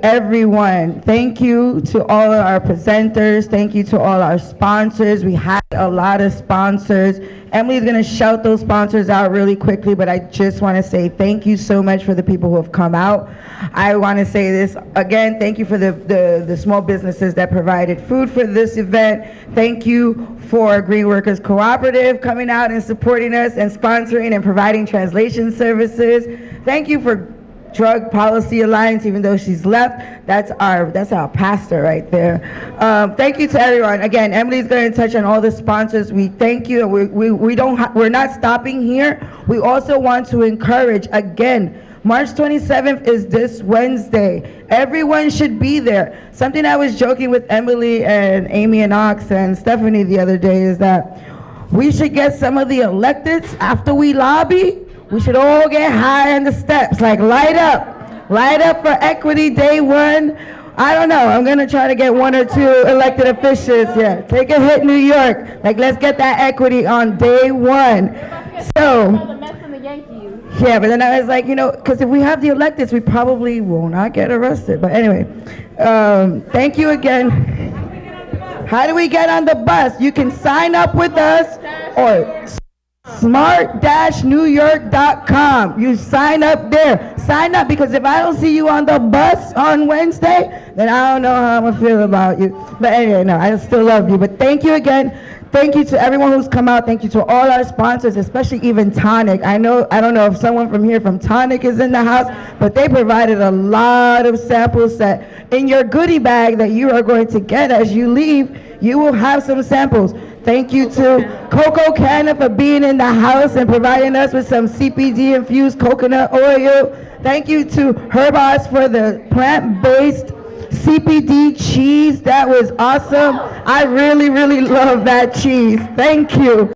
everyone. Thank you to all of our presenters. Thank you to all our sponsors. We had a lot of sponsors. Emily's going to shout those sponsors out really quickly, but I just want to say thank you so much for the people who have come out. I want to say this again, thank you for the small businesses that provided food for this event. Thank you for Green Workers Cooperative coming out and supporting us and sponsoring and providing translation services. Thank you for Drug Policy Alliance, even though she's left. That's our pastor right there. Thank you to everyone. Again, Emily's going to touch on all the sponsors. We thank you, and we're not stopping here. We also want to encourage, again, March 27th is this Wednesday. Everyone should be there. Something I was joking with Emily and Amy and Ox and Stephanie the other day is that we should get some of the electeds, after we lobby, We should all get high on the steps, like light up for equity day one. I don't know, I'm gonna try to get 1 or 2 elected officials, yeah. Take a hit, New York. Like, let's get that equity on day one. So, yeah, but then I was like, because if we have the electeds, we probably will not get arrested. But anyway, thank you again. How do we get on the bus? You can sign up with us or smart-newyork.com. You sign up there. Sign up, because if I don't see you on the bus on Wednesday, then I don't know how I'm gonna feel about you. But anyway, no, I still love you. But thank you again. Thank you to everyone who's come out. Thank you to all our sponsors, especially even Tonic. I don't know if someone from here from Tonic is in the house, but they provided a lot of samples that in your goodie bag that you are going to get as you leave, you will have some samples. Thank you to Coco Canna for being in the house and providing us with some CBD-infused coconut oil. Thank you to Herbos for the plant-based CBD cheese. That was awesome. I really, really love that cheese. Thank you.